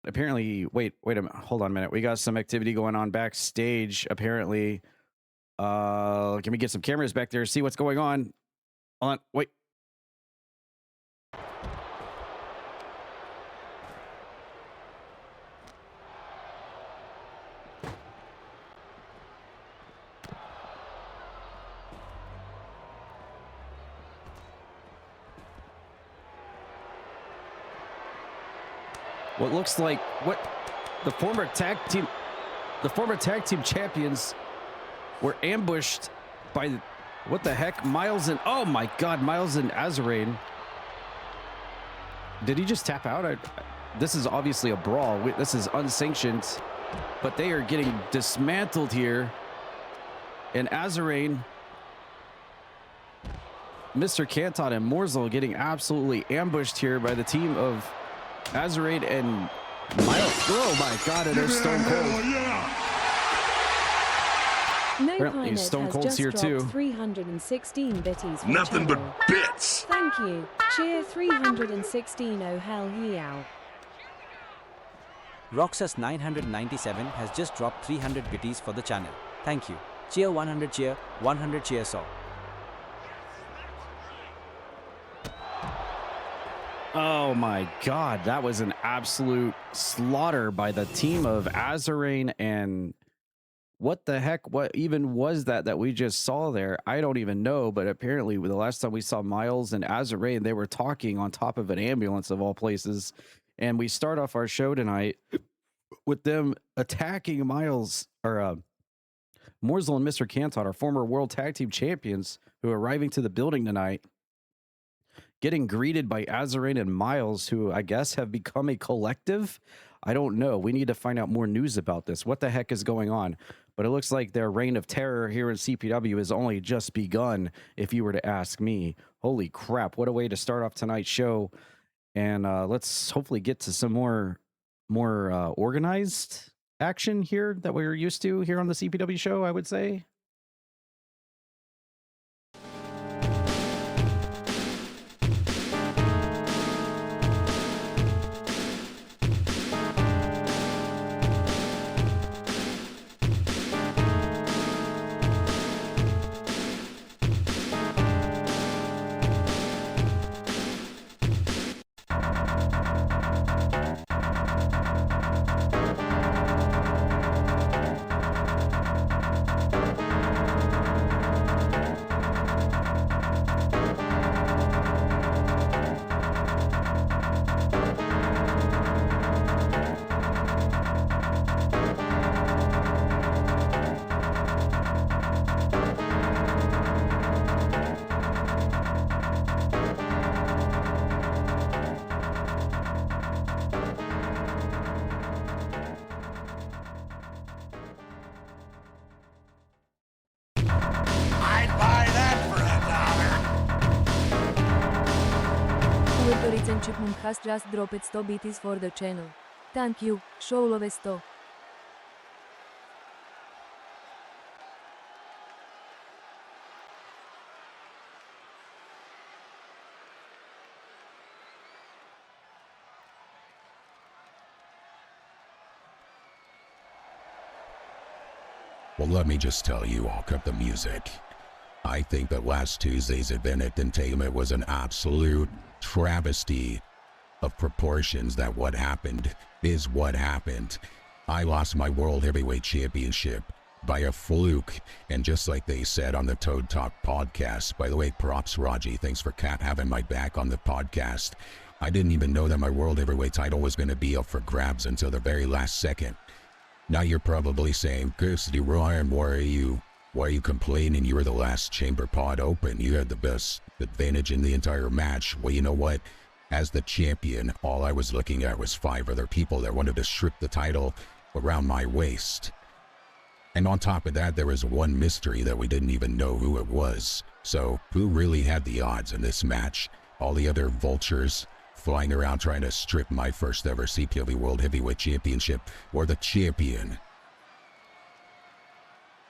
Apparently, wait a minute. Hold on a minute. We got some activity going on backstage. Apparently, can we get some cameras back there? See what's going on? Hold on. Wait. What looks like the former tag team champions were ambushed by what the heck? Miles and oh my God, Miles and Azarain. Did he just tap out? This is obviously a brawl. This is unsanctioned, but they are getting dismantled here. And Azarain, Mr. Canton, and Morsel getting absolutely ambushed here by the team of Azarain and Miles. Oh my God, and there's Stone Cold. No Apparently Stone Cold's here too. 316 bitties. Nothing but bits. Thank you. Cheer 316. Oh hell yeah. Roxas 997 has just dropped 300 bitties for the channel. Thank you. Cheer 100 cheer, 100 cheer saw. Oh my God, that was an absolute slaughter by the team of Azarain. And what the heck, what even was that we just saw there? I don't even know, but apparently the last time we saw Miles and Azarain, they were talking on top of an ambulance of all places. And we start off our show tonight with them attacking Miles, or Morsel and Mr. Canton, our former world tag team champions, who are arriving to the building tonight, getting greeted by Azarain and Miles, who I guess have become a collective. I don't know. We need to find out more news about this. What the heck is going on? But it looks like their reign of terror here in CPW has only just begun, if you were to ask me. Holy crap, what a way to start off tonight's show. And let's hopefully get to some more organized action here that we're used to here on the CPW show, I would say. Chipmunk has just dropped 100 bitties for the channel. Thank you, show love 100. Well, let me just tell you, I'll cut the music. I think that last Tuesday's event at Entertainment was an absolute travesty of proportions. That what happened is what happened. I lost my World Heavyweight Championship by a fluke, and just like they said on the Toad Talk podcast, by the way, props Raji, thanks for Cap having my back on the podcast. I didn't even know that my World Heavyweight title was going to be up for grabs until the very last second. Now you're probably saying, Kirsty Ryan, why are you complaining? You were the last chamber pod open. You had the best advantage in the entire match. Well, you know what? As the champion, all I was looking at was 5 other people that wanted to strip the title around my waist. And on top of that, there was one mystery that we didn't even know who it was. So who really had the odds in this match? All the other vultures flying around trying to strip my first ever CPW World Heavyweight Championship, or the champion?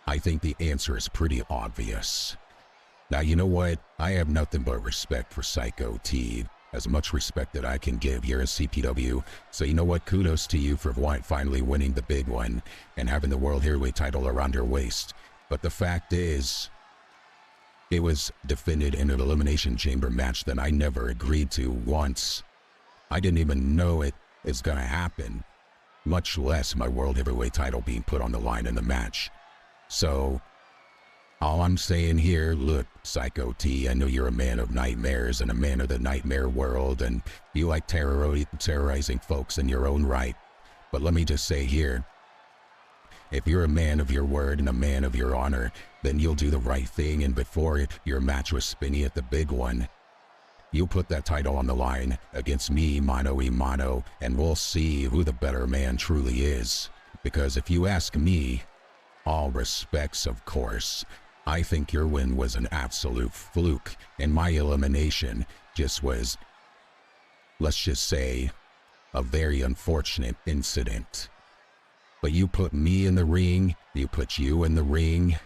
I think the answer is pretty obvious. Now, you know what? I have nothing but respect for Psycho T. as much respect that I can give here at CPW. So you know what? Kudos to you for finally winning the big one and having the World Heavyweight title around your waist. But the fact is, it was defended in an Elimination Chamber match that I never agreed to once. I didn't even know it is gonna happen, much less my World Heavyweight title being put on the line in the match. So, all I'm saying here, look, Psycho T, I know you're a man of nightmares and a man of the nightmare world, and you like terrorizing folks in your own right. But let me just say here, if you're a man of your word and a man of your honor, then you'll do the right thing, and before your match with Spinny at the big one, you'll put that title on the line against me, mano a mano, and we'll see who the better man truly is. Because if you ask me, all respects, of course, I think your win was an absolute fluke, and my elimination just was, let's just say, a very unfortunate incident. But you put me in the ring, you put you in the ring.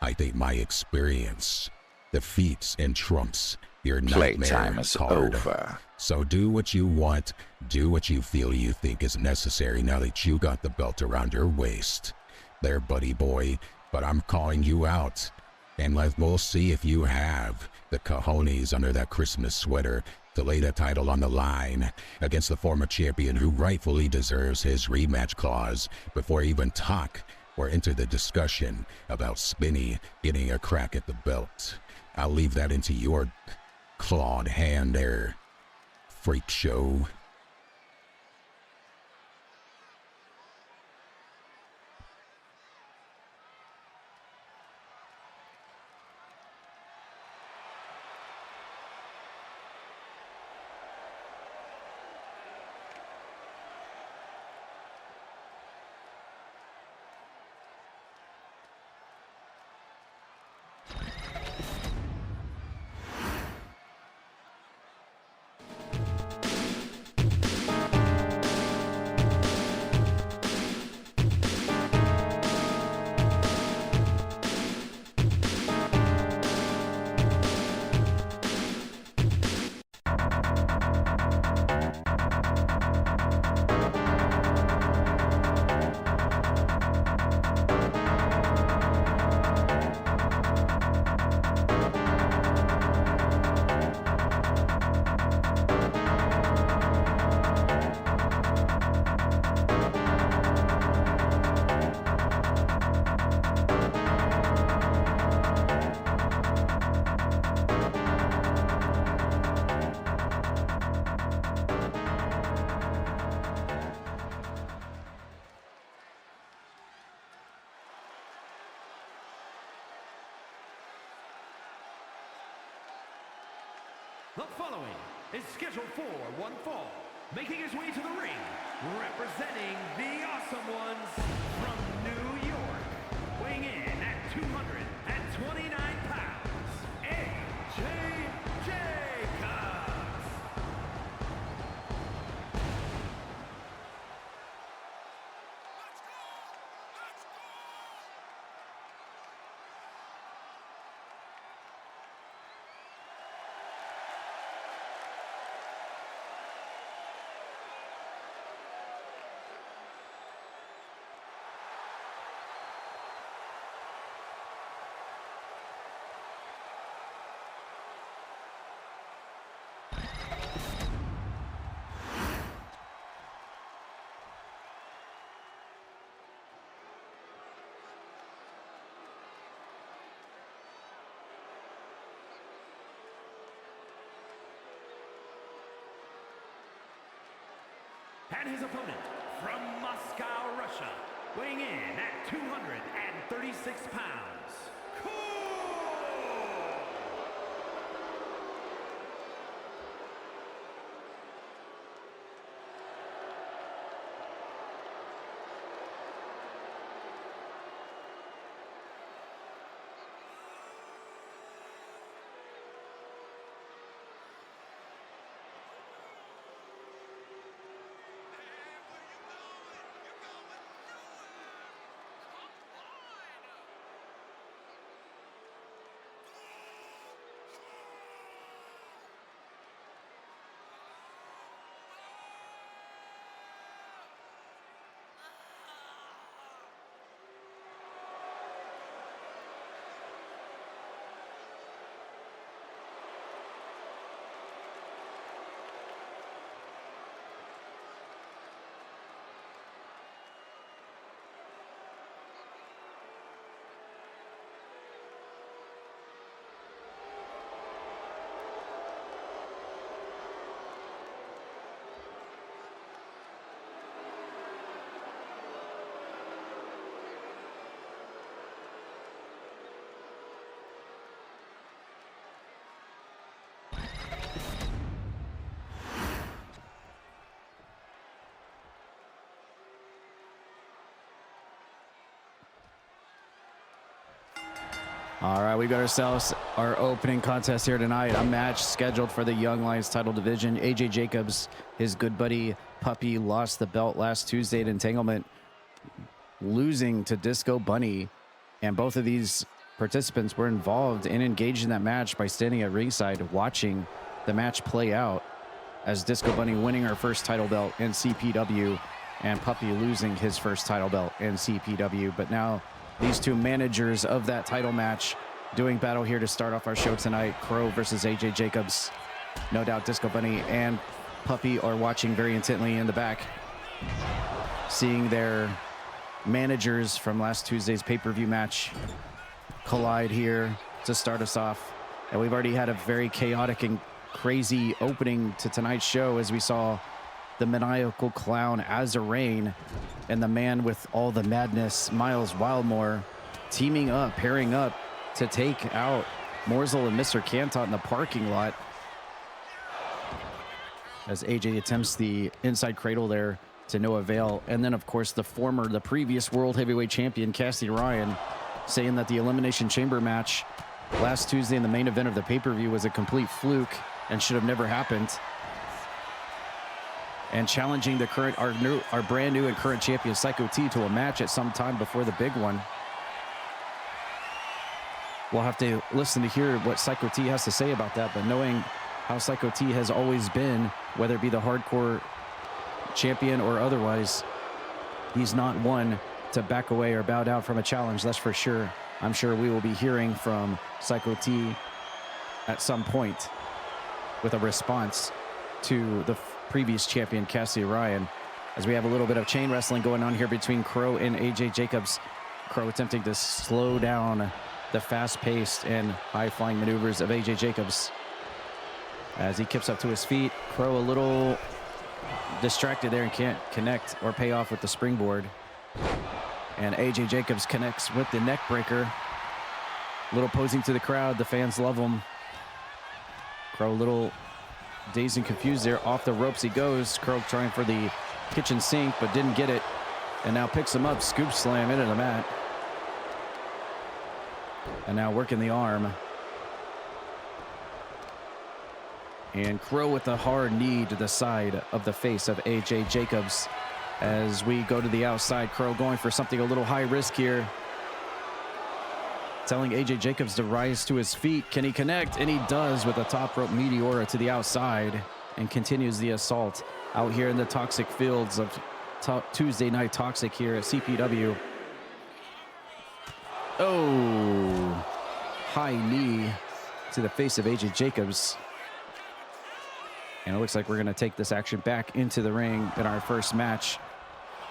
I think my experience defeats and trumps your nightmare Playtime is card. over. So do what you want, do what you feel you think is necessary now that you got the belt around your waist. There, buddy boy, but I'm calling you out. And we'll see if you have the cojones under that Christmas sweater to lay the title on the line against the former champion who rightfully deserves his rematch clause before I even talk or enter the discussion about Spinny getting a crack at the belt. I'll leave that into your clawed hand there, freak show. The following is scheduled for one fall, making his way to the ring, representing the Awesome Ones from New York, weighing in at 229 pounds, A.J. Jacobs. And his opponent from Moscow, Russia, weighing in at 236 pounds, Cool! All right, we got ourselves our opening contest here tonight. A match scheduled for the Young Lions title division. AJ Jacobs, his good buddy Puppy, lost the belt last Tuesday at Entanglement, losing to Disco Bunny. And both of these participants were involved and engaged in that match by standing at ringside watching the match play out, as Disco Bunny winning her first title belt in CPW and Puppy losing his first title belt in CPW. But now these two managers of that title match doing battle here to start off our show tonight. Crow versus AJ Jacobs. No doubt Disco Bunny and Puppy are watching very intently in the back, seeing their managers from last Tuesday's pay-per-view match collide here to start us off. And we've already had a very chaotic and crazy opening to tonight's show, as we saw the maniacal clown Azarain and the man with all the madness, Miles Wildmore, teaming up, pairing up to take out Morzel and Mr. Cantot in the parking lot, as AJ attempts the inside cradle there to no avail. And then, of course, the previous world heavyweight champion, Cassie Ryan, saying that the Elimination Chamber match last Tuesday in the main event of the pay-per-view was a complete fluke and should have never happened. And challenging the our brand new and current champion Psycho T to a match at some time before the big one. We'll have to listen to hear what Psycho T has to say about that, but knowing how Psycho T has always been, whether it be the hardcore champion or otherwise, he's not one to back away or bow down from a challenge, that's for sure. I'm sure we will be hearing from Psycho T at some point with a response to the previous champion Cassie Ryan, as we have a little bit of chain wrestling going on here between Crow and AJ Jacobs. Crow attempting to slow down the fast-paced and high-flying maneuvers of AJ Jacobs. As he kicks up to his feet, Crow a little distracted there and can't connect or pay off with the springboard. And AJ Jacobs connects with the neck breaker. Little posing to the crowd, the fans love him. Crow a little dazed and confused there. Off the ropes he goes. Crow trying for the kitchen sink, but didn't get it. And now picks him up, scoop slam into the mat. And now working the arm. And Crow with a hard knee to the side of the face of AJ Jacobs. As we go to the outside, Crow going for something a little high risk here, telling AJ Jacobs to rise to his feet. Can he connect? And he does, with a top rope Meteora to the outside, and continues the assault out here in the toxic fields of Tuesday Night Toxic here at CPW. Oh, high knee to the face of AJ Jacobs. And it looks like we're going to take this action back into the ring in our first match.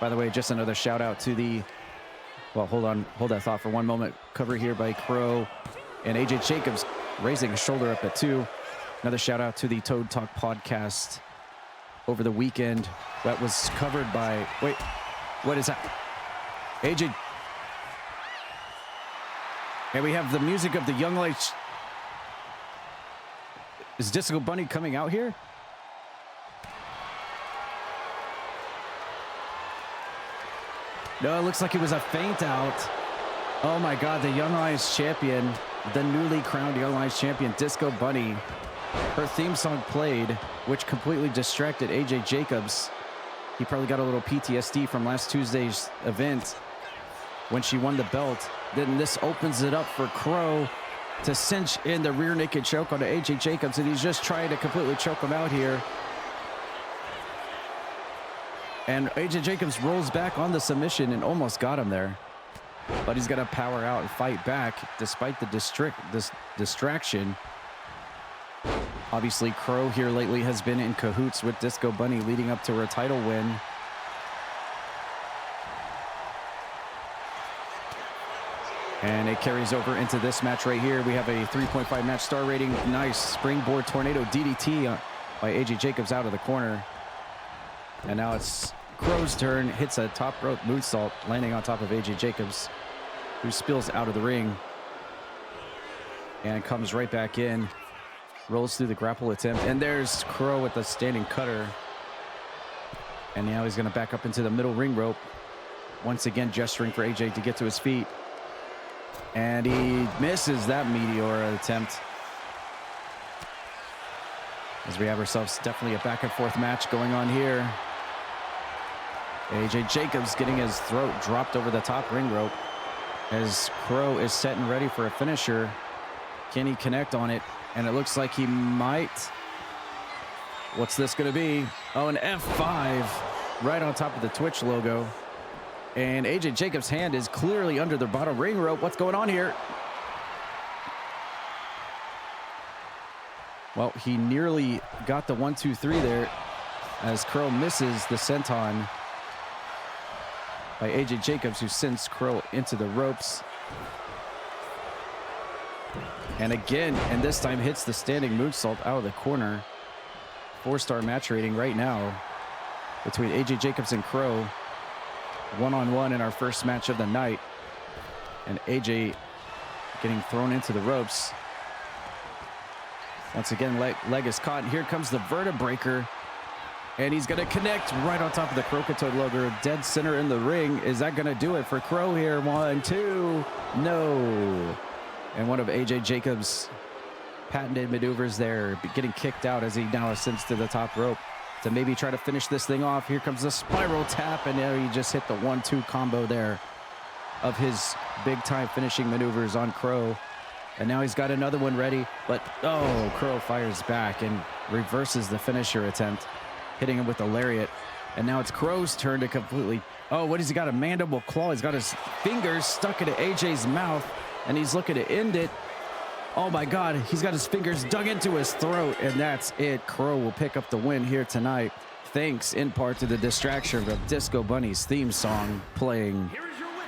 By the way, just another shout out to the, well, hold that thought for one moment. Cover here by Crow and AJ Jacobs, raising a shoulder up at 2. Another shout out to the Toad Talk podcast over the weekend that was covered by, wait, what is that? AJ. And we have the music of the Young Lights. Is Disco Bunny coming out here? No, it looks like it was a feint out. Oh my God, the Young Lions champion, the newly crowned Young Lions champion, Disco Bunny. Her theme song played, which completely distracted AJ Jacobs. He probably got a little PTSD from last Tuesday's event when she won the belt. Then this opens it up for Crow to cinch in the rear naked choke onto AJ Jacobs, and he's just trying to completely choke him out here. And AJ Jacobs rolls back on the submission and almost got him there. But he's got to power out and fight back despite the distraction. Obviously, Crow here lately has been in cahoots with Disco Bunny leading up to her title win. And it carries over into this match right here. We have a 3.5 match star rating. Nice springboard tornado DDT by AJ Jacobs out of the corner. And now it's Crow's turn. Hits a top rope moonsault, landing on top of AJ Jacobs, who spills out of the ring. And comes right back in. Rolls through the grapple attempt. And there's Crow with the standing cutter. And now he's going to back up into the middle ring rope. Once again, gesturing for AJ to get to his feet. And he misses that meteor attempt. As we have ourselves definitely a back and forth match going on here. AJ Jacobs getting his throat dropped over the top ring rope as Crow is set and ready for a finisher. Can he connect on it? And it looks like he might. What's this going to be? Oh, an F5 right on top of the Twitch logo. And AJ Jacobs' hand is clearly under the bottom ring rope. What's going on here? Well, he nearly got the 1, 2, 3 there as Crow misses the senton by AJ Jacobs, who sends Crow into the ropes. And again, and this time hits the standing moonsault out of the corner. 4-star match rating right now between AJ Jacobs and Crow. One-on-one in our first match of the night. And AJ getting thrown into the ropes. Once again, leg is caught. Here comes the vertebreaker. And he's going to connect right on top of the Croakitoad logo. Dead center in the ring. Is that going to do it for Crow here? 1, 2. No. And one of AJ Jacobs' patented maneuvers there, getting kicked out as he now ascends to the top rope to maybe try to finish this thing off. Here comes the spiral tap, and now he just hit the 1-2 combo there of his big-time finishing maneuvers on Crow. And now he's got another one ready, but oh, Crow fires back and reverses the finisher attempt, hitting him with a lariat. And now it's Crow's turn to completely, oh, what has he got? A mandible claw. He's got his fingers stuck into AJ's mouth, and he's looking to end it. Oh my God, he's got his fingers dug into his throat, and that's it. Crow will pick up the win here tonight, thanks in part to the distraction of Disco Bunny's theme song playing. Here is your winner.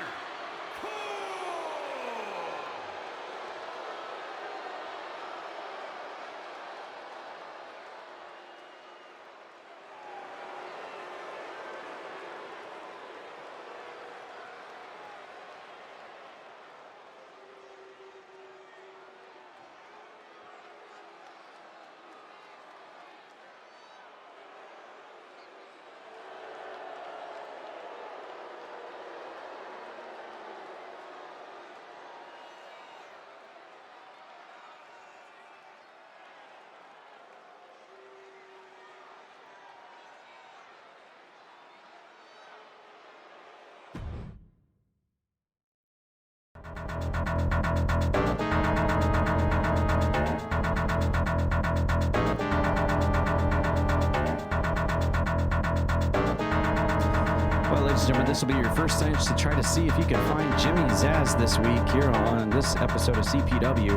Well, ladies and gentlemen, this will be your first chance to try to see if you can find Jimmy Zaz this week here on this episode of CPW.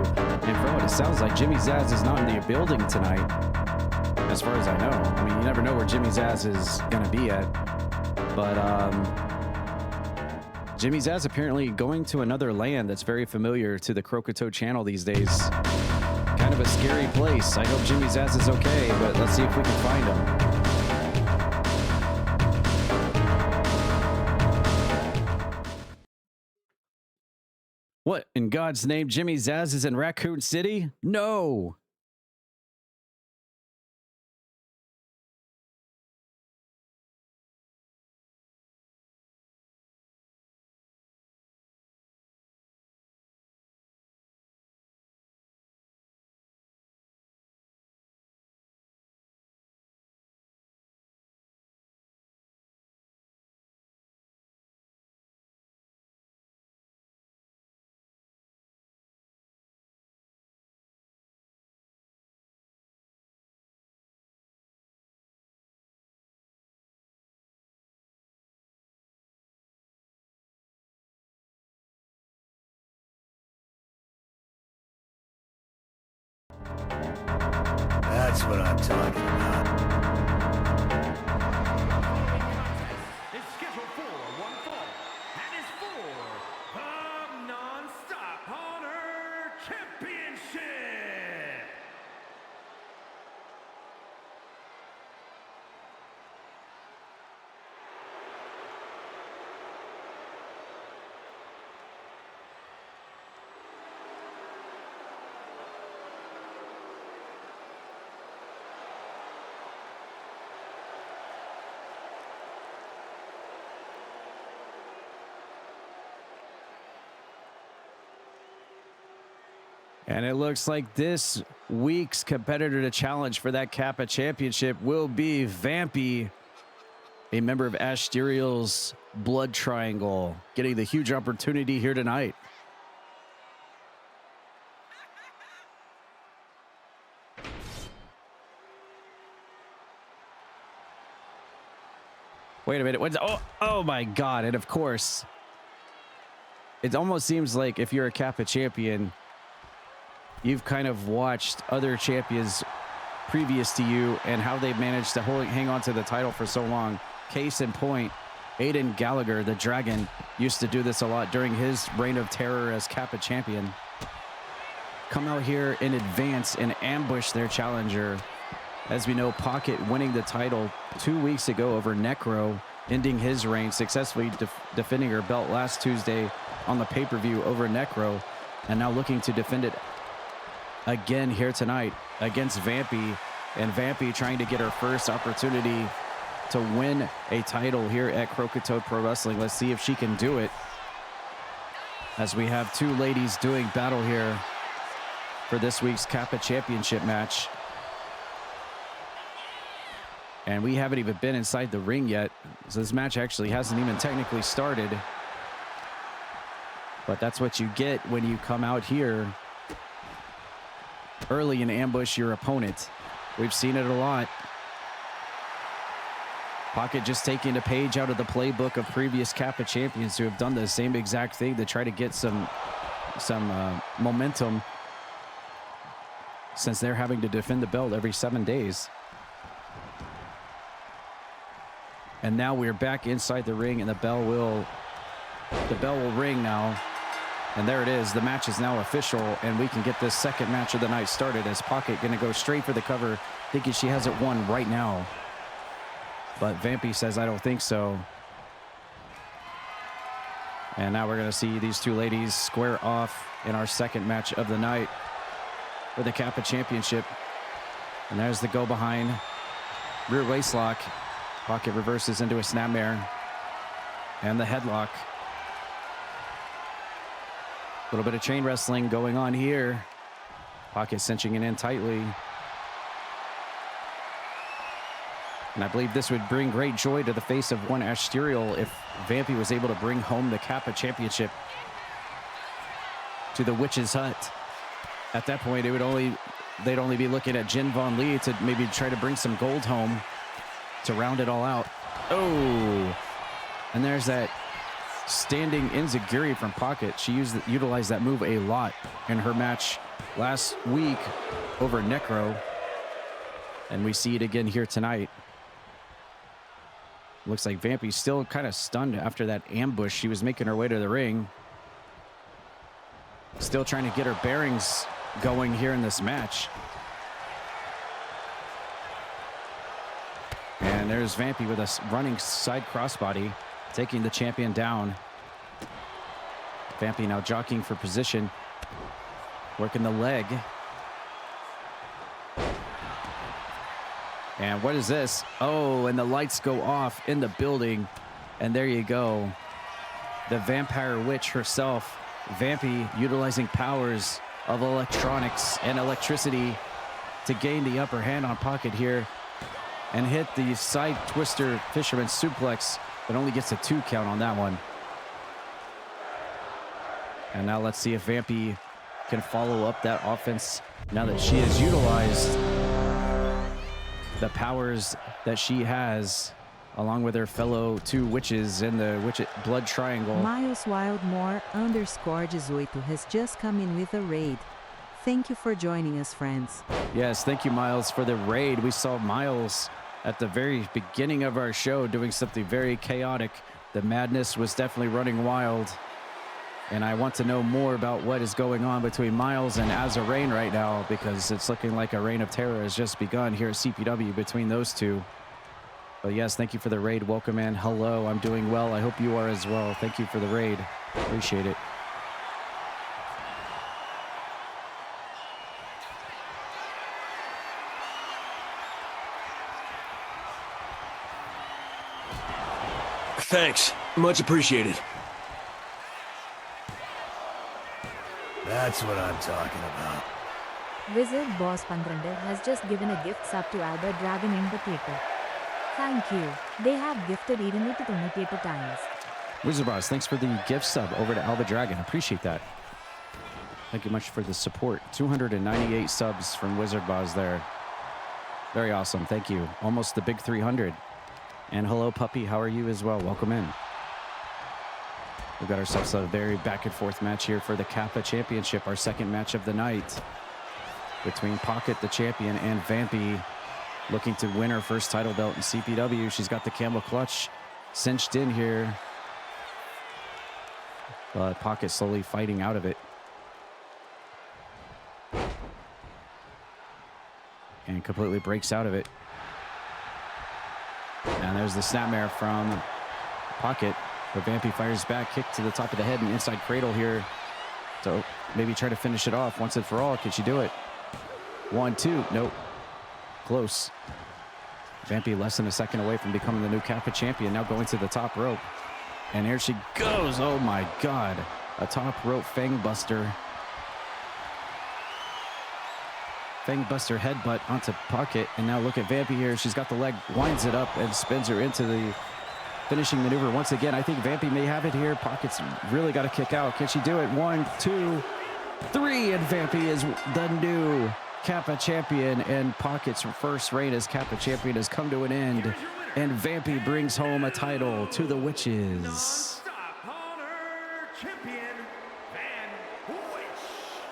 And from what it sounds like, Jimmy Zaz is not in the building tonight, as far as I know. I mean, you never know where Jimmy Zaz is going to be at. But Jimmy Zaz apparently going to another land that's very familiar to the Croakitoad channel these days. Kind of a scary place. I hope Jimmy Zaz is okay, but let's see if we can find him. What, in God's name, Jimmy Zaz is in Raccoon City? No! That's what I'm talking about. Is scheduled for one fall, and is for the Non-Stop Honor Championship. And it looks like this week's competitor to challenge for that Kappa Championship will be Vampie, a member of Asterial's Blood Triangle, getting the huge opportunity here tonight. Wait a minute. Oh my God. And of course, it almost seems like if you're a Kappa champion, you've kind of watched other champions previous to you and how they've managed to hang on to the title for so long. Case in point, Aiden Gallagher, the Dragon, used to do this a lot during his reign of terror as Kappa champion. Come out here in advance and ambush their challenger. As we know, Pokket winning the title 2 weeks ago over Necro, ending his reign, successfully defending her belt last Tuesday on the pay-per-view over Necro, and now looking to defend it again here tonight against Vampie. And Vampie trying to get her first opportunity to win a title here at Croakitoad Pro Wrestling. Let's see if she can do it, as we have two ladies doing battle here for this week's Kappa Championship match. And we haven't even been inside the ring yet, so this match actually hasn't even technically started. But that's what you get when you come out here early and ambush your opponent. We've seen it a lot. Pokket just taking a page out of the playbook of previous Kappa champions who have done the same exact thing to try to get some momentum, since they're having to defend the belt every 7 days. And now we're back inside the ring, and the bell will ring now. And there it is. The match is now official, and we can get this second match of the night started, as Pokket going to go straight for the cover, thinking she has it won right now. But Vampie says, I don't think so. And now we're going to see these two ladies square off in our second match of the night for the Kappa Championship. And there's the go behind rear waistlock. Pokket reverses into a snapmare and the headlock. A little bit of chain wrestling going on here. Pokket cinching it in tightly. And I believe this would bring great joy to the face of one Asterial if Vampie was able to bring home the Kappa Championship to the Witch's Hut. At that point, they'd only be looking at Jin Von Lee to maybe try to bring some gold home to round it all out. Oh, and there's that standing enziguri from Pokket. She utilized that move a lot in her match last week over Necro, and we see it again here tonight. Looks like Vampie's still kind of stunned after that ambush. She was making her way to the ring, still trying to get her bearings going here in this match. And there's Vampie with a running side crossbody, taking the champion down. Vampie now jockeying for position, working the leg. And what is this? Oh, and the lights go off in the building. And there you go. The vampire witch herself, Vampie, utilizing powers of electronics and electricity to gain the upper hand on Pokket here, and hit the side twister fisherman suplex, but only gets a 2 count on that one. And now let's see if Vampie can follow up that offense now that she has utilized the powers that she has, along with her fellow 2 witches in the Blood Triangle. Miles Wildmore _18 has just come in with a raid. Thank you for joining us, friends. Yes, thank you, Miles, for the raid. We saw Miles at the very beginning of our show doing something very chaotic. The madness was definitely running wild. And I want to know more about what is going on between Miles and Azarain right now, because it's looking like a reign of terror has just begun here at CPW between those two. But yes, thank you for the raid. Welcome in. Hello, I'm doing well. I hope you are as well. Thank you for the raid. Appreciate it. Thanks. Much appreciated. That's what I'm talking about. Wizard Boss 12 has just given a gift sub to Albert Dragon in the theater. Thank you. They have gifted evenly to 98 times. Wizard Boss, thanks for the gift sub over to Alba Dragon. Appreciate that. Thank you much for the support. 298 subs from Wizard Boss there. Very awesome. Thank you. Almost the big 300. And hello, Puppy. How are you as well? Welcome in. We've got ourselves a very back and forth match here for the Kappa Championship, our second match of the night between Pokket, the champion, and Vampie, looking to win her first title belt in CPW. She's got the camel clutch cinched in here, but Pokket slowly fighting out of it. And completely breaks out of it. And there's the snapmare from Pokket. But Vampie fires back, kick to the top of the head and inside cradle here. So maybe try to finish it off once and for all. Can she do it? 1, 2. Nope. Close. Vampie less than a second away from becoming the new Kappa champion. Now going to the top rope. And here she goes. Oh my God. A top rope Fang Buster. Fang Buster headbutt onto Pokket. And now look at Vampie here. She's got the leg, winds it up and spins her into the finishing maneuver once again. I think Vampie may have it here. Pocket's really got to kick out. Can she do it? 1, 2, 3. And Vampie is the new Kappa champion. And Pocket's first reign as Kappa champion has come to an end. And Vampie brings home a title to the Witches. Non-stop honor champion, Van Witch.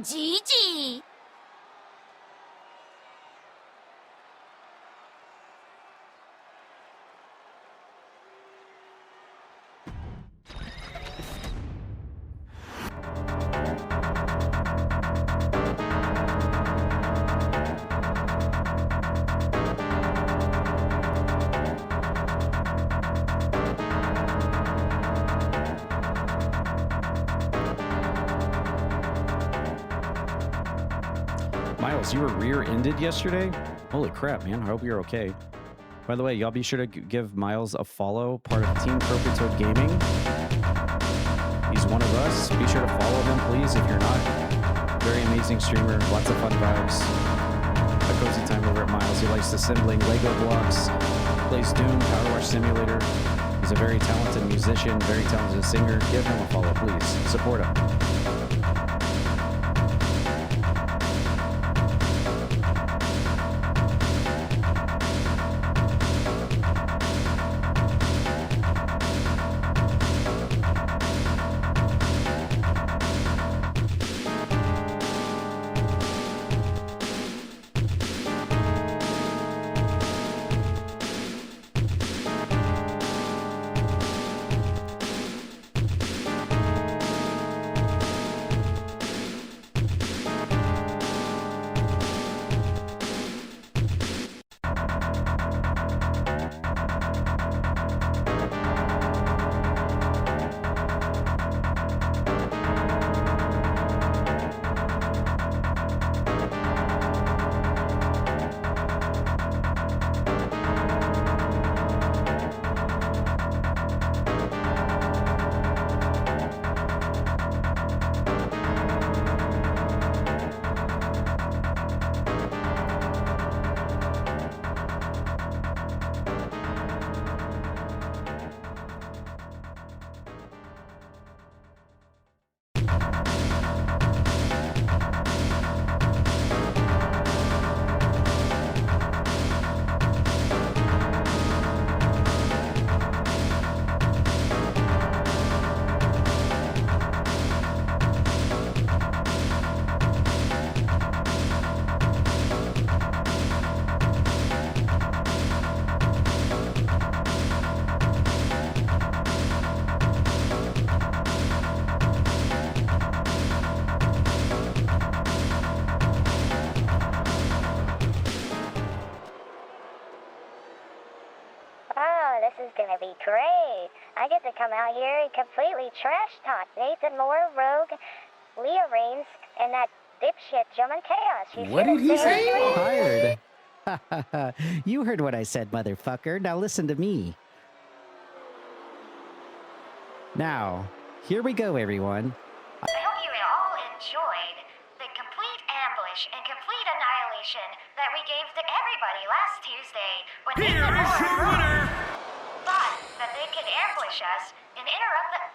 Gigi! Miles, you were rear-ended yesterday? Holy crap, man. I hope you're okay. By the way, y'all be sure to give Miles a follow, part of Team Croakitoad Gaming. He's one of us. Be sure to follow him, please, if you're not. Very amazing streamer. Lots of fun vibes. A cozy time over at Miles. He likes assembling Lego blocks. Plays Doom, Power Wash Simulator. He's a very talented musician, very talented singer. Give him a follow, please. Support him. is gonna be great. I get to come out here and completely trash talk Nathan Moore, Rogue, Leah Reigns, and that dipshit German Chaos. You What did he say? Hired. You heard what I said, motherfucker. Now listen to me. Now, here we go, everyone. I hope you all enjoyed the complete ambush and complete annihilation that we gave to everybody last Tuesday when Here is your winner! thought that they could ambush us and interrupt the...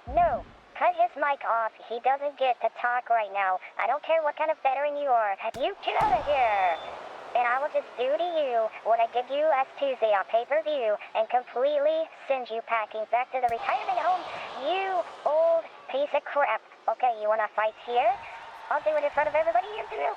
No, cut his mic off. He doesn't get to talk right now. I don't care what kind of veteran you are. You get out of here! And I will just do to you what I did to you last Tuesday on pay-per-view and completely send you packing back to the retirement home, you old piece of crap. Okay, you wanna fight here? I'll do it in front of everybody here too.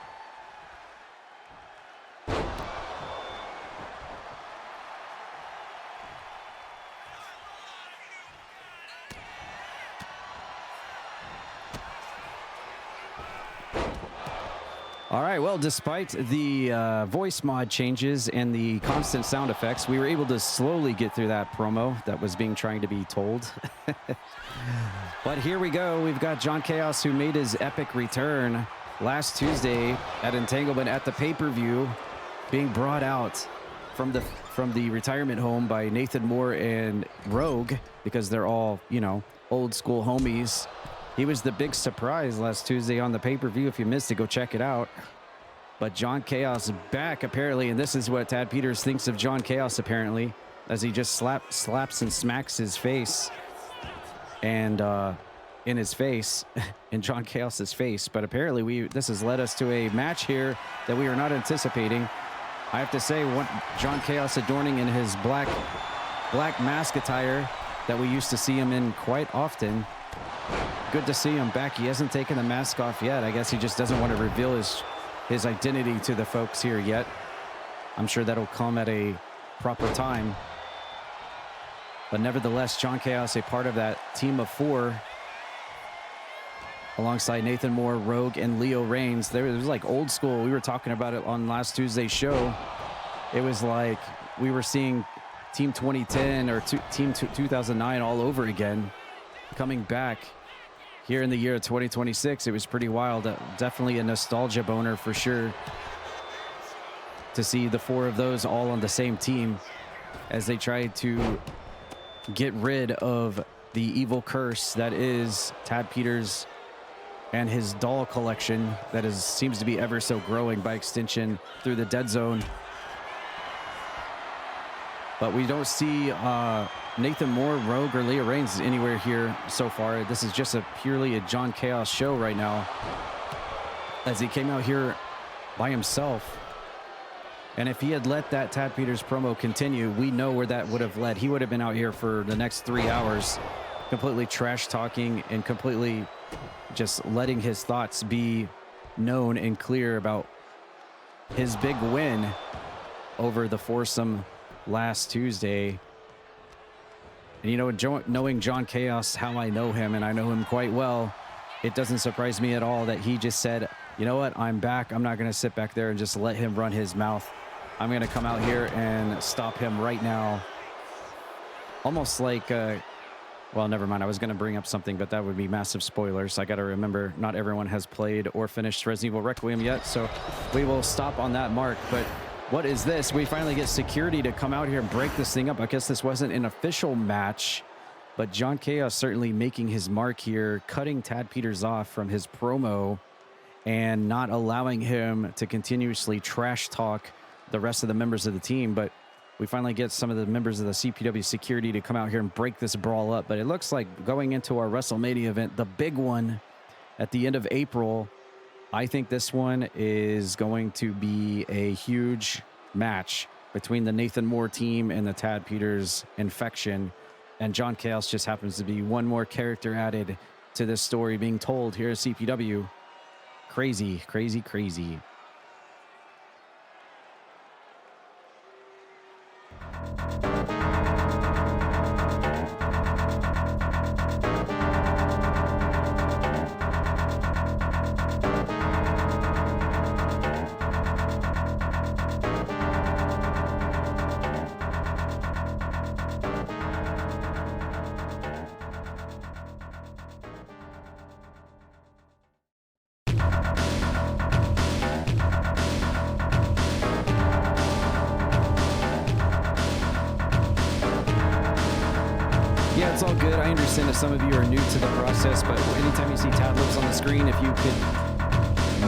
All right, well, despite the voice mod changes and the constant sound effects, we were able to slowly get through that promo that was being trying to be told. But here we go. We've got John Chaos, who made his epic return last Tuesday at Entanglement at the pay-per-view, being brought out from the retirement home by Nathan Moore and Rogue, because they're all, you know, old school homies. He was the big surprise last Tuesday on the pay-per-view. If you missed it, go check it out. But John Chaos is back, apparently, and this is what Tad Peters thinks of John Chaos, apparently, as he just slaps and smacks his face and in his face, in John Chaos's face. But apparently, this has led us to a match here that we are not anticipating. I have to say, what John Chaos adorning in his black mask attire that we used to see him in quite often. Good to see him back. He hasn't taken the mask off yet. I guess he just doesn't want to reveal his identity to the folks here yet. I'm sure that'll come at a proper time. But nevertheless, John Chaos, a part of that team of 4, alongside Nathan Moore, Rogue, and Leo Reigns. It was like old school. We were talking about it on last Tuesday's show. It was like we were seeing Team 2010 or Team 2009 all over again, coming back here in the year of 2026. It was pretty wild. Definitely a nostalgia boner for sure to see the 4 of those all on the same team as they tried to get rid of the evil curse that is Tad Peters and his doll collection that seems to be ever so growing by extension through the Dead Zone. But we don't see Nathan Moore, Rogue, or Leah Reigns anywhere here so far. This is just purely a John Chaos show right now, as he came out here by himself. And if he had let that Tad Peters promo continue, we know where that would have led. He would have been out here for the next 3 hours, completely trash talking and completely just letting his thoughts be known and clear about his big win over the foursome last Tuesday. And you know, knowing John Chaos, how I know him, and I know him quite well, it doesn't surprise me at all that he just said, you know what, I'm back. I'm not going to sit back there and just let him run his mouth. I'm going to come out here and stop him right now. Almost like, well, never mind. I was going to bring up something, but that would be massive spoilers. I got to remember, not everyone has played or finished Resident Evil Requiem yet, so we will stop on that mark. But what is this? We finally get security to come out here and break this thing up. I guess this wasn't an official match, but John Chaos certainly making his mark here, cutting Tad Peters off from his promo and not allowing him to continuously trash talk the rest of the members of the team. But we finally get some of the members of the CPW security to come out here and break this brawl up. But it looks like going into our WrestleMania event, the big one at the end of April, I think this one is going to be a huge match between the Nathan Moore team and the Tad Peters infection. And John Chaos just happens to be one more character added to this story being told here at CPW. Crazy, crazy, crazy. Yeah, it's all good. I understand that some of you are new to the process, but anytime you see Tad Lips on the screen, if you could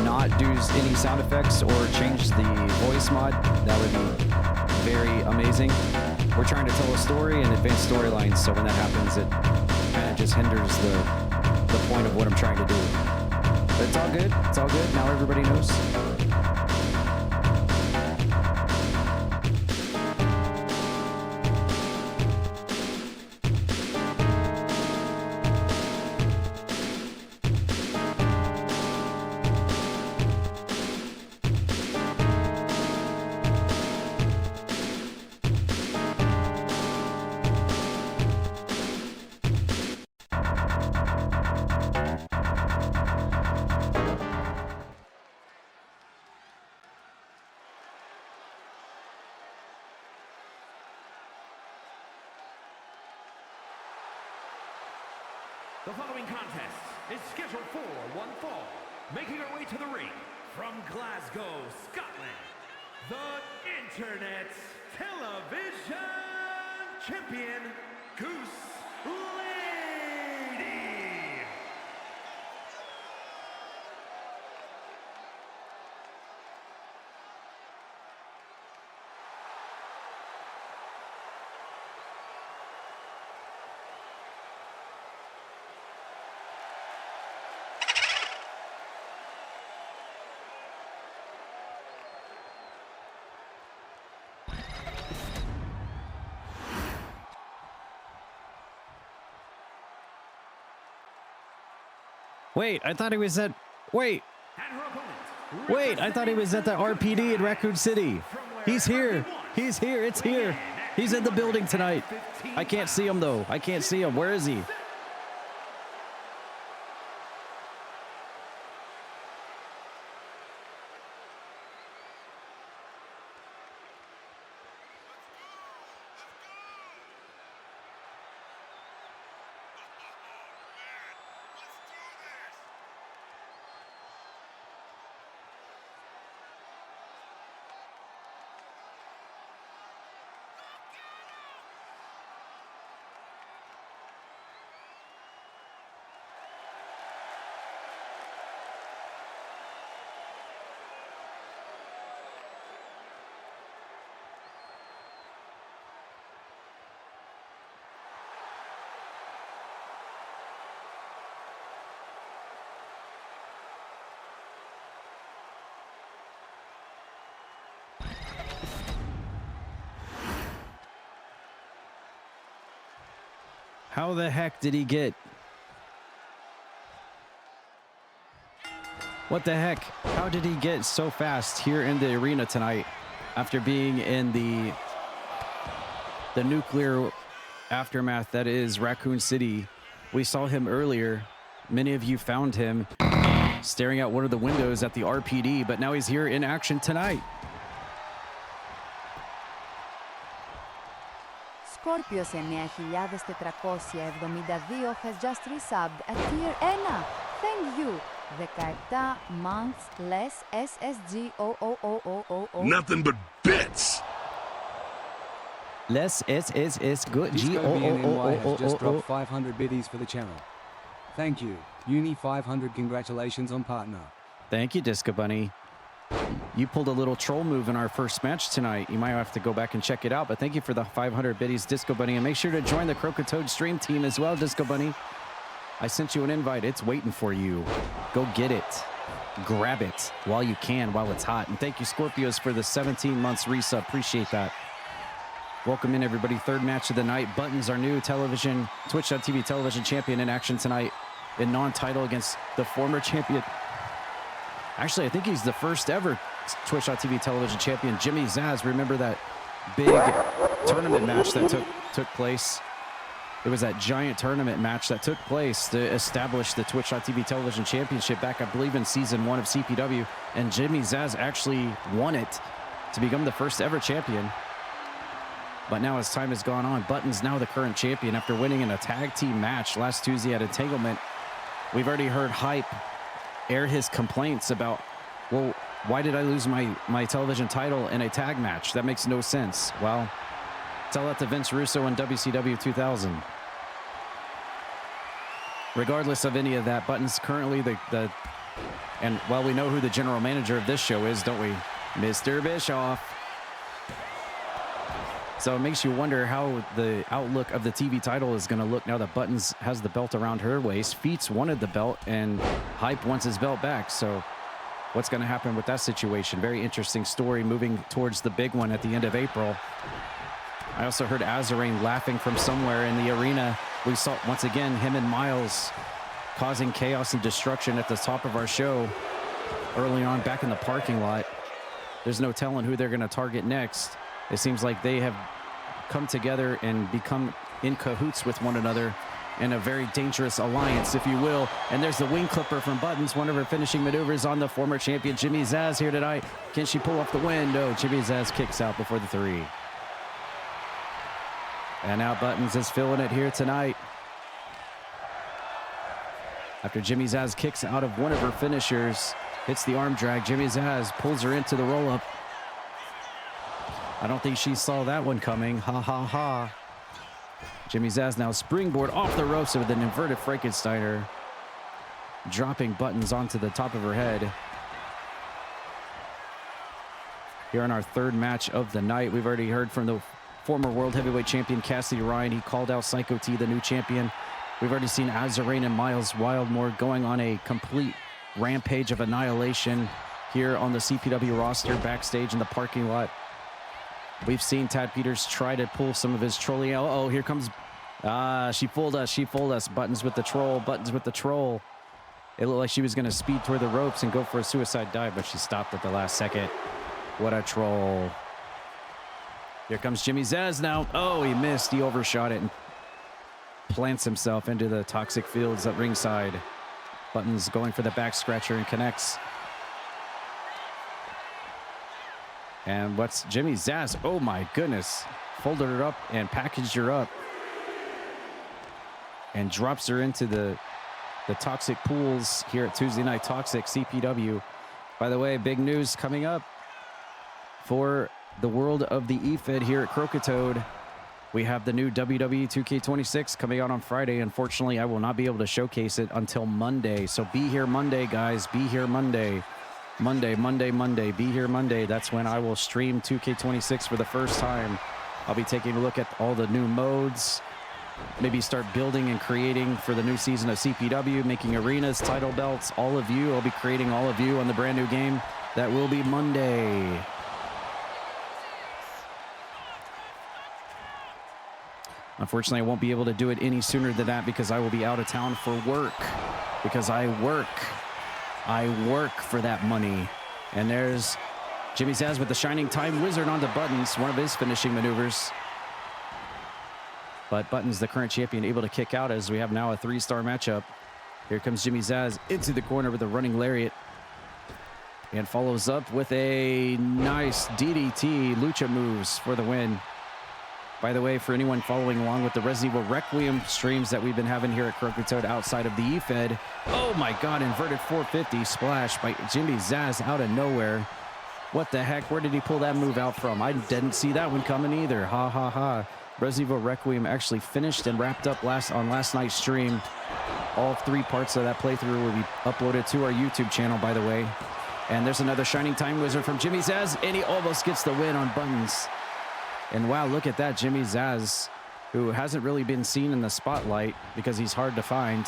not do any sound effects or change the voice mod, that would be very amazing. We're trying to tell a story and advance storylines, so when that happens, it kind of just hinders the point of what I'm trying to do. But it's all good. It's all good. Now everybody knows. The following contest is scheduled for one fall. Making her way to the ring from Glasgow, Scotland, the Internet's television champion, Goose Lady. Wait, I thought he was at... Wait. And her opponent, Wait, I thought he was at the RPD in Raccoon City. He's here. He's here. It's here. He's in the building tonight. I can't see him, though. I can't see him. Where is he? How the heck did he get? What the heck? How did he get so fast here in the arena tonight after being in the nuclear aftermath that is Raccoon City? We saw him earlier. Many of you found him staring out one of the windows at the RPD, but now he's here in action tonight. Scorpios 9472 has just resubbed at tier 1. Thank you. 17 months less SSG. Nothing but bits. Less S good G has just dropped 500 biddies for the channel. Thank you. Uni 500, congratulations on partner. Thank you, Disco Bunny. You pulled a little troll move in our first match tonight. You might have to go back and check it out, but thank you for the 500 biddies, Disco Bunny. And make sure to join the Croakitoad stream team as well, Disco Bunny. I sent you an invite. It's waiting for you. Go get it. grab it while you can, while it's hot. And thank you, Scorpios, for the 17 months resub. Appreciate that. Welcome in, everybody. Third match of the night. Buttons, our new television, Twitch.tv television champion, in action tonight in non-title against the former champion. Actually, I think he's the first ever Twitch.tv television champion, Jimmy Zaz. Remember that big tournament match that took place? It was that giant tournament match that took place to establish the Twitch.tv television championship back, I believe, in season 1 of CPW. And Jimmy Zaz actually won it to become the first ever champion. But now, as time has gone on, Button's now the current champion after winning in a tag team match last Tuesday at Entanglement. We've already heard Hype air his complaints about, well, why did I lose my television title in a tag match? That makes no sense. Well, tell that to Vince Russo in WCW 2000. Regardless of any of that, Button's currently and well, we know who the general manager of this show is, don't we? Mr. Bischoff. So it makes you wonder how the outlook of the TV title is going to look now that Buttons has the belt around her waist. Feats wanted the belt, and Hype wants his belt back. So what's going to happen with that situation? Very interesting story moving towards the big one at the end of April. I also heard Azarine laughing from somewhere in the arena. We saw, once again, him and Miles causing chaos and destruction at the top of our show early on back in the parking lot. There's no telling who they're going to target next. It seems like they have come together and become in cahoots with one another in a very dangerous alliance, if you will. And there's the wing clipper from Buttons, one of her finishing maneuvers on the former champion Jimmy Zaz here tonight. Can she pull off the win? No, Jimmy Zaz kicks out before the 3. And now Buttons is filling it here tonight. After Jimmy Zaz kicks out of one of her finishers, hits the arm drag, Jimmy Zaz pulls her into the roll-up. I don't think she saw that one coming. Ha, ha, ha. Jimmy Zaz now springboard off the ropes with an inverted Frankensteiner, dropping Buttons onto the top of her head. Here in our third match of the night, we've already heard from the former World Heavyweight Champion Cassidy Ryan. He called out Psycho T, the new champion. We've already seen Azarine and Miles Wildmore going on a complete rampage of annihilation here on the CPW roster, backstage in the parking lot. We've seen Tad Peters try to pull some of his trolling. Uh-oh, here comes... she fooled us. She fooled us. Buttons with the troll. Buttons with the troll. It looked like she was going to speed toward the ropes and go for a suicide dive, but she stopped at the last second. What a troll. Here comes Jimmy Zaz now. Oh, he missed. He overshot it and plants himself into the toxic fields at ringside. Buttons going for the back scratcher and connects. And what's Jimmy Zaz? Oh my goodness. Folded her up and packaged her up. And drops her into the toxic pools here at Tuesday Night Toxic CPW. By the way, big news coming up for the world of the EFed here at Croakitoad. We have the new WWE 2K26 coming out on Friday. Unfortunately, I will not be able to showcase it until Monday. So be here Monday, guys. Be here Monday. Monday. Be here Monday. That's when I will stream 2K26 for the first time. I'll be taking a look at all the new modes. Maybe start building and creating for the new season of CPW, making arenas, title belts, all of you. I'll be creating all of you on the brand new game. That will be Monday. Unfortunately, I won't be able to do it any sooner than that because I will be out of town for work. Because I work for that money. And there's Jimmy Zaz with the Shining Time Wizard onto Buttons, one of his finishing maneuvers. But Buttons, the current champion, able to kick out as we have now a 3-star matchup. Here comes Jimmy Zaz into the corner with a running lariat. And follows up with a nice DDT, lucha moves for the win. By the way, for anyone following along with the Resident Evil Requiem streams that we've been having here at Croakitoad outside of the EFed, oh my God, inverted 450 splash by Jimmy Zaz out of nowhere. What the heck? Where did he pull that move out from? I didn't see that one coming either. Ha ha ha. Resident Evil Requiem actually finished and wrapped up on last night's stream. All 3 parts of that playthrough will be uploaded to our YouTube channel, by the way. And there's another Shining Time Wizard from Jimmy Zaz, and he almost gets the win on Buttons. And wow, look at that, Jimmy Zaz, who hasn't really been seen in the spotlight because he's hard to find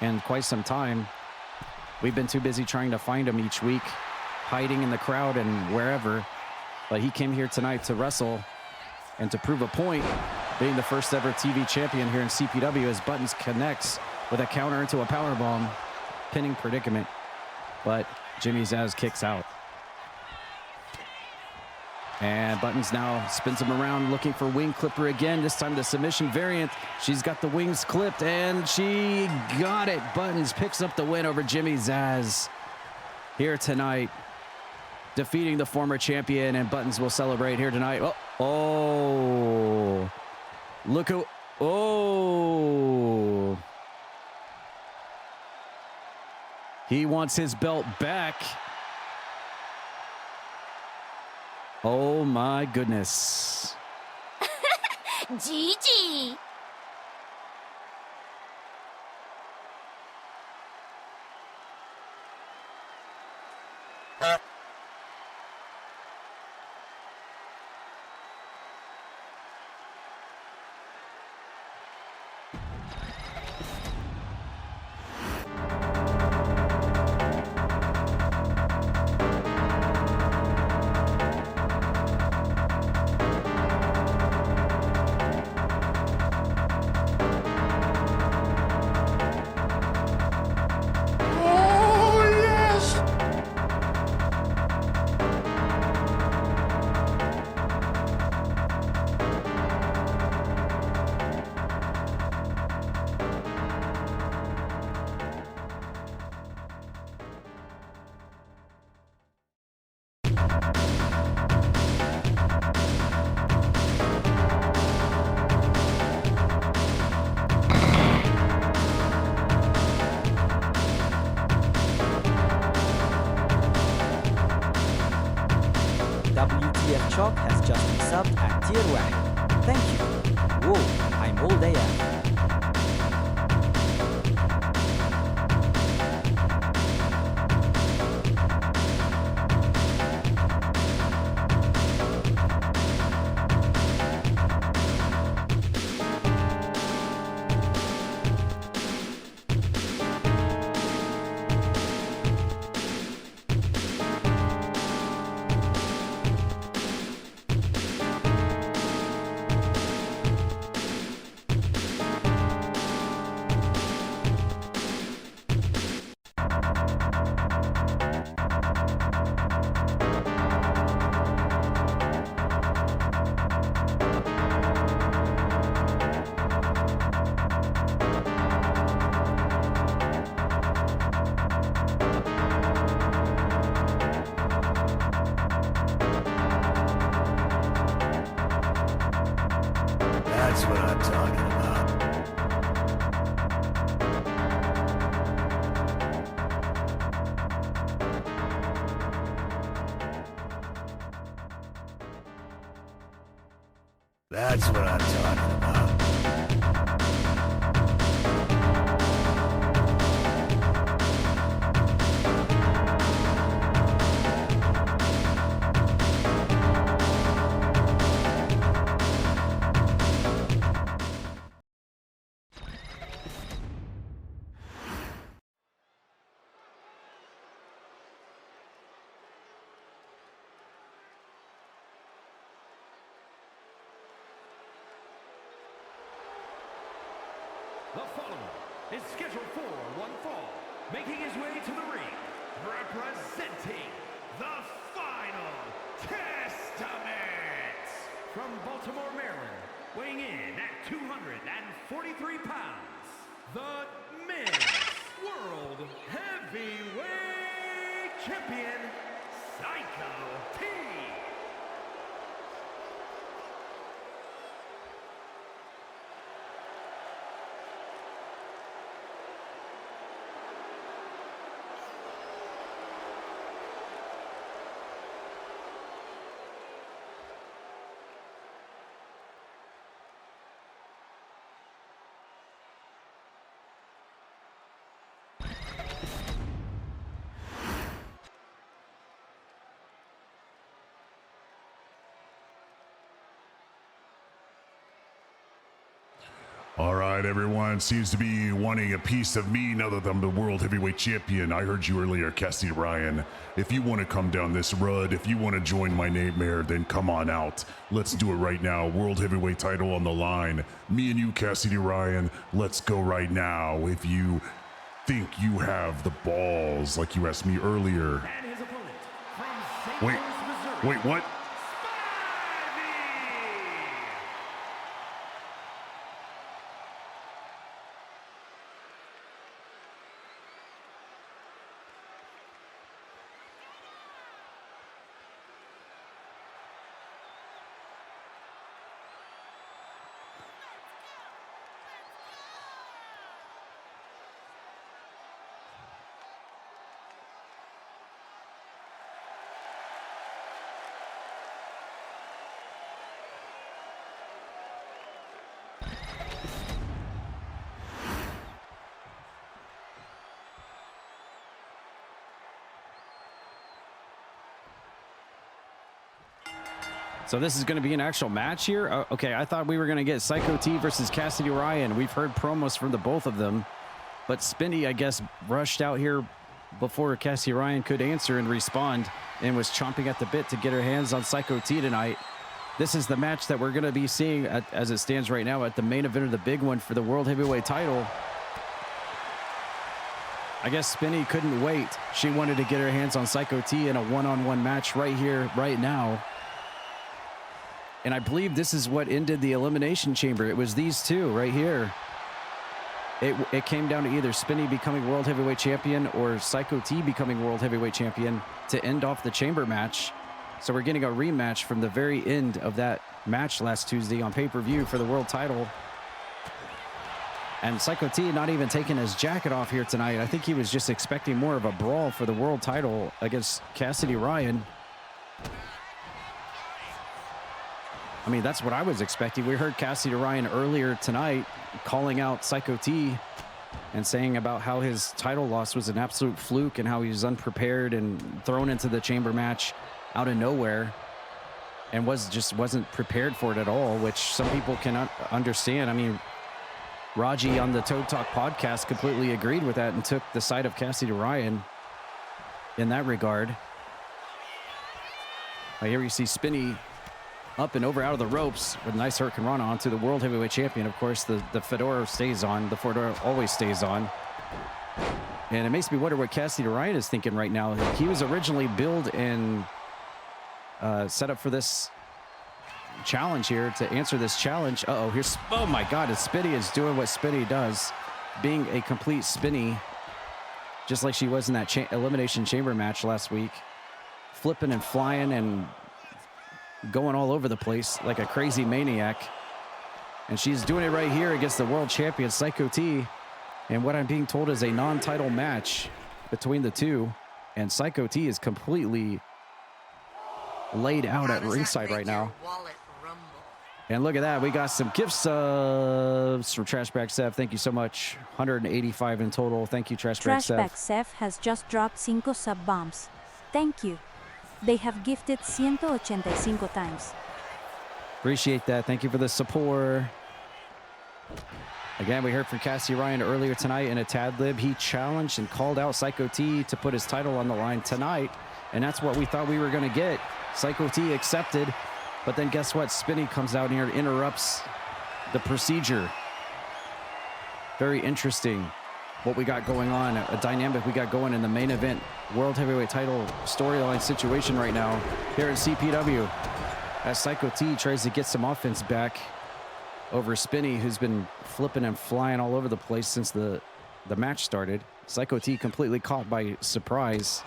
in quite some time. We've been too busy trying to find him each week, hiding in the crowd and wherever. But he came here tonight to wrestle and to prove a point, being the first ever TV champion here in CPW as Buttons connects with a counter into a powerbomb, pinning predicament. But Jimmy Zaz kicks out. And Buttons now spins him around looking for wing clipper again, this time the submission variant. She's got the wings clipped and she got it. Buttons picks up the win over Jimmy Zaz here tonight, defeating the former champion, and Buttons will celebrate here tonight. Oh, look who, oh. He wants his belt back. Oh my goodness. Gigi. WTF Chalk has just been subbed at Tier 1. Thank you. Whoa, I'm all there. That's what I'm talking about. That's what I'm talking about. The following is scheduled for one fall, making his way to the ring, representing the Final Testament. From Baltimore, Maryland, weighing in at 243 pounds, the Men's World Heavyweight Champion, Psycho P. All right, everyone seems to be wanting a piece of me now that I'm the World Heavyweight Champion. I heard you earlier, Cassidy Ryan. If you want to come down this road, if you want to join my nightmare, then come on out. Let's do it right now. World Heavyweight title on the line. Me and you, Cassidy Ryan, let's go right now. If you think you have the balls, like you asked me earlier. And his opponent from St. Wait, Louis, Missouri. wait, what? So this is going to be an actual match here? Okay, I thought we were going to get Psycho T versus Cassidy Ryan. We've heard promos from the both of them. But Spinny, I guess, rushed out here before Cassidy Ryan could answer and respond and was chomping at the bit to get her hands on Psycho T tonight. This is the match that we're going to be seeing as it stands right now at the main event of the big one for the World Heavyweight title. I guess Spinny couldn't wait. She wanted to get her hands on Psycho T in a one-on-one match right here, right now. And I believe this is what ended the Elimination Chamber. It was these two right here. It came down to either Spinny becoming World Heavyweight Champion or Psycho T becoming World Heavyweight Champion to end off the chamber match. So we're getting a rematch from the very end of that match last Tuesday on pay-per-view for the world title. And Psycho T not even taking his jacket off here tonight. I think he was just expecting more of a brawl for the world title against Cassidy Ryan. I mean, that's what I was expecting. We heard Cassidy Ryan earlier tonight calling out Psycho T and saying about how his title loss was an absolute fluke and how he was unprepared and thrown into the chamber match out of nowhere and wasn't prepared for it at all, which some people cannot understand. I mean, Raji on the Toad Talk podcast completely agreed with that and took the side of Cassidy Ryan in that regard. Here you see Spinny up and over out of the ropes with a nice Hurricane Rana onto the World Heavyweight Champion. Of course, the fedora stays on. The fedora always stays on. And it makes me wonder what Cassidy Ryan is thinking right now. He was originally billed and set up for this challenge here to answer this challenge. Here's, oh my God, and Spinny is doing what Spinny does, being a complete Spinny, just like she was in that Elimination Chamber match last week, flipping and flying and going all over the place like a crazy maniac. And she's doing it right here against the world champion Psycho T. And what I'm being told is a non-title match between the two. And Psycho T is completely laid out at ringside right now. And look at that. We got some gift subs from Trashback Seth. Thank you so much. 185 in total. Thank you, Trashback Seth. Trashback Seth has just dropped 5 sub bombs. Thank you. They have gifted 185 times. Appreciate that. Thank you for the support. Again, we heard from Cassidy Ryan earlier tonight in a Tad Lib. He challenged and called out Psycho T to put his title on the line tonight. And that's what we thought we were going to get. Psycho T accepted. But then guess what? Spinny comes out here and interrupts the procedure. Very interesting what we got going on, a dynamic we got going in the main event World Heavyweight title storyline situation right now here at CPW as Psycho T tries to get some offense back over Spinny, who's been flipping and flying all over the place since the match started. Psycho T completely caught by surprise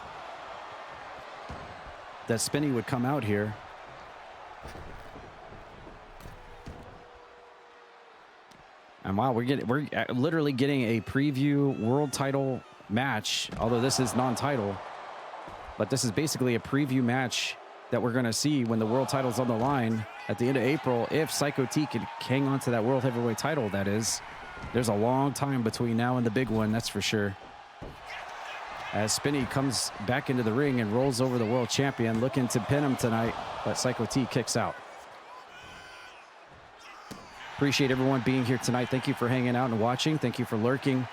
that Spinny would come out here. And wow, we're literally getting a preview world title match, although this is non-title. But this is basically a preview match that we're going to see when the world title's on the line at the end of April. If Psycho T can hang on to that world heavyweight title, that is. There's a long time between now and the big one, that's for sure. As Spinny comes back into the ring and rolls over the world champion, looking to pin him tonight, but Psycho T kicks out. Appreciate everyone being here tonight. Thank you for hanging out and watching. Thank you for lurking.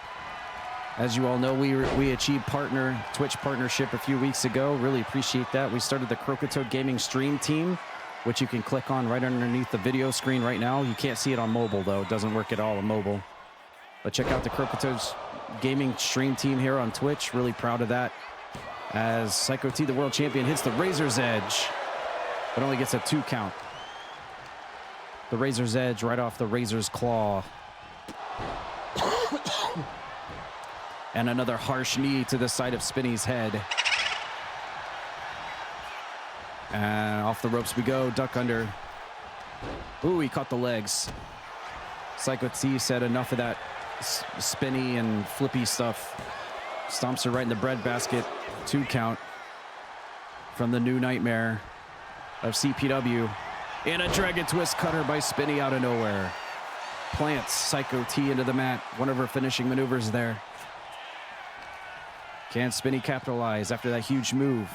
As you all know, we achieved Twitch partnership a few weeks ago. Really appreciate that. We started the Croakitoad Gaming stream team, which you can click on right underneath the video screen right now. You can't see it on mobile, though. It doesn't work at all on mobile. But check out the Croakitoad Gaming stream team here on Twitch. Really proud of that. As Psycho T, the world champion, hits the Razor's Edge, but only gets a 2 count. The Razor's Edge right off the Razor's Claw. And another harsh knee to the side of Spinny's head. And off the ropes we go, duck under. Ooh, he caught the legs. Psycho T said enough of that spinny and flippy stuff. Stomps her right in the breadbasket. 2 count from the new nightmare of CPW. And a dragon twist cutter by Spinny out of nowhere. Plants Psycho T into the mat. One of her finishing maneuvers there. Can Spinny capitalize after that huge move?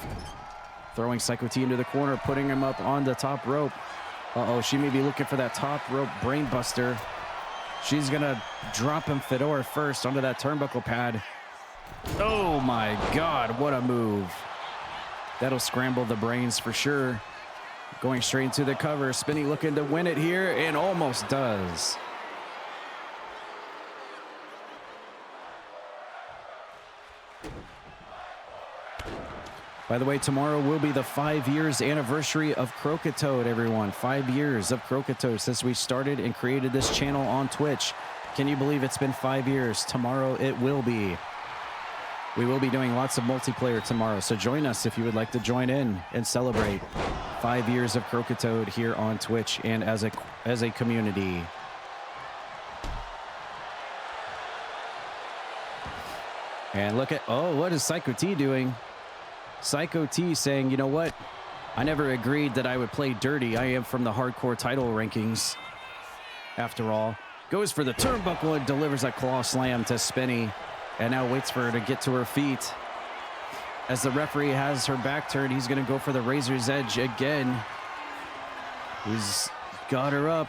Throwing Psycho T into the corner, putting him up on the top rope. Uh-oh, she may be looking for that top rope brain buster. She's gonna drop him Fedora first onto that turnbuckle pad. Oh my God, what a move. That'll scramble the brains for sure. Going straight into the cover. Spinny looking to win it here and almost does. By the way, tomorrow will be the 5 years anniversary of Croakitoad, everyone. 5 years of Croakitoad since we started and created this channel on Twitch. Can you believe it's been 5 years? Tomorrow it will be. We will be doing lots of multiplayer tomorrow, so join us if you would like to join in and celebrate 5 years of Croakitoad here on Twitch and as a community. And look at, oh, what is Psycho T doing? Psycho T saying, you know what? I never agreed that I would play dirty. I am from the hardcore title rankings. After all, goes for the turnbuckle and delivers a claw slam to Spinny. And now waits for her to get to her feet. As the referee has her back turned, he's going to go for the Razor's Edge again. He's got her up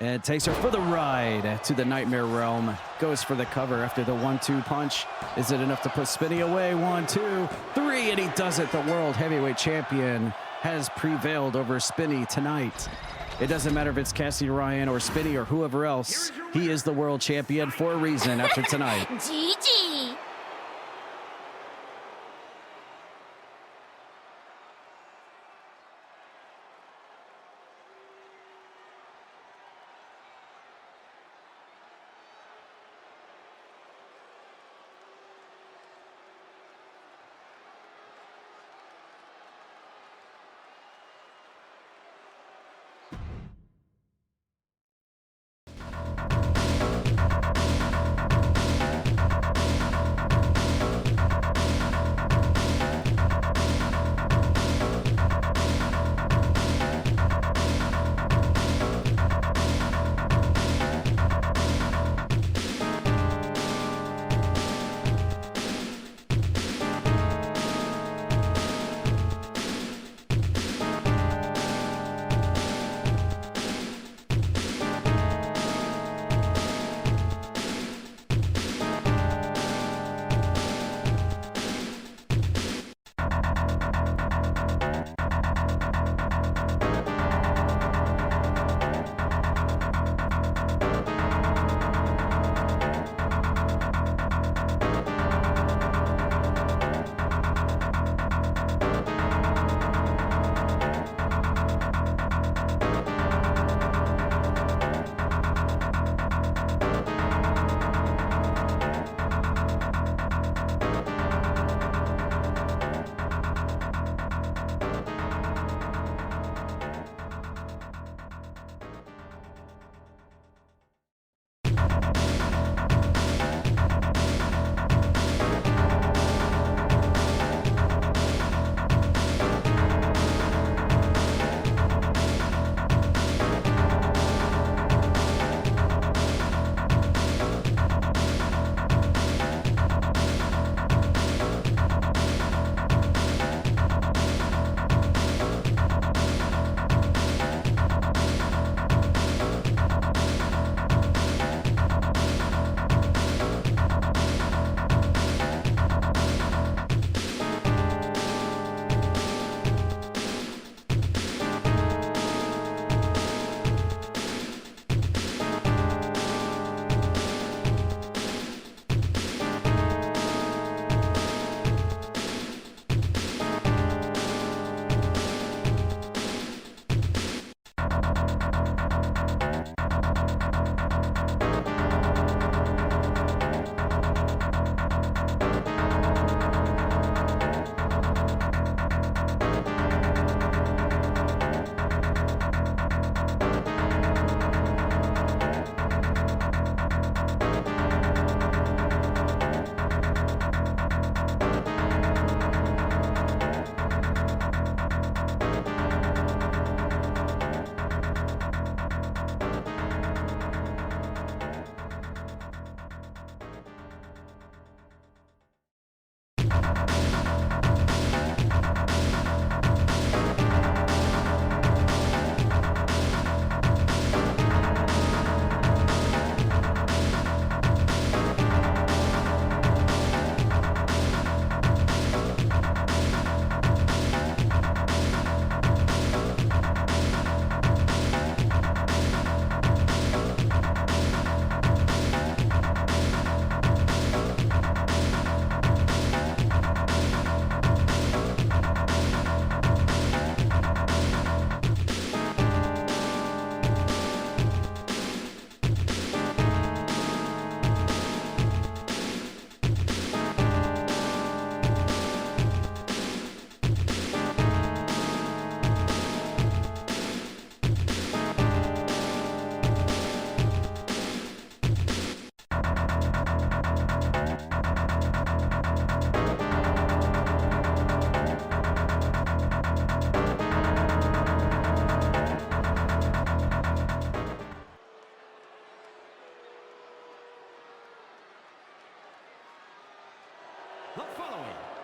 and takes her for the ride to the Nightmare Realm. Goes for the cover after the 1-2 punch. Is it enough to put Spinny away? 1, 2, 3, and he does it. The World Heavyweight Champion has prevailed over Spinny tonight. It doesn't matter if it's Cassie Ryan or Spinny or whoever else. He is the World Champion for a reason after tonight. GG.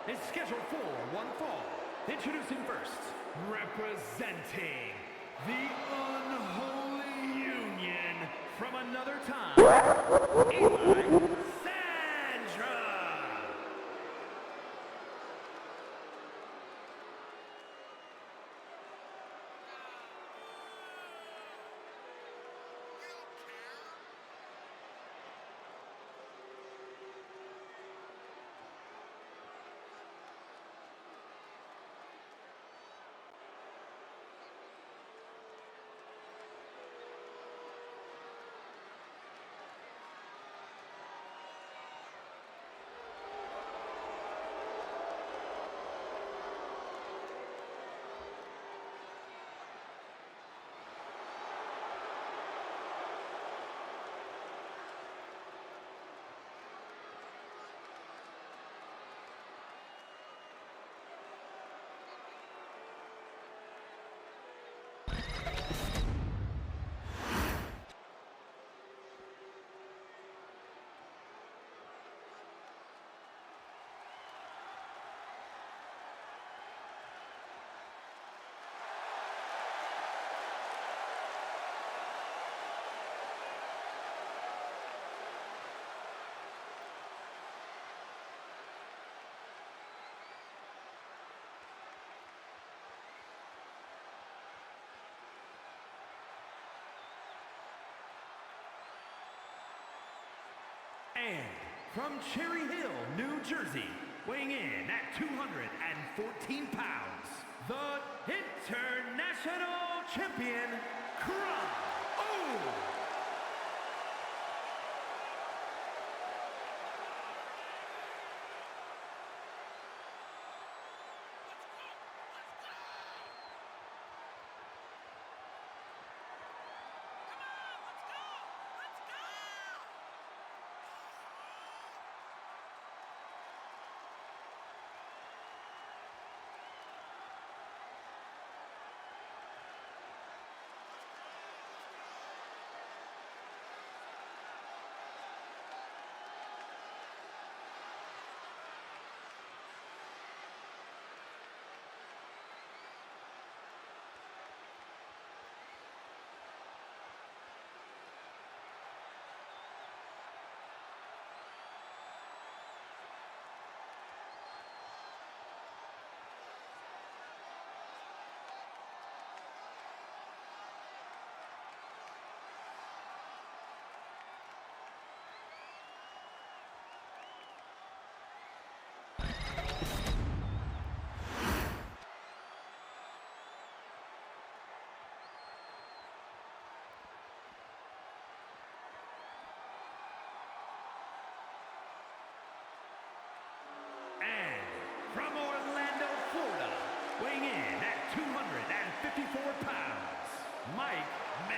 is scheduled for one fall. Introducing first, representing the unholy union from another time, Eli Sandra. And from Cherry Hill, New Jersey, weighing in at 214 pounds, the International Champion, Grem. From Orlando, Florida, weighing in at 254 pounds, Mike May.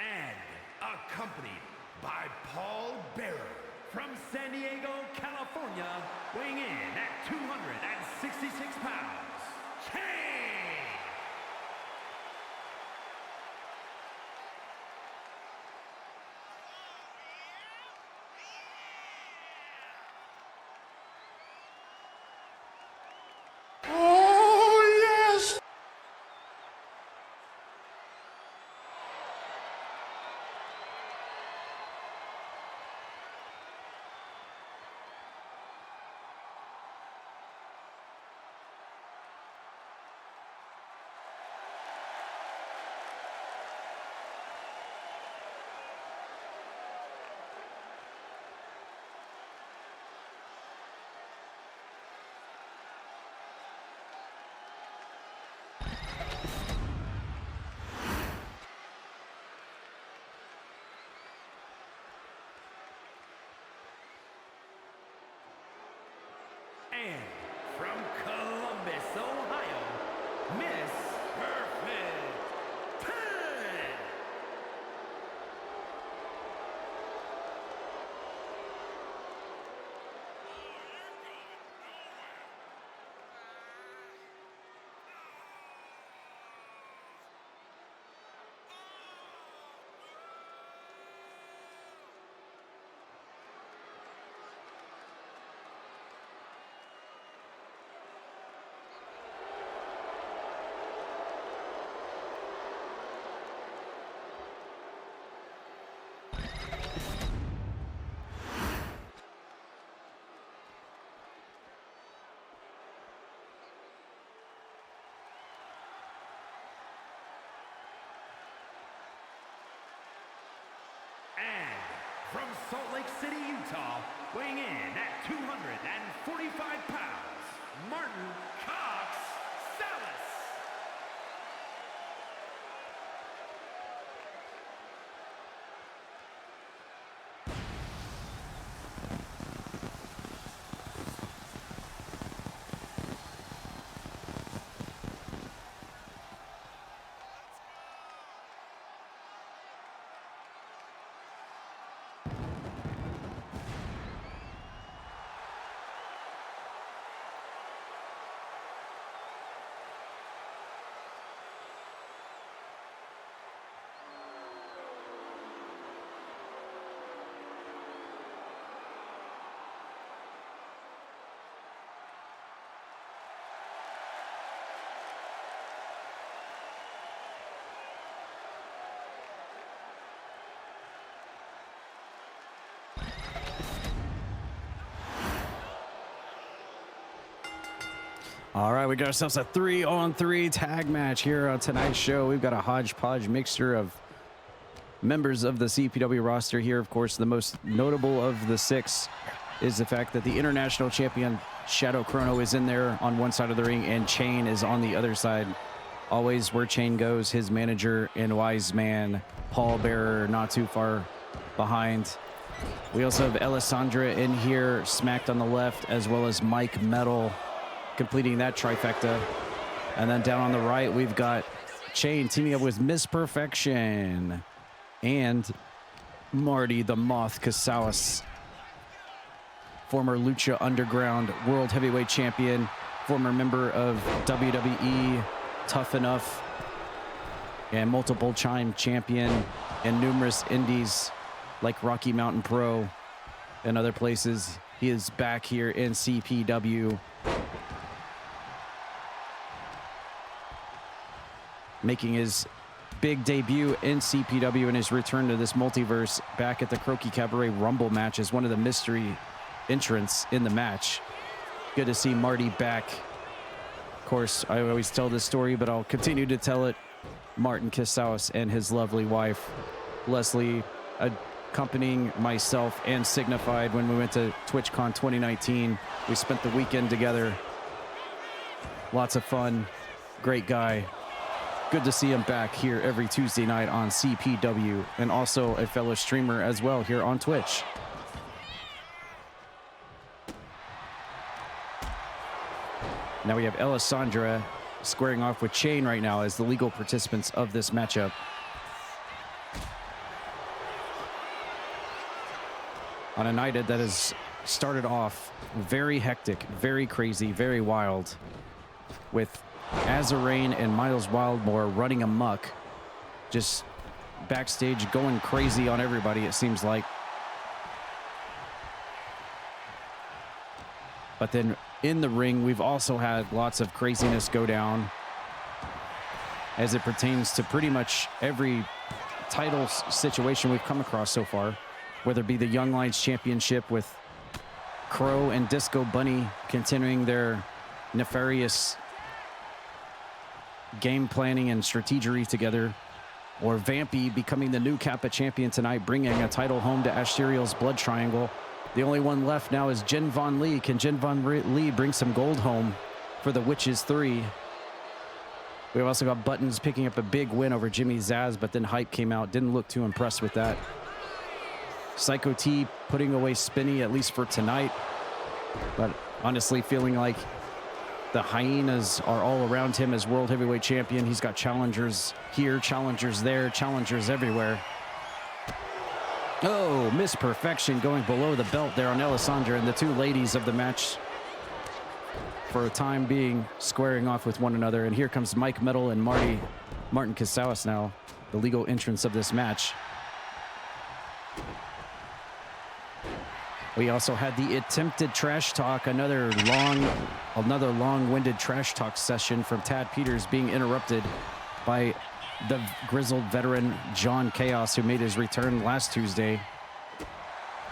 And accompanied by Paul Bearer from San Diego, California, weighing in at 266 pounds, Kane! And from Salt Lake City, Utah, weighing in at 245 pounds, Martin Cox Salas. All right, we got ourselves a 3-on-3 tag match here on tonight's show. We've got a hodgepodge mixture of members of the CPW roster here. Of course, the most notable of the 6 is the fact that the international champion Shadow Chrono is in there on one side of the ring and Chain is on the other side. Always where Chain goes, his manager and wise man, Paul Bearer, not too far behind. We also have Alessandra in here, smacked on the left, as well as Mike Metal, completing that trifecta. And then down on the right, we've got Chain teaming up with Miss Perfection and Marty the Moth Casaus, former Lucha Underground World Heavyweight Champion, former member of WWE Tough Enough, and multiple time champion in numerous indies like Rocky Mountain Pro and other places. He is back here in CPW, making his big debut in CPW and his return to this multiverse back at the Croaky Cabaret Rumble match as one of the mystery entrants in the match. Good to see Marty back. Of course, I always tell this story, but I'll continue to tell it. Martin Casaus and his lovely wife, Leslie, accompanying myself and Signified when we went to TwitchCon 2019. We spent the weekend together. Lots of fun. Great guy. Good to see him back here every Tuesday night on CPW, and also a fellow streamer as well here on Twitch. Now we have Alessandra squaring off with Chain right now as the legal participants of this matchup. On a night that has started off very hectic, very crazy, very wild, with Azarain and Miles Wildmore running amok, just backstage going crazy on everybody, it seems like. But then in the ring, we've also had lots of craziness go down as it pertains to pretty much every title situation we've come across so far, whether it be the Young Lions Championship with Crow and Disco Bunny continuing their nefarious game planning and strategery together, or Vampie becoming the new Kappa champion tonight, bringing a title home to Asterial's Blood Triangle. The only one left now is Jin Von Lee. Can Jin Von Lee bring some gold home for the Witches 3? We've also got Buttons picking up a big win over Jimmy Zaz, but then Hype came out. Didn't look too impressed with that. Psycho T putting away Spinny, at least for tonight. But honestly, feeling like the hyenas are all around him as World Heavyweight Champion. He's got challengers here, challengers there, challengers everywhere. Oh, Miss Perfection going below the belt there on Alessandra, and the two ladies of the match for a time being squaring off with one another. And here comes Mike Metal and Martin Casaus now, the legal entrance of this match. We also had the attempted trash talk, another long-winded trash talk session from Tad Peters being interrupted by the grizzled veteran John Chaos, who made his return last Tuesday,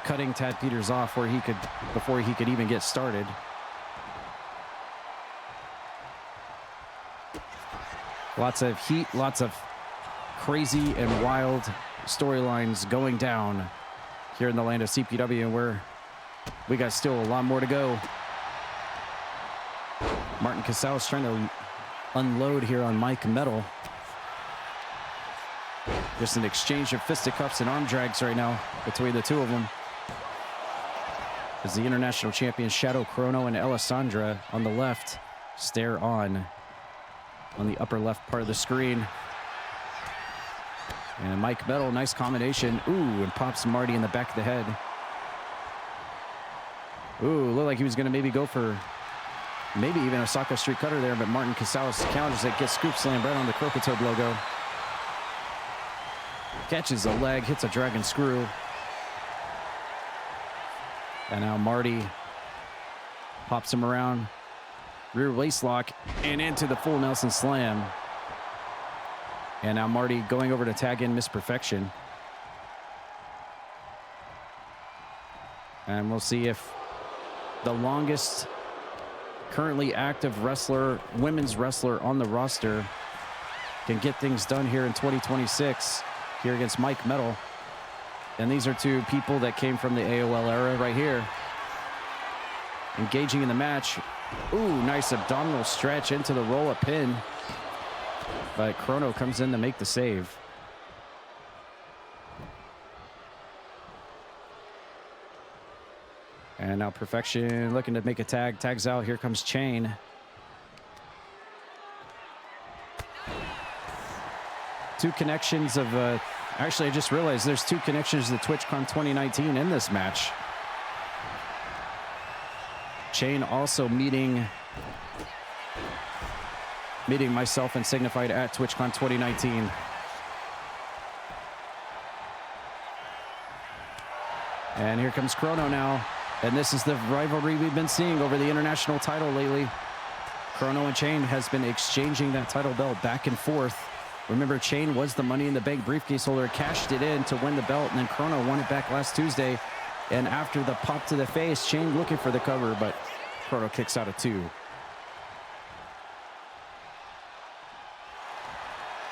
cutting Tad Peters off before he could even get started. Lots of heat, lots of crazy and wild storylines going down here in the land of CPW, and we got still a lot more to go. Martin Casales trying to unload here on Mike Metal. Just an exchange of fisticuffs and arm drags right now between the two of them. As the international champions Shadow Chrono and Alessandra on the left stare on the upper left part of the screen. And Mike Metal, nice combination. Ooh, and pops Marty in the back of the head. Ooh, looked like he was going to maybe go for maybe even a Saco Street Cutter there, but Martin Casales counters it, gets scoop slammed right on the Croakitoad logo. Catches a leg, hits a dragon screw. And now Marty pops him around. Rear waist lock and into the full Nelson slam. And now Marty going over to tag in Miss Perfection. And we'll see if the longest currently active wrestler, women's wrestler on the roster can get things done here in 2026 here against Mike Metal. And these are two people that came from the AOL era right here. Engaging in the match. Ooh, nice abdominal stretch into the roll-up pin. But Chrono comes in to make the save. And now Perfection looking to make a tag. Tags out. Here comes Chain. Two connections of... actually, I just realized there's two connections to TwitchCon 2019 in this match. Chain also meeting myself and Signified at TwitchCon 2019. And here comes Chrono now. And this is the rivalry we've been seeing over the international title lately. Chrono and Chain has been exchanging that title belt back and forth. Remember, Chain was the Money in the Bank briefcase holder, cashed it in to win the belt, and then Chrono won it back last Tuesday. And after the pop to the face, Chain looking for the cover, but Chrono kicks out of two.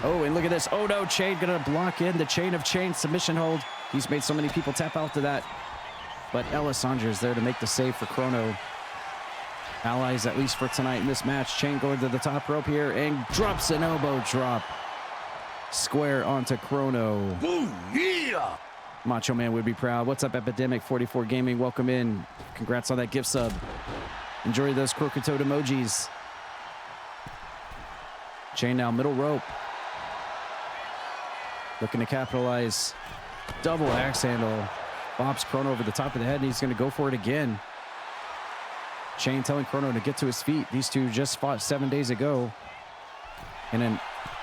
Oh, and look at this. Oh no, Chain gonna block in the Chain of Chain submission hold. He's made so many people tap out to that. But Alessandra is there to make the save for Chrono. Allies, at least for tonight in this match. Chain going to the top rope here and drops an elbow drop. Square onto Chrono. Boom, yeah! Macho Man would be proud. What's up, Epidemic 44 Gaming? Welcome in. Congrats on that gift sub. Enjoy those Croakitoad emojis. Chain now middle rope. Looking to capitalize. Double axe handle. Bobs Chrono over the top of the head, and he's going to go for it again. Chain telling Chrono to get to his feet. These two just fought 7 days ago in a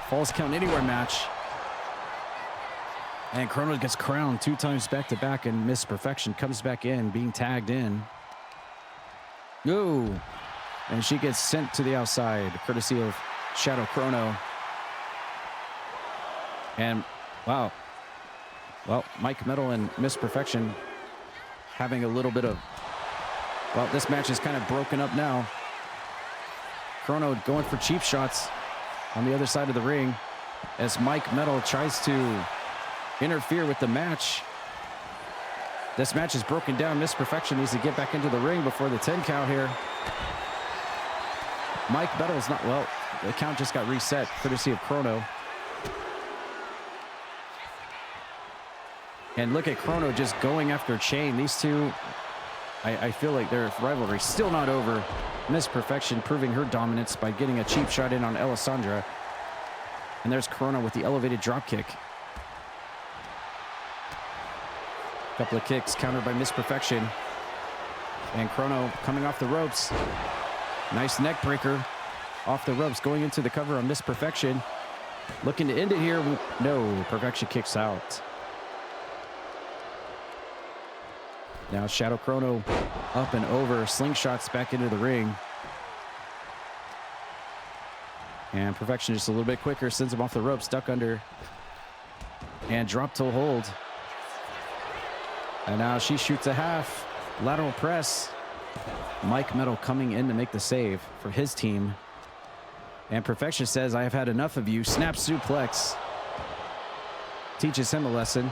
Falls Count Anywhere match. And Chrono gets crowned 2 times back-to-back, and Miss Perfection comes back in, being tagged in. Ooh. And she gets sent to the outside, courtesy of Shadow Chrono. And, wow. Well, Mike Metal and Miss Perfection having a little bit of... Well, this match is kind of broken up now. Chrono going for cheap shots on the other side of the ring as Mike Metal tries to interfere with the match. This match is broken down. Miss Perfection needs to get back into the ring before the 10 count here. Mike Metal's not... Well, the count just got reset, courtesy of Chrono. And look at Chrono just going after Chain. These two, I feel like their rivalry still not over. Miss Perfection proving her dominance by getting a cheap shot in on Alessandra. And there's Chrono with the elevated drop kick. Couple of kicks countered by Miss Perfection. And Chrono coming off the ropes. Nice neck breaker off the ropes, going into the cover on Miss Perfection. Looking to end it here. No, Perfection kicks out. Now Shadow Chrono up and over, slingshots back into the ring. And Perfection just a little bit quicker, sends him off the ropes, duck under. And drop toe hold. And now she shoots a half, lateral press. Mike Metal coming in to make the save for his team. And Perfection says, I have had enough of you. Snap suplex teaches him a lesson.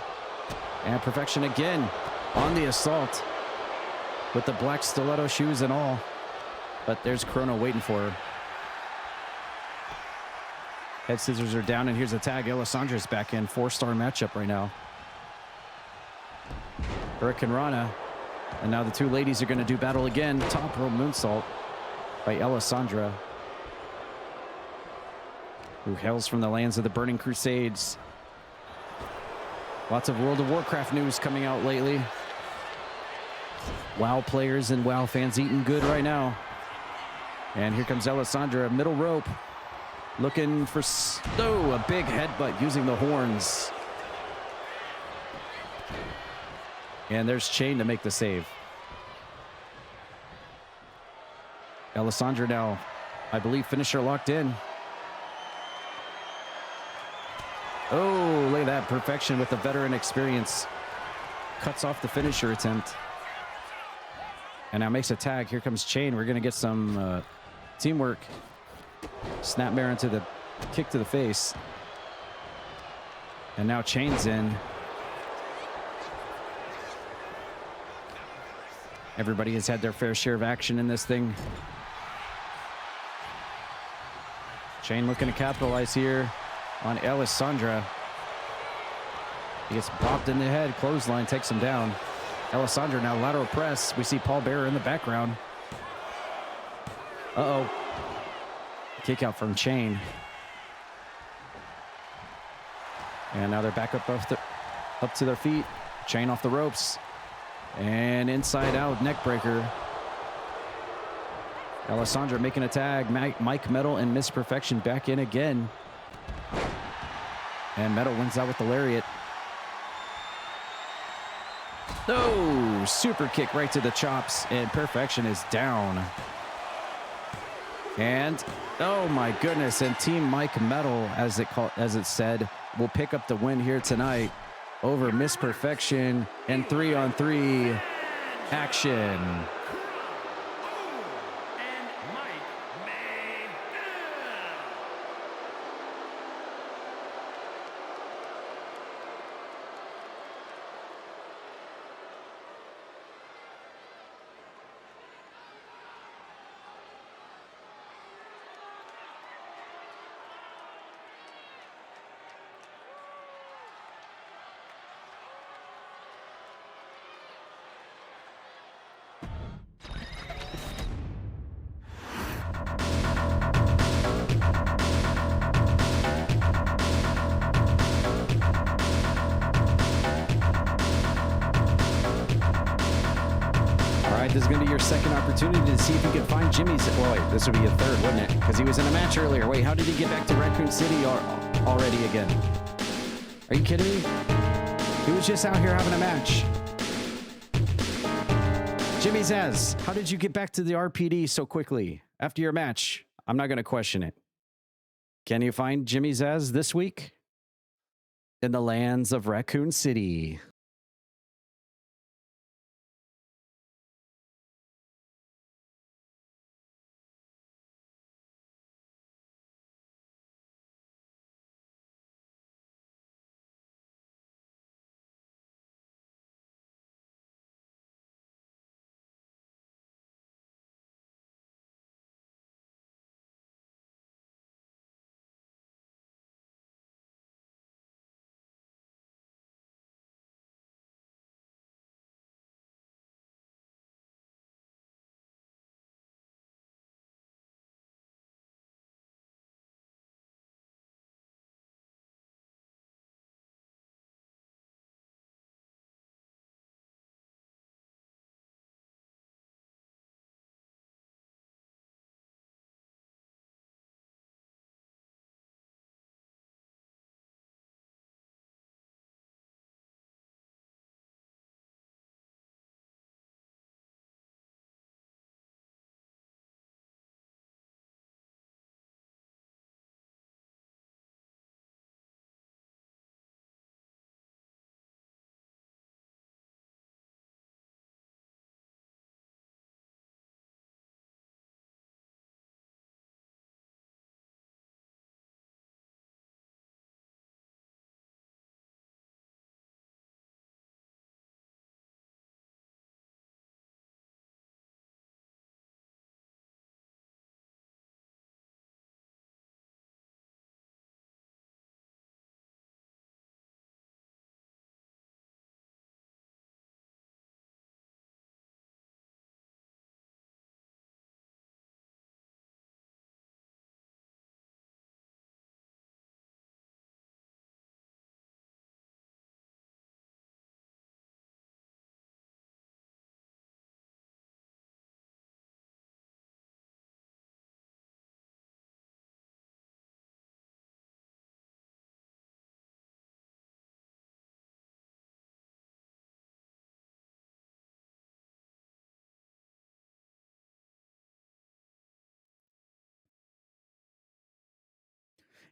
And Perfection again on the assault with the black stiletto shoes and all. But there's Chrono waiting for her. Head scissors are down, and here's a tag. Alessandra's back in. 4-star matchup right now. Hurricane Rana. And now the two ladies are going to do battle again. Top rope moonsault by Alessandra, who hails from the lands of the Burning Crusades. Lots of World of Warcraft news coming out lately. WoW players and WoW fans eating good right now. And here comes Alessandra, middle rope. Looking for, a big headbutt using the horns. And there's Chain to make the save. Alessandra now, I believe, finisher locked in. Oh, look at that. Perfection with the veteran experience. Cuts off the finisher attempt. And now makes a tag. Here comes Chain. We're going to get some teamwork. Snapmare into the kick to the face. And now Chain's in. Everybody has had their fair share of action in this thing. Chain looking to capitalize here on Alessandra. He gets bopped in the head. Clothesline takes him down. Alessandra now lateral press. We see Paul Bearer in the background. Uh-oh. Kick out from Chain. And now they're back up to their feet. Chain off the ropes. And inside out neck breaker. Alessandra making a tag. Mike Metal and Miss Perfection back in again. And Metal wins out with the lariat. Oh, super kick right to the chops. And Perfection is down. And oh my goodness. And Team Mike Metal, as it said, will pick up the win here tonight over Miss Perfection and 3-on-3 action. This is going to be your second opportunity to see if you can find Jimmy's. Well, wait, this would be a third, wouldn't it? Because he was in a match earlier. Wait, how did he get back to Raccoon City already again? Are you kidding me? He was just out here having a match. Jimmy Zaz, how did you get back to the RPD so quickly after your match? I'm not going to question it. Can you find Jimmy Zaz this week? In the lands of Raccoon City.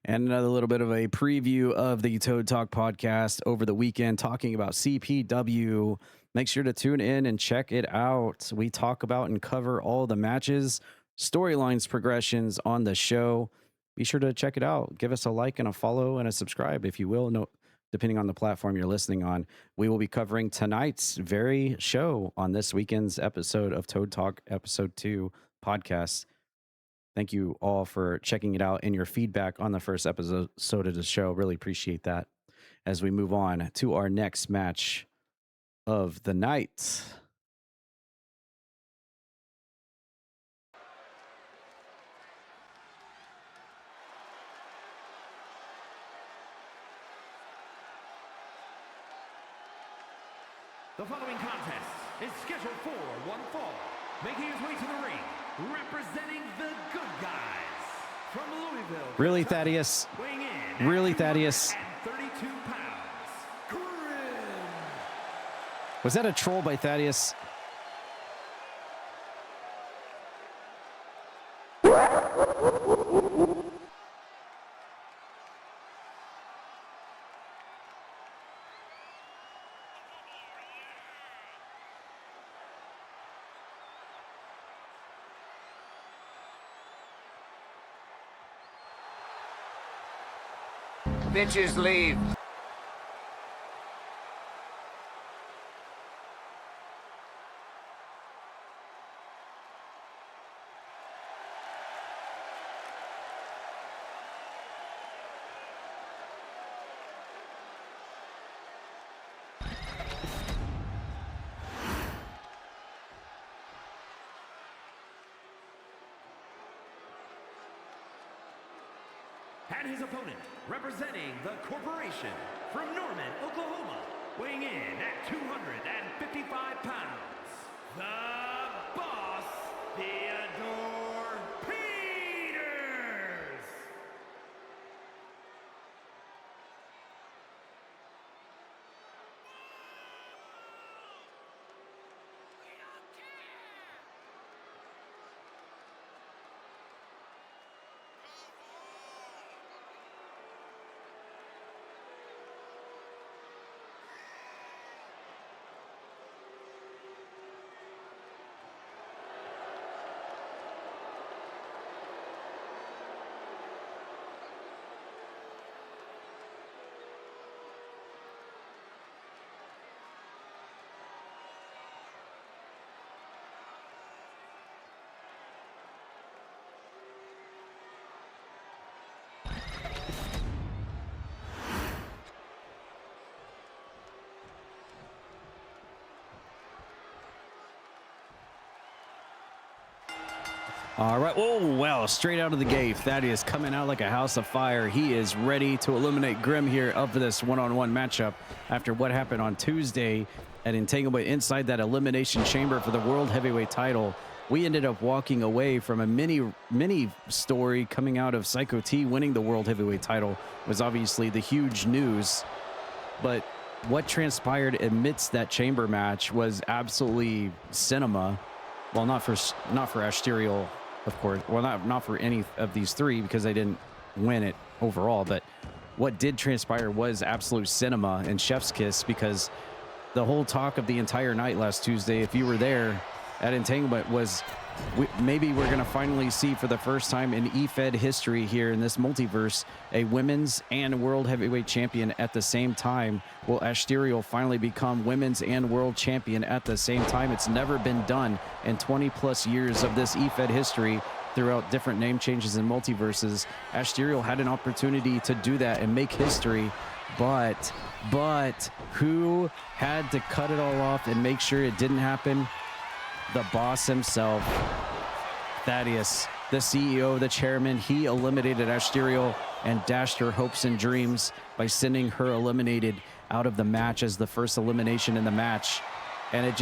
And another little bit of a preview of the Toad Talk podcast over the weekend, talking about CPW. Make sure to tune in and check it out. We talk about and cover all the matches, storylines, progressions on the show. Be sure to check it out. Give us a like and a follow and a subscribe, if you will. No, depending on the platform you're listening on. We will be covering tonight's very show on this weekend's episode of Toad Talk Episode 2 podcast. Thank you all for checking it out and your feedback on the first episode of the show. Really appreciate that. As we move on to our next match of the night. The following contest is scheduled for one fall, making his way to the ring, representing the good guys from Louisville. Really, Thaddius? Weighing in Really, Thaddius? 32 pounds, Grem. Was that a troll by Thaddius? Bitches leave. And his opponent, representing the corporation from Norman, Oklahoma, weighing in at 255 pounds, the Boss, Theodore Peters. All right. Oh, well, straight out of the gate, Thaddius coming out like a house of fire. He is ready to eliminate Grem here of this one-on-one matchup after what happened on Tuesday at Entanglement inside that elimination chamber for the World Heavyweight title. We ended up walking away from a mini story coming out of Psycho T winning the World Heavyweight title was obviously the huge news. But what transpired amidst that chamber match was absolutely cinema. Well, not for Asterial, of course. Well, not for any of these three because they didn't win it overall. But what did transpire was absolute cinema and chef's kiss, because the whole talk of the entire night last Tuesday, if you were there at Entanglement, was maybe we're going to finally see for the first time in EFed history here in this multiverse a women's and world heavyweight champion at the same time. Will Asterial finally become women's and world champion at the same time? It's never been done in 20 plus years of this EFed history throughout different name changes and multiverses. Asterial had an opportunity to do that and make history, but who had to cut it all off and make sure it didn't happen? The boss himself, Thaddius, the CEO, the chairman. He eliminated Asterial and dashed her hopes and dreams by sending her eliminated out of the match as the first elimination in the match. And it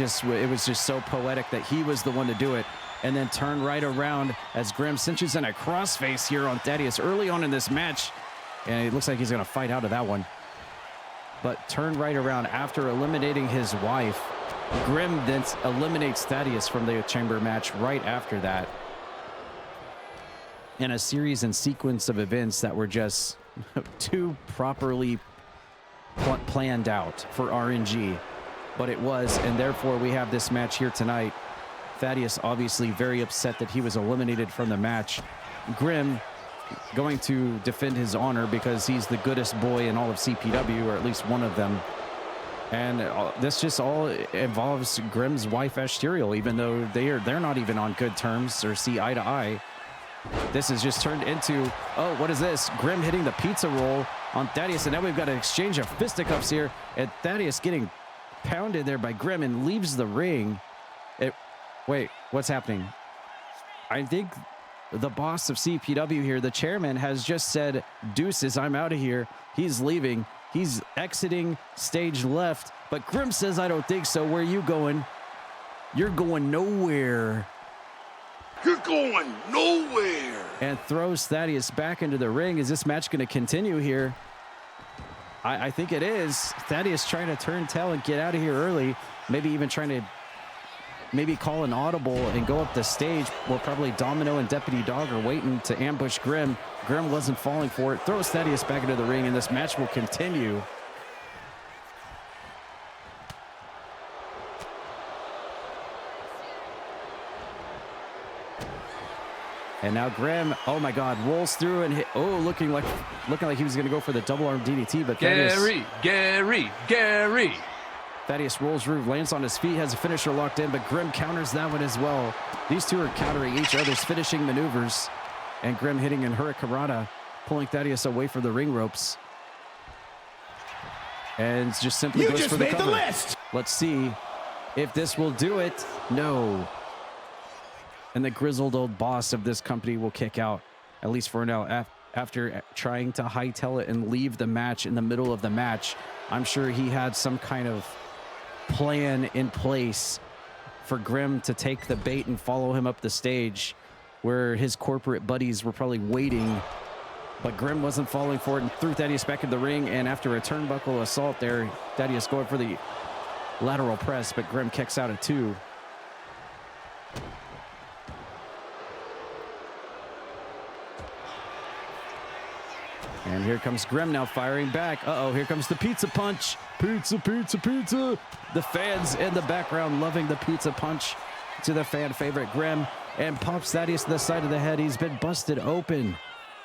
was just so poetic that he was the one to do it, and then turn right around as Grem cinches in a crossface here on Thaddius early on in this match, and it looks like he's going to fight out of that one. But turn right around after eliminating his wife. Grem then eliminates Thaddius from the chamber match right after that. and a series and sequence of events that were just too properly planned out for RNG. But it was, and therefore we have this match here tonight. Thaddius obviously very upset that he was eliminated from the match. Grem going to defend his honor because he's the goodest boy in all of CPW, or at least one of them. And this just all involves Grem's wife Asterial, even though they're not even on good terms or see eye to eye. This has just turned into, oh, what is this? Grem hitting the pizza roll on Thaddius, and now we've got an exchange of fisticuffs here, and Thaddius getting pounded there by Grem and leaves the ring. Wait, what's happening? I think the boss of CPW here, the chairman, has just said, deuces, I'm out of here. He's leaving. He's exiting stage left, but Grem says, I don't think so. Where are you going? You're going nowhere. You're going nowhere. And throws Thaddius back into the ring. Is this match going to continue here? I think it is. Thaddius trying to turn tail and get out of here early. Maybe even trying to call an audible and go up the stage where probably Domino and Deputy Dog are waiting to ambush Grem. Grem wasn't falling for it. Throws Thaddius back into the ring, and this match will continue. And now Grem, oh my God, rolls through and hit. Oh, looking like he was going to go for the double arm DDT, but Gary. Thaddius rolls through, lands on his feet, has a finisher locked in, but Grem counters that one as well. These two are countering each other's finishing maneuvers, and Grem hitting in Hurricanrana, pulling Thaddius away from the ring ropes, and just simply goes for the cover. You just made the list. Let's see if this will do it. No. And the grizzled old boss of this company will kick out, at least for now, after trying to hightail it and leave the match in the middle of the match. I'm sure he had some kind of plan in place for Grem to take the bait and follow him up the stage, where his corporate buddies were probably waiting. But Grem wasn't falling for it and threw Thaddius back in the ring. And after a turnbuckle assault there, Thaddius going for the lateral press, but Grem kicks out at 2. And here comes Grem now firing back. Uh-oh, here comes the pizza punch. Pizza, pizza, pizza. The fans in the background loving the pizza punch to the fan favorite Grem. And pops Thaddius to the side of the head. He's been busted open.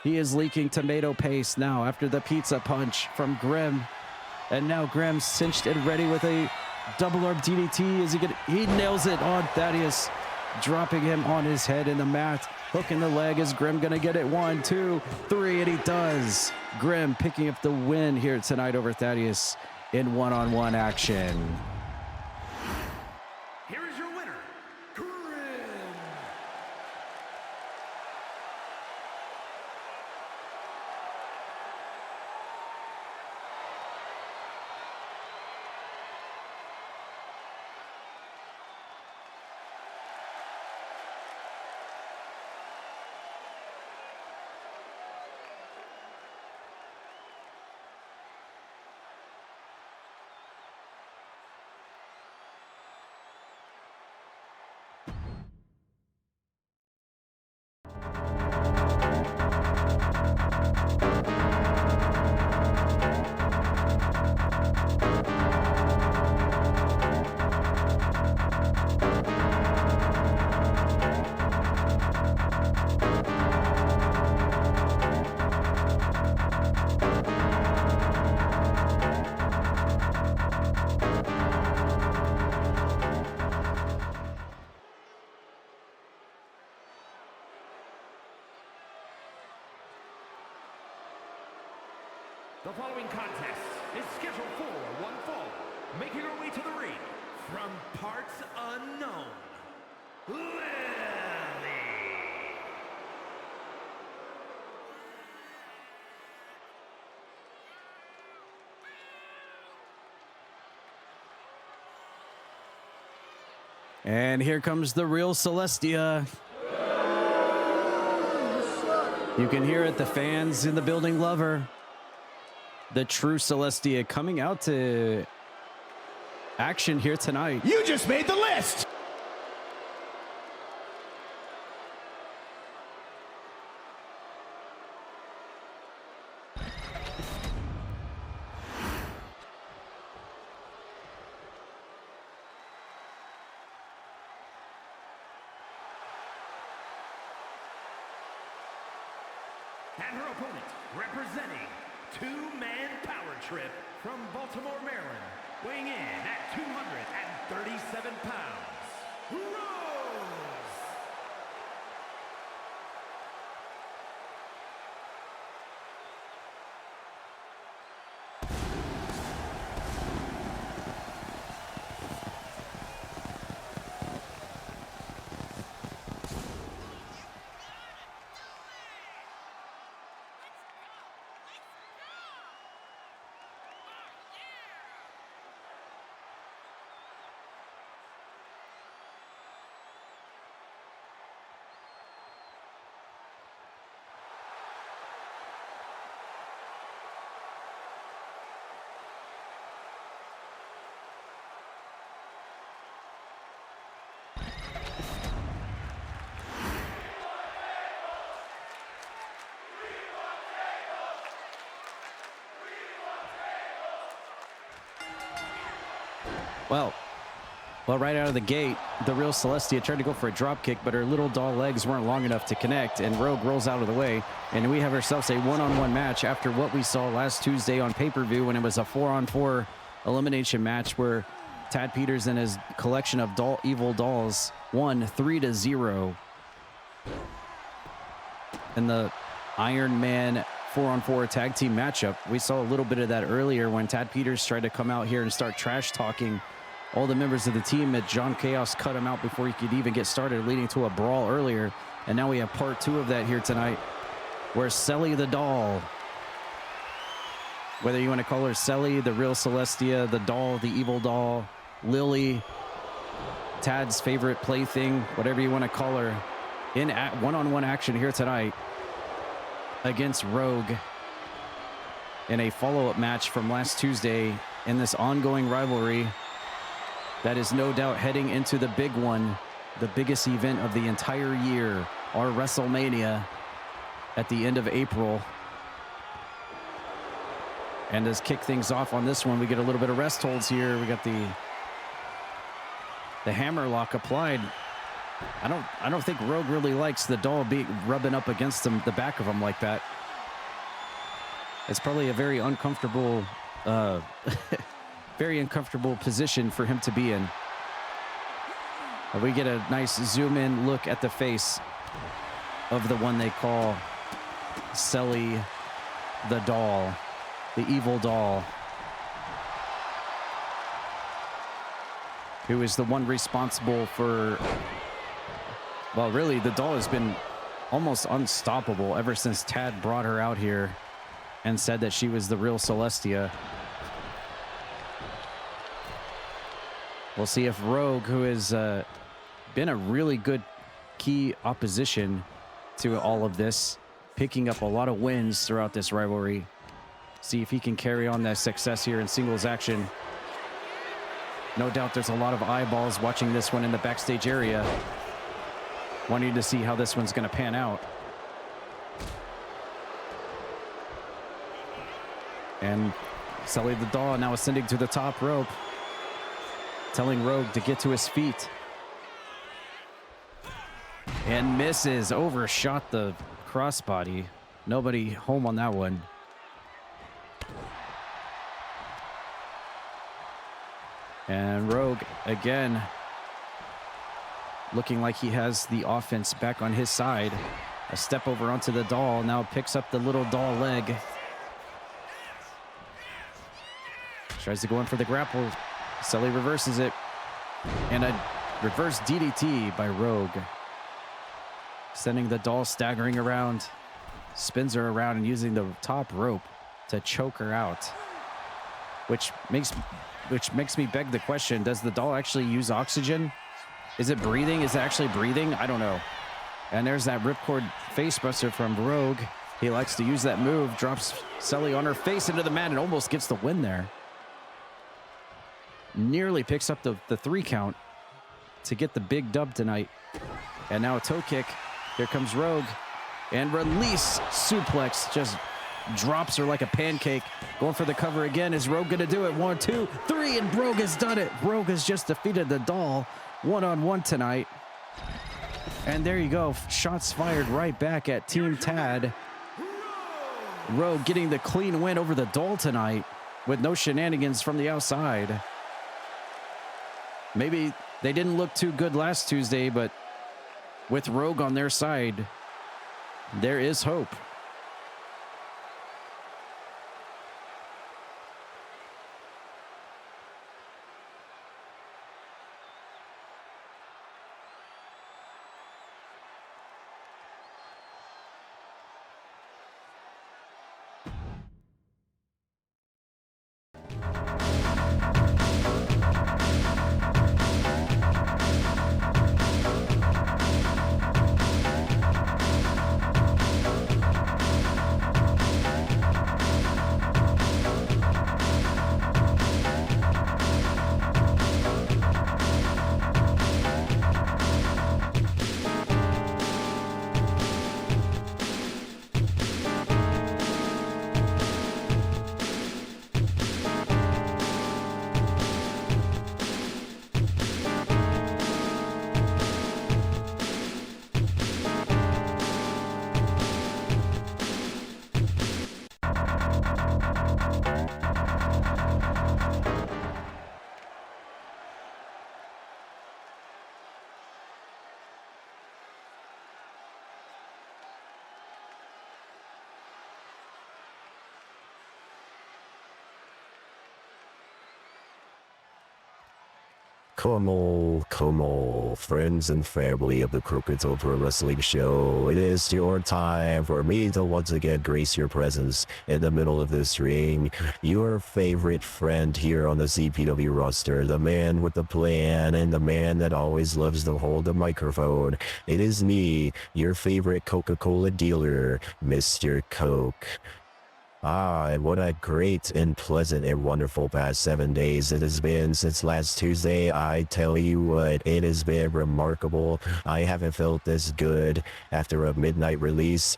He is leaking tomato paste now after the pizza punch from Grem. And now Grem cinched and ready with a double arm DDT. He nails it on Thaddius, dropping him on his head in the mat. Hook in the leg. Is Grem gonna get it? 1, 2, 3, and he does. Grem picking up the win here tonight over Thaddius in one-on-one action. Here is your winner, Grem. The following contest is scheduled for one fall, making her way to the ring from parts unknown, Lily. And here comes the real Celestia. You can hear it, the fans in the building love her. The true Celestia coming out to action here tonight. You just made the list. And her opponent, representing two-man power trip from Baltimore, Maryland, weighing in at 237 pounds, Rose! Well, right out of the gate, the real Celestia tried to go for a drop kick, but her little doll legs weren't long enough to connect, and Rogue rolls out of the way, and we have ourselves a one-on-one match after what we saw last Tuesday on pay-per-view when it was a 4-on-4 elimination match where Tad Peters and his collection of evil dolls won 3-0 in the Iron Man 4-on-4 tag team matchup. We saw a little bit of that earlier when Tad Peters tried to come out here and start trash talking all the members of the team, that John Chaos cut him out before he could even get started, leading to a brawl earlier. And now we have part 2 of that here tonight, where Selly the doll, whether you want to call her Selly, the real Celestia, the doll, the evil doll, Lily, Tad's favorite plaything, whatever you want to call her, in one-on-one action here tonight against Rogue in a follow-up match from last Tuesday in this ongoing rivalry that is no doubt heading into the big one, the biggest event of the entire year, our WrestleMania at the end of April. And to kick things off on this one, we get a little bit of rest holds here. We got the hammer lock applied. I don't think Rogue really likes the doll rubbing up against him, the back of him like that. It's probably a very uncomfortable very uncomfortable position for him to be in. We get a nice zoom in look at the face of the one they call Selly the doll, the evil doll, who is the one responsible for, well, really, the doll has been almost unstoppable ever since Tad brought her out here and said that she was the real Celestia. We'll see if Rogue, who has been a really good key opposition to all of this, picking up a lot of wins throughout this rivalry, see if he can carry on that success here in singles action. No doubt there's a lot of eyeballs watching this one in the backstage area, wanting to see how this one's going to pan out. And Selly the doll now ascending to the top rope, telling Rogue to get to his feet. And misses, overshot the crossbody. Nobody home on that one. And Rogue, again, looking like he has the offense back on his side. A step over onto the doll, now picks up the little doll leg. Tries to go in for the grapple. Selly reverses it. And a reverse DDT by Rogue. Sending the doll staggering around. Spins her around and using the top rope to choke her out. Which makes me beg the question, does the doll actually use oxygen? Is it breathing? Is it actually breathing? I don't know. And there's that ripcord facebuster from Rogue. He likes to use that move. Drops Selly on her face into the mat and almost gets the win there. Nearly picks up the 3 count to get the big dub tonight. And now a toe kick. Here comes Rogue. And release suplex. Just drops her like a pancake. Going for the cover again. Is Rogue going to do it? 1, 2, 3. And Rogue has done it. Rogue has just defeated the doll one-on-one tonight. And there you go. Shots fired right back at Team Tad. Rogue getting the clean win over the Doll tonight with no shenanigans from the outside. Maybe they didn't look too good last Tuesday, but with Rogue on their side, there is hope. Come on, friends and family of the Croakitoad Pro Wrestling Show. It is your time for me to once again grace your presence in the middle of this ring. Your favorite friend here on the CPW roster, the man with the plan and the man that always loves to hold the microphone. It is me, your favorite Coca-Cola dealer, Mr. Coke. And what a great and pleasant and wonderful past 7 days it has been since last Tuesday. I tell you what, it has been remarkable. I haven't felt this good after a midnight release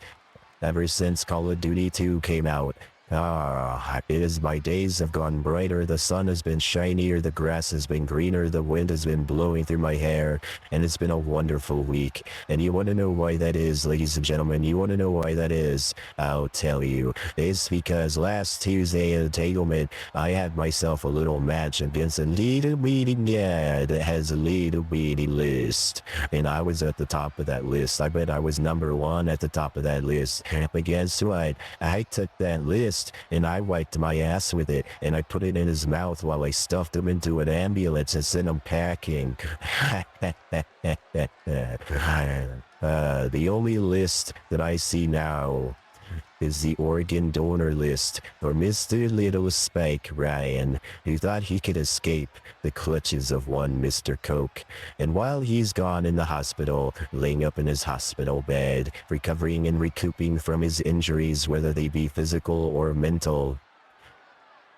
ever since Call of Duty 2 came out. It is my days have gone brighter, the sun has been shinier, the grass has been greener, the wind has been blowing through my hair, and it's been a wonderful week. And you want to know why that is, ladies and gentlemen? You want to know why that is? I'll tell you. It's because last Tuesday at Entanglement, I had myself a little match against a little bitty guy that has a little bitty list. And I was at the top of that list. I bet I was number one at the top of that list. But guess what? I took that list and I wiped my ass with it, and I put it in his mouth while I stuffed him into an ambulance and sent him packing. The only list that I see now is the organ donor list for Mr. Little Spike Ryan, who thought he could escape the clutches of one Mr. Coke. And while he's gone in the hospital, laying up in his hospital bed, recovering and recouping from his injuries, whether they be physical or mental,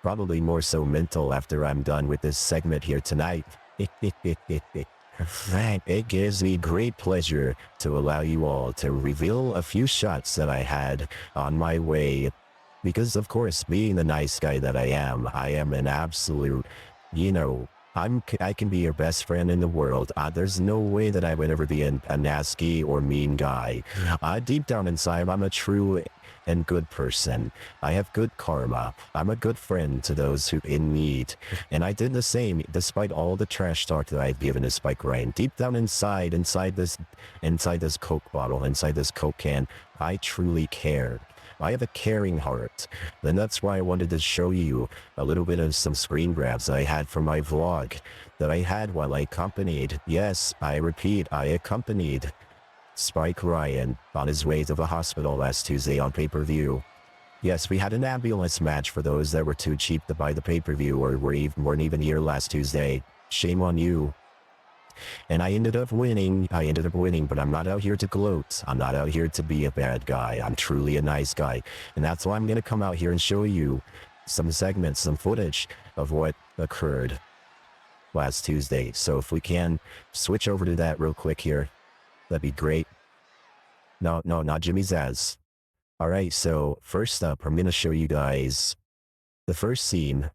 probably more so mental after I'm done with this segment here tonight. It gives me great pleasure to allow you all to reveal a few shots that I had on my way. Because, of course, being the nice guy that I am an absolute, I can be your best friend in the world. There's no way that I would ever be a nasty or mean guy. Deep down inside, I'm a true and good person. I have good karma. I'm a good friend to those who in need. And I did the same despite all the trash talk that I've given to Spike Ryan. Deep down inside this Coke bottle, inside this Coke can, I truly care. I have a caring heart. And that's why I wanted to show you a little bit of some screen grabs I had from my vlog that I had while I accompanied, yes, I repeat, I accompanied Spike Ryan on his way to the hospital last Tuesday on pay-per-view. Yes, we had an ambulance match for those that were too cheap to buy the pay-per-view or weren't even here last Tuesday. Shame on you. And I ended up winning, but I'm not out here to gloat. I'm not out here to be a bad guy. I'm truly a nice guy. And that's why I'm going to come out here and show you some segments, some footage of what occurred last Tuesday. So if we can switch over to that real quick here, that'd be great. No, not Jimmy Zaz. All right, so first up, I'm going to show you guys the first scene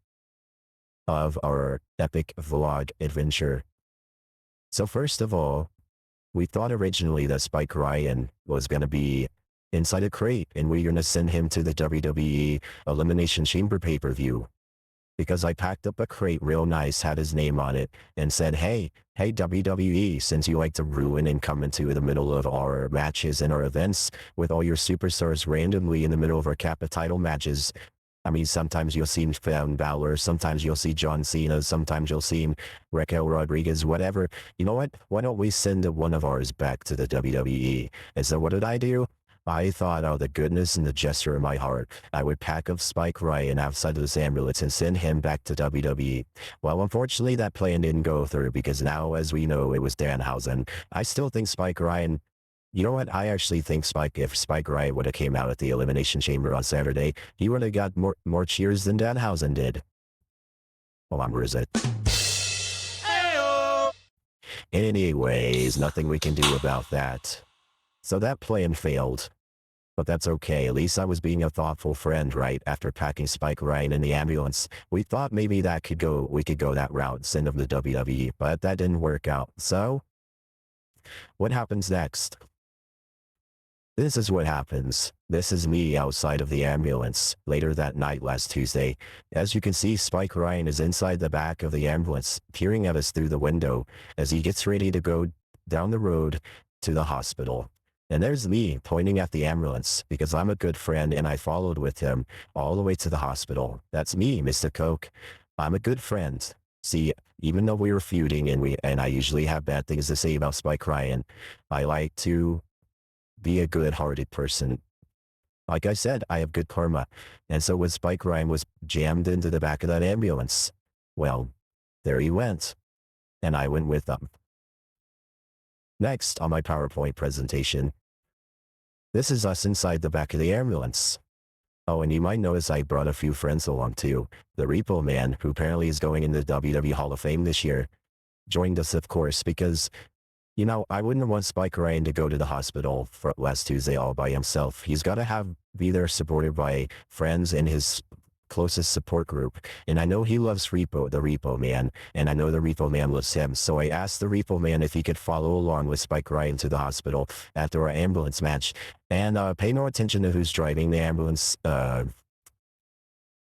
of our epic vlog adventure. So first of all, we thought originally that Spike Ryan was going to be inside a crate, and we're gonna send him to the WWE Elimination Chamber pay-per-view. Because I packed up a crate real nice, had his name on it, and said, hey WWE, since you like to ruin and come into the middle of our matches and our events with all your superstars randomly in the middle of our Kappa title matches. I mean, sometimes you'll see Finn Balor, sometimes you'll see John Cena, sometimes you'll see Raquel Rodriguez, whatever. You know what? Why don't we send one of ours back to the WWE? And so what did I do? I thought out of the goodness and the gesture of my heart, I would pack up Spike Ryan outside of this ambulance and send him back to WWE. Well, unfortunately, that plan didn't go through because now, as we know, it was Danhausen. I still think Spike Ryan... You know what? I actually think if Spike Ryan would have came out at the Elimination Chamber on Saturday, he would have got more cheers than Danhausen did. Hold on, where is it? Anyways, nothing we can do about that. So that plan failed. But that's okay, at least I was being a thoughtful friend, right? After packing Spike Ryan in the ambulance, we thought maybe we could go that route, send him to WWE, but that didn't work out. So, what happens next? This is what happens. This is me outside of the ambulance, later that night last Tuesday. As you can see, Spike Ryan is inside the back of the ambulance, peering at us through the window, as he gets ready to go down the road to the hospital. And there's me pointing at the ambulance because I'm a good friend and I followed with him all the way to the hospital. That's me, Mr. Coke. I'm a good friend. See, even though we were feuding and I usually have bad things to say about Spike Ryan, I like to be a good-hearted person. Like I said, I have good karma. And so when Spike Ryan was jammed into the back of that ambulance, well, there he went. And I went with him. Next on my PowerPoint presentation, this is us inside the back of the ambulance. Oh, and you might notice I brought a few friends along too. The Repo Man, who apparently is going in the WWE Hall of Fame this year, joined us, of course, because, you know, I wouldn't want Spike Ryan to go to the hospital for last Tuesday all by himself. He's got to be there supported by friends in his closest support group. And I know he loves the Repo Man, and I know the Repo Man loves him. So I asked the Repo Man if he could follow along with Spike Ryan to the hospital after our ambulance match. And pay no attention to who's driving the ambulance. All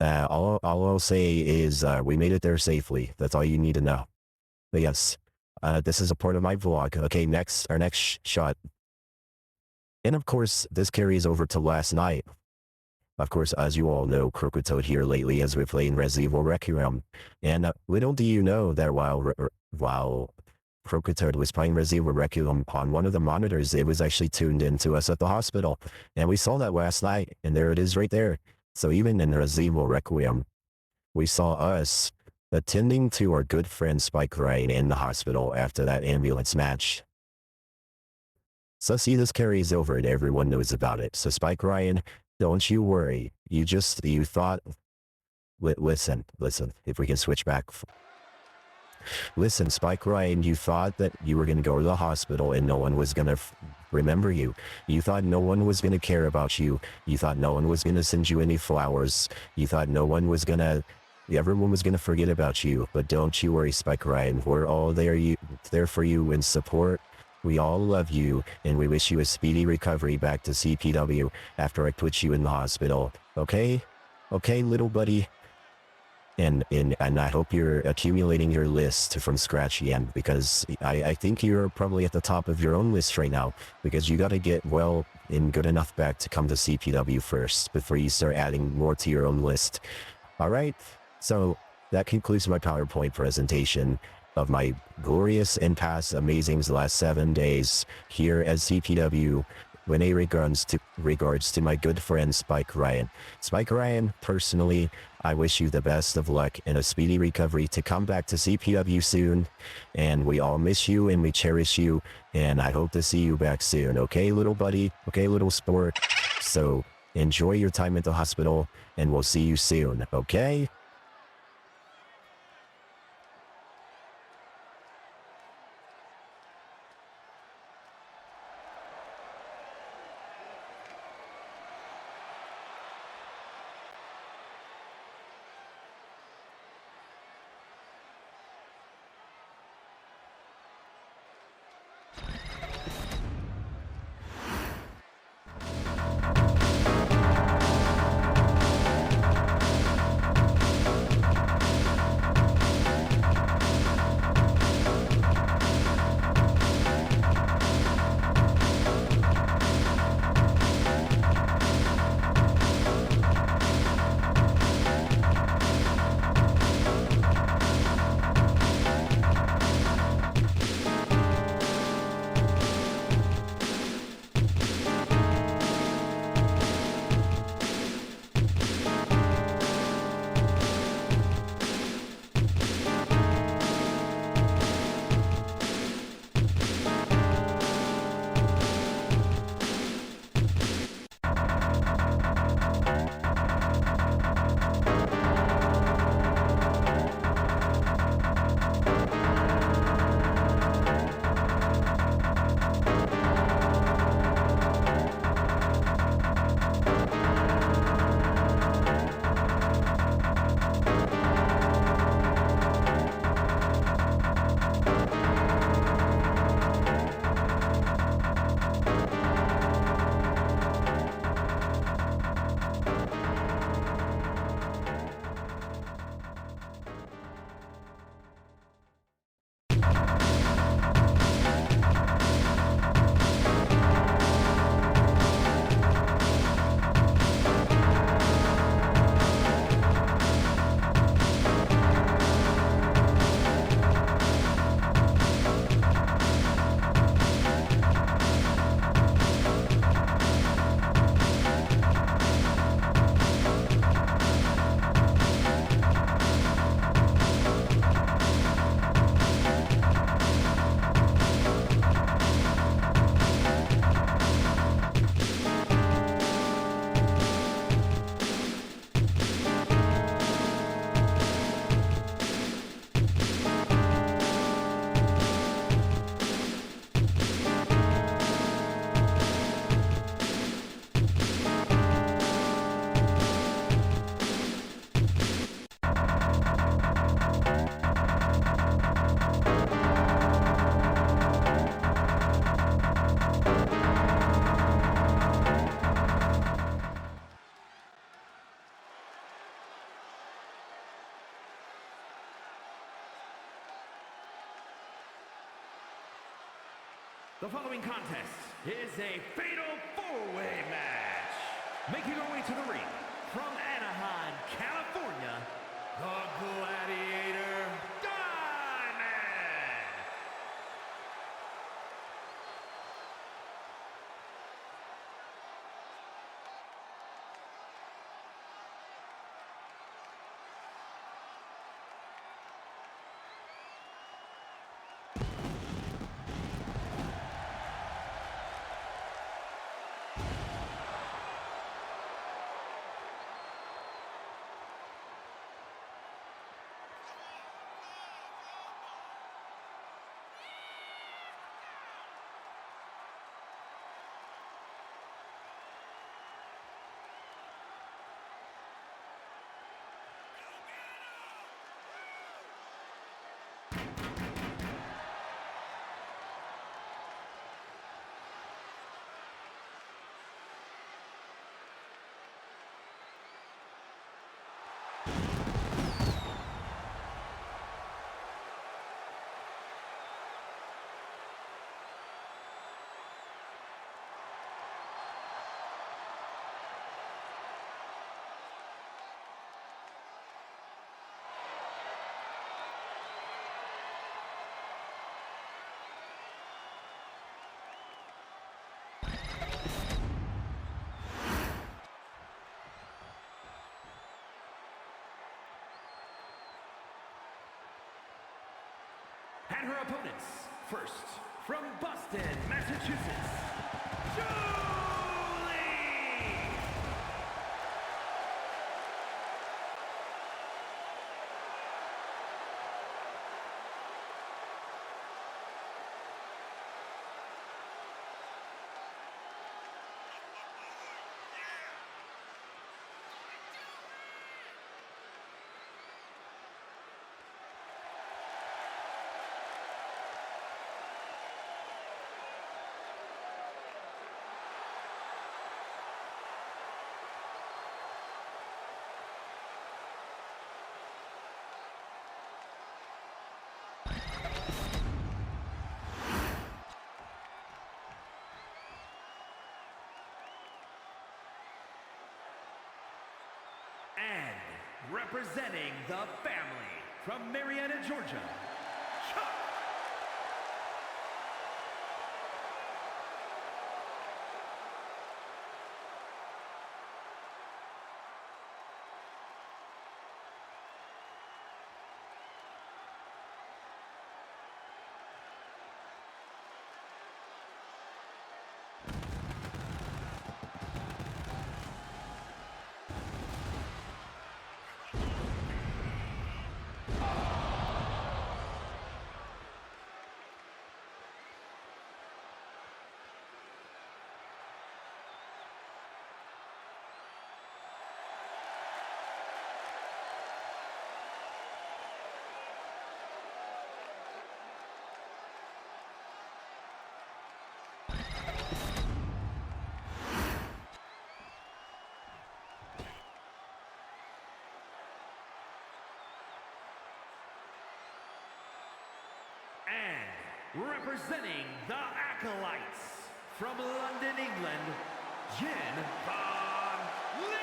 I'll say is we made it there safely. That's all you need to know. But yes, this is a part of my vlog. Okay, our next shot. And of course, this carries over to last night. Of course, as you all know, Croakitoad here lately as we're playing Resident Evil Requiem. And little do you know that while Croakitoad was playing Resident Evil Requiem on one of the monitors, it was actually tuned in to us at the hospital. And we saw that last night, and there it is right there. So even in Resident Evil Requiem, we saw us attending to our good friend Spike Ryan in the hospital after that ambulance match. So see, this carries over and everyone knows about it. So Spike Ryan, don't you worry. You thought, listen, if we can switch back. Listen, Spike Ryan, you thought that you were going to go to the hospital and no one was going to remember you. You thought no one was going to care about you. You thought no one was going to send you any flowers. You thought everyone was going to forget about you. But don't you worry, Spike Ryan. We're all there for you in support. We all love you, and we wish you a speedy recovery back to CPW after I put you in the hospital. Okay? Okay, little buddy? And I hope you're accumulating your list from scratch again, because I think you're probably at the top of your own list right now, because you got to get well and good enough back to come to CPW first before you start adding more to your own list. Alright? So, that concludes my PowerPoint presentation of my glorious and past amazings the last 7 days here at CPW when it regards to my good friend Spike Ryan. Spike Ryan, personally, I wish you the best of luck and a speedy recovery to come back to CPW soon. And we all miss you and we cherish you, and I hope to see you back soon. Okay, little buddy? Okay, little sport? So, enjoy your time at the hospital, and we'll see you soon, okay? The following contest is a fatal four-way match. Making our way to the ring from Anaheim, California, the Gladiator Diamond. And her opponents, first, from Boston, Massachusetts, Julie! And representing the family from Marietta, Georgia, Chuck. And representing the Acolytes from London, England, Jen Von Lee!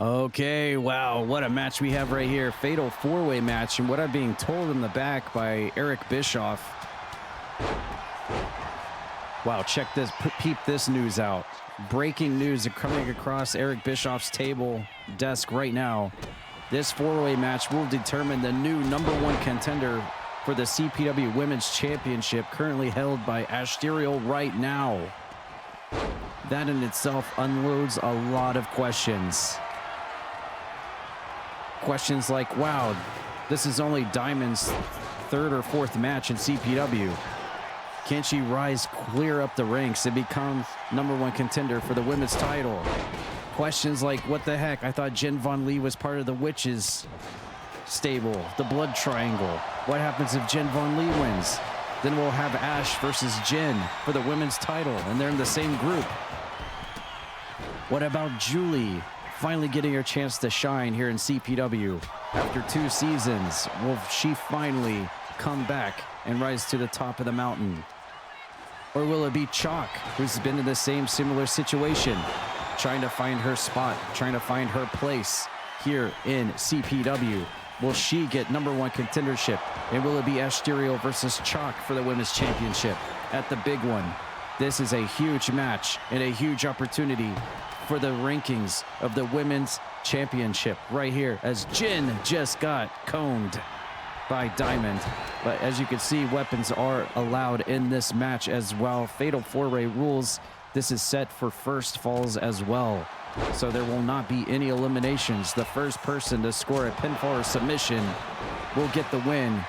Okay, wow, what a match we have right here. Fatal four-way match, and what I'm being told in the back by Eric Bischoff. Wow, check this, peep this news out. Breaking news coming across Eric Bischoff's table desk right now. This four-way match will determine the new #1 contender for the CPW Women's Championship, currently held by Asterial right now. That in itself unloads a lot of questions. Questions like, wow, this is only Diamond's third or fourth match in CPW. Can she rise clear up the ranks and become #1 contender for the women's title? Questions like, what the heck? I thought Jen Von Lee was part of the Witches stable, the Blood Triangle. What happens if Jen Von Lee wins? Then we'll have Ash versus Jen for the women's title, and they're in the same group. What about Julie finally getting her chance to shine here in CPW? After 2 seasons, will she finally come back and rise to the top of the mountain? Or will it be Chalk, who's been in the same similar situation, trying to find her spot, trying to find her place here in CPW? Will she get #1 contendership? And will it be Asterial versus Chalk for the women's championship at the big one? This is a huge match and a huge opportunity for the rankings of the women's championship right here, as Jin just got coned by Diamond. But as you can see, weapons are allowed in this match as well. Fatal four-way rules. This is set for first falls as well, so there will not be any eliminations. The first person to score a pinfall or submission will get the win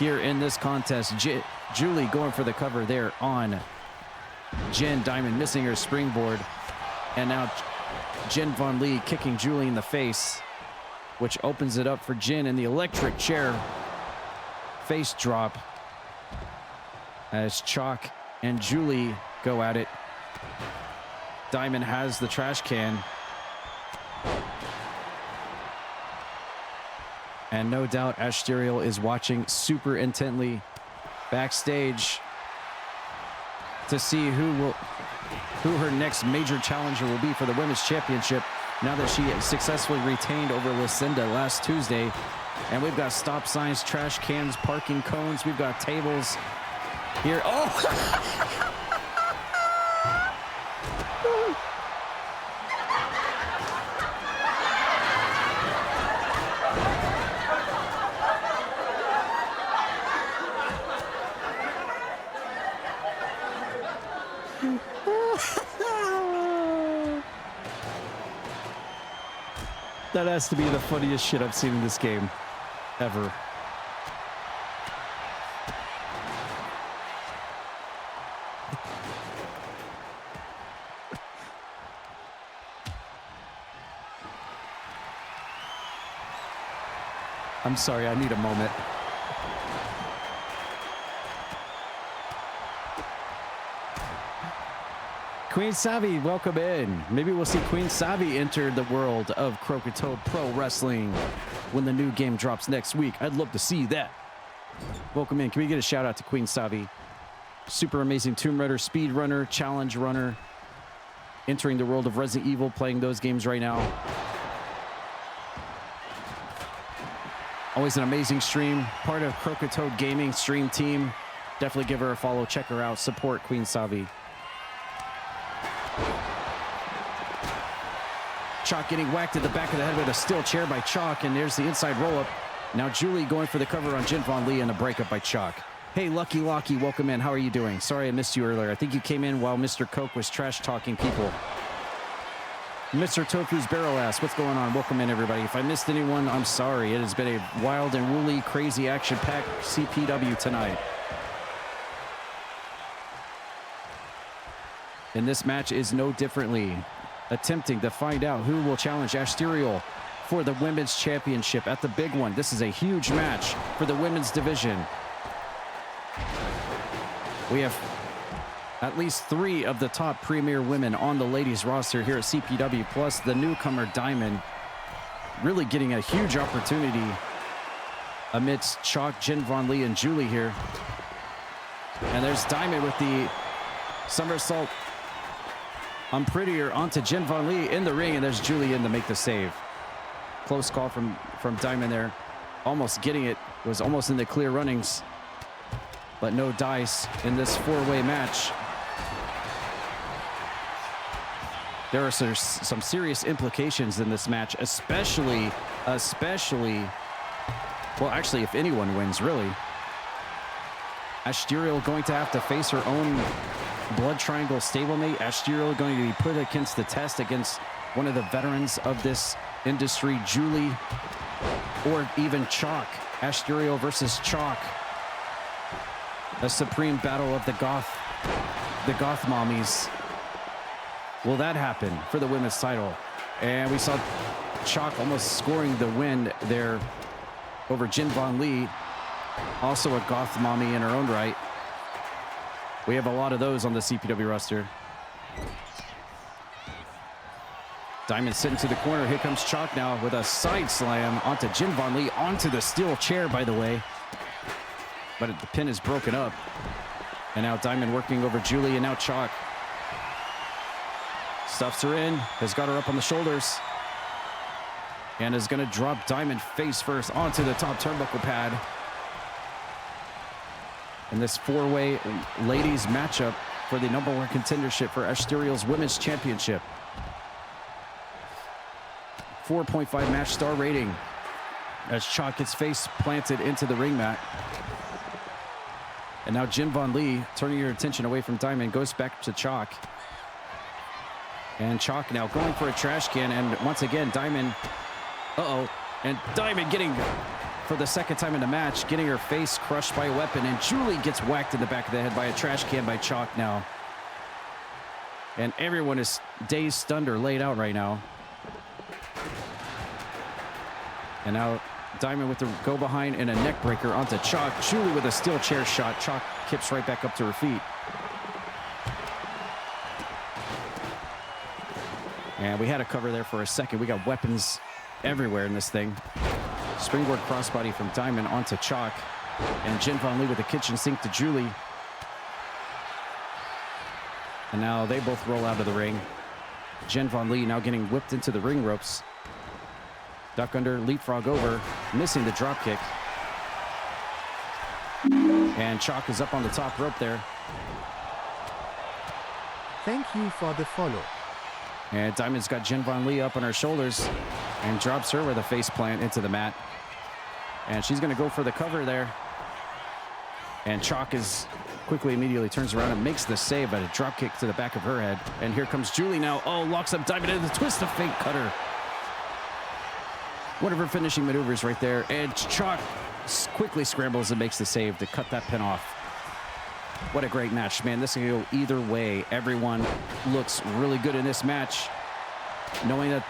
here in this contest. Julie going for the cover there on Jen. Diamond missing her springboard, and now Jen Von Lee kicking Julie in the face, which opens it up for Jen in the electric chair face drop as Chalk and Julie go at it. Diamond has the trash can, and no doubt Asterial is watching super intently backstage to see who her next major challenger will be for the women's championship, now that she successfully retained over Lucinda last Tuesday. And we've got stop signs, trash cans, parking cones. We've got tables here. Oh! That has to be the funniest shit I've seen in this game ever. I'm sorry, I need a moment. Queen Savi, welcome in. Maybe we'll see Queen Savi enter the world of Croakitoad Pro Wrestling when the new game drops next week. I'd love to see that. Welcome in. Can we get a shout out to Queen Savi? Super amazing Tomb Raider speed runner, challenge runner, entering the world of Resident Evil, playing those games right now. Always an amazing stream. Part of Croakitoad Gaming stream team. Definitely give her a follow. Check her out. Support Queen Savi. Chalk getting whacked at the back of the head with a steel chair by Chalk, and there's the inside roll-up. Now Julie going for the cover on Jen Von Lee and a breakup by Chalk. Hey, Lucky Locky, welcome in. How are you doing? Sorry I missed you earlier. I think you came in while Mr. Coke was trash-talking people. Mr. Tofu's Barrel Ass, what's going on? Welcome in, everybody. If I missed anyone, I'm sorry. It has been a wild and woolly, crazy, action-packed CPW tonight. And this match is no differently. Attempting to find out who will challenge Asterial for the women's championship at the big one. This is a huge match for the women's division. We have at least 3 of the top premier women on the ladies roster here at CPW, plus the newcomer Diamond really getting a huge opportunity amidst Chalk, Jen Von Lee, and Julie here. And there's Diamond with the somersault I'm prettier onto Jen Von Lee in the ring, and there's Julie in to make the save. Close call from Diamond there. Almost getting it, was almost in the clear runnings, but no dice in this four-way match. There are some serious implications in this match, especially, well, actually, if anyone wins, really. Asterial going to have to face her own blood triangle stablemate. Asterial going to be put against the test against one of the veterans of this industry, Julie, or even Chalk. Asterial versus Chalk. A supreme battle of the goth mommies. Will that happen for the women's title? And we saw Chalk almost scoring the win there over Jin Von Lee, also a goth mommy in her own right. We have a lot of those on the CPW roster. Diamond sitting to the corner. Here comes Chalk now with a side slam onto Jin Von Lee, onto the steel chair, by the way. But the pin is broken up. And now Diamond working over Julie, and now Chalk stuffs her in, has got her up on the shoulders, and is going to drop Diamond face first onto the top turnbuckle pad. In this four-way ladies matchup for the #1 contendership for Asterial's Women's Championship. 4.5 match star rating as Chalk gets face planted into the ring mat. And now Jin Von Lee, turning your attention away from Diamond, goes back to Chalk. And Chalk now going for a trash can, and once again, Diamond, and Diamond getting, for the second time in the match, getting her face crushed by a weapon, and Julie gets whacked in the back of the head by a trash can by Chalk now. And everyone is dazed, stunned, or laid out right now. And now Diamond with the go behind and a neck breaker onto Chalk. Julie with a steel chair shot. Chalk kips right back up to her feet. And we had a cover there for a second. We got weapons everywhere in this thing. Springboard crossbody from Diamond onto Chalk. And Jin Von Lee with a kitchen sink to Julie. And now they both roll out of the ring. Jin Von Lee now getting whipped into the ring ropes. Duck under, leapfrog over, missing the drop kick. And Chalk is up on the top rope there. Thank you for the follow. And Diamond's got Jin Von Lee up on her shoulders and drops her with a face plant into the mat. And she's going to go for the cover there. And Chalk is quickly, immediately turns around and makes the save, but a drop kick to the back of her head. And here comes Julie now. Oh, locks up Diamond into the twist of fate cutter. One of her finishing maneuvers right there. And Chalk quickly scrambles and makes the save to cut that pin off. What a great match, man. This can go either way. Everyone looks really good in this match, knowing that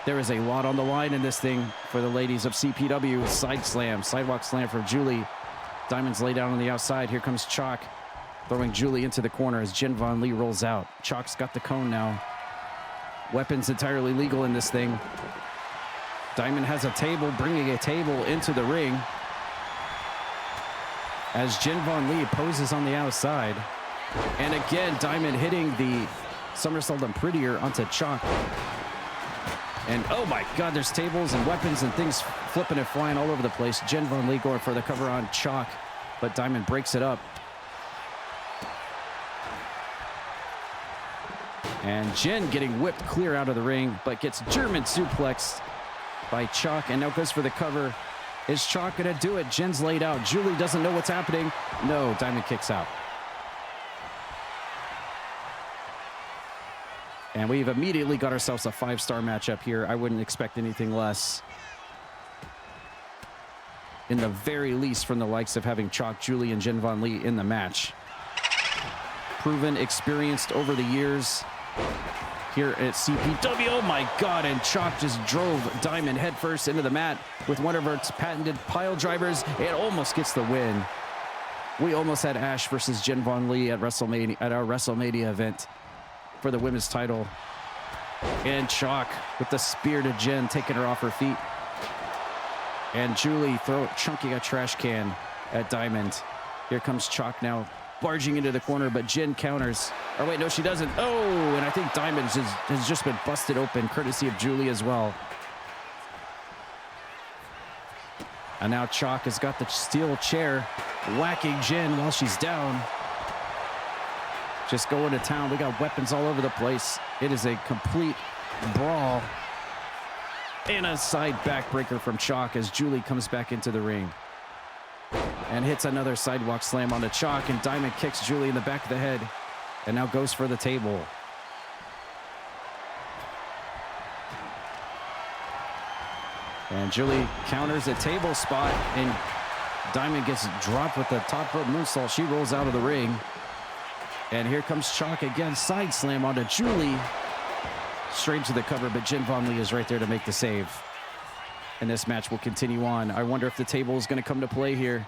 there is a lot on the line in this thing for the ladies of CPW. Side slam, sidewalk slam for Julie. Diamond's laid down on the outside. Here comes Chalk, throwing Julie into the corner as Jin Von Lee rolls out. Chalk's got the cone now. Weapons entirely legal in this thing. Diamond has a table, bringing a table into the ring as Jin Von Lee poses on the outside. And again, Diamond hitting the somersault and prettier onto Chalk. And oh my God, there's tables and weapons and things flipping and flying all over the place. Jin Von Lee going for the cover on Chalk, but Diamond breaks it up. And Jin getting whipped clear out of the ring, but gets German suplexed by Chalk, and now goes for the cover. Is Chalk gonna do it? Jin's laid out. Julie doesn't know what's happening. No, Diamond kicks out. And we've immediately got ourselves a 5-star matchup here. I wouldn't expect anything less. In the very least, from the likes of having Chalk, Julie, and Jin Von Lee in the match. Proven, experienced over the years here at CPW. Oh my God, and Chalk just drove Diamond headfirst into the mat with one of her patented pile drivers. It almost gets the win. We almost had Ash versus Jin Von Lee at WrestleMania, at our WrestleMania event for the women's title. And Chalk with the spear to Jin, taking her off her feet. And Julie chunking a trash can at Diamond. Here comes Chalk now barging into the corner, but Jin counters. Or wait, no, she doesn't. Oh, and I think Diamond has just been busted open, courtesy of Julie as well. And now Chalk has got the steel chair, whacking Jin while she's down. Just going to town. We got weapons all over the place. It is a complete brawl. And a side backbreaker from Chalk as Julie comes back into the ring. And hits another sidewalk slam on the Chalk, and Diamond kicks Julie in the back of the head. And now goes for the table. And Julie counters a table spot, and Diamond gets dropped with the top rope moonsault. She rolls out of the ring. And here comes Chalk again, side slam onto Julie. Straight to the cover, but Jin Von Lee is right there to make the save. And this match will continue on. I wonder if the table is going to come to play here.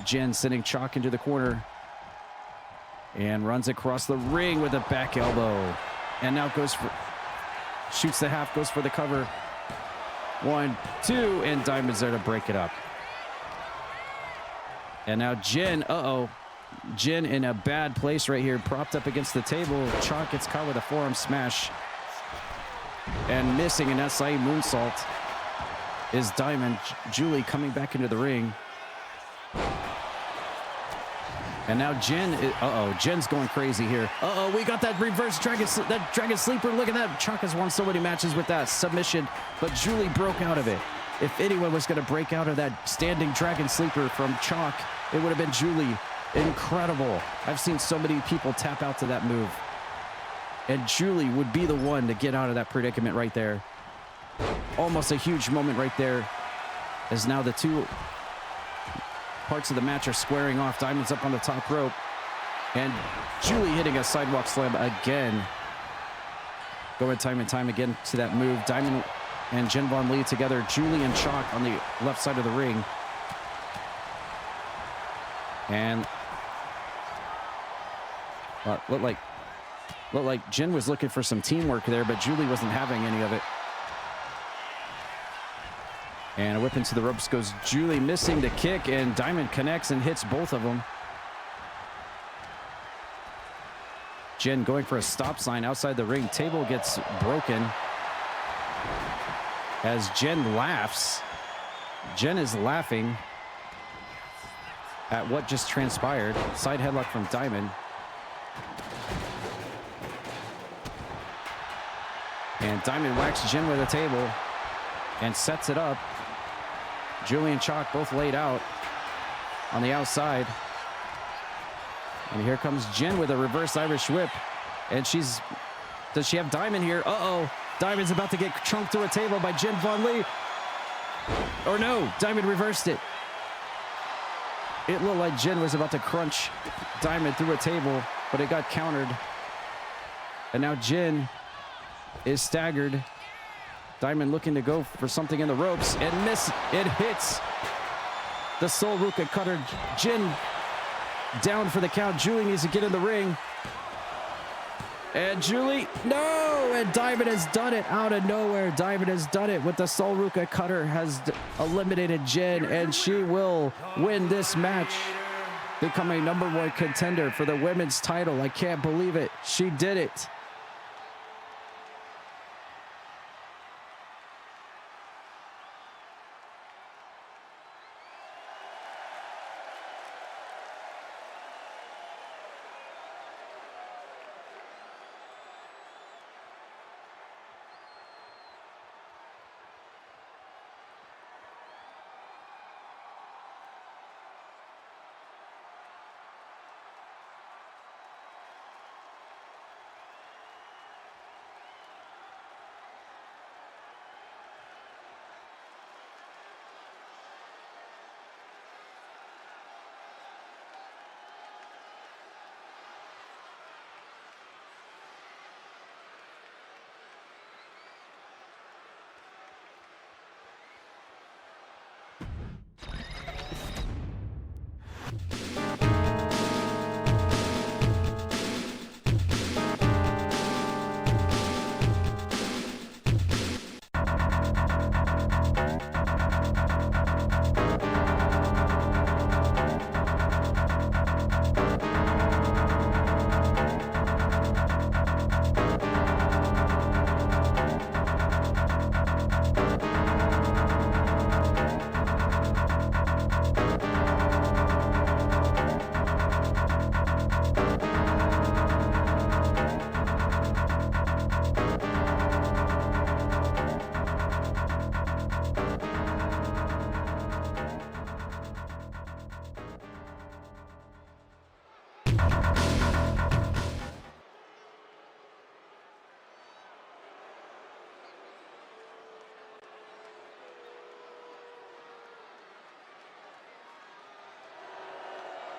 Jin sending Chalk into the corner. And runs across the ring with a back elbow. And now goes for... shoots the half, goes for the cover. 1, 2, and Diamond's there to break it up. And now Jin, Jin in a bad place right here, propped up against the table. Chalk gets caught with a forearm smash. And missing an SI moonsault is Diamond. Julie coming back into the ring. And now Jin, Jin's going crazy here. We got that reverse dragon sleeper. Look at that. Chalk has won so many matches with that submission, but Julie broke out of it. If anyone was going to break out of that standing dragon sleeper from Chalk, it would have been Julie. Incredible. I've seen so many people tap out to that move. And Julie would be the one to get out of that predicament right there. Almost a huge moment right there, as now the two parts of the match are squaring off. Diamond's up on the top rope. And Julie hitting a sidewalk slam again. Going time and time again to that move. Diamond and Jin Von Lee together. Julie and Chalk on the left side of the ring. And looked like Jin was looking for some teamwork there, but Julie wasn't having any of it. And a whip into the ropes goes Julie, missing the kick, and Diamond connects and hits both of them. Jin going for a stop sign outside the ring. Table gets broken as Jin laughs. Jin is laughing at what just transpired. Side headlock from Diamond. And Diamond whacks Jin with a table and sets it up. Julie and Chalk both laid out on the outside. And here comes Jin with a reverse Irish whip. And does she have Diamond here? Diamond's about to get chunked through a table by Jin Von Lee. Or no, Diamond reversed it. It looked like Jin was about to crunch Diamond through a table, but it got countered. And now Jin is staggered. Diamond looking to go for something in the ropes and miss. It hits the Sol Ruka cutter. Jin down for the count. Julie needs to get in the ring. And Julie, no! And Diamond has done it out of nowhere. Diamond has done it with the Sol Ruka cutter, has eliminated Jin, and she will win this match. Become a #1 contender for the women's title. I can't believe it. She did it.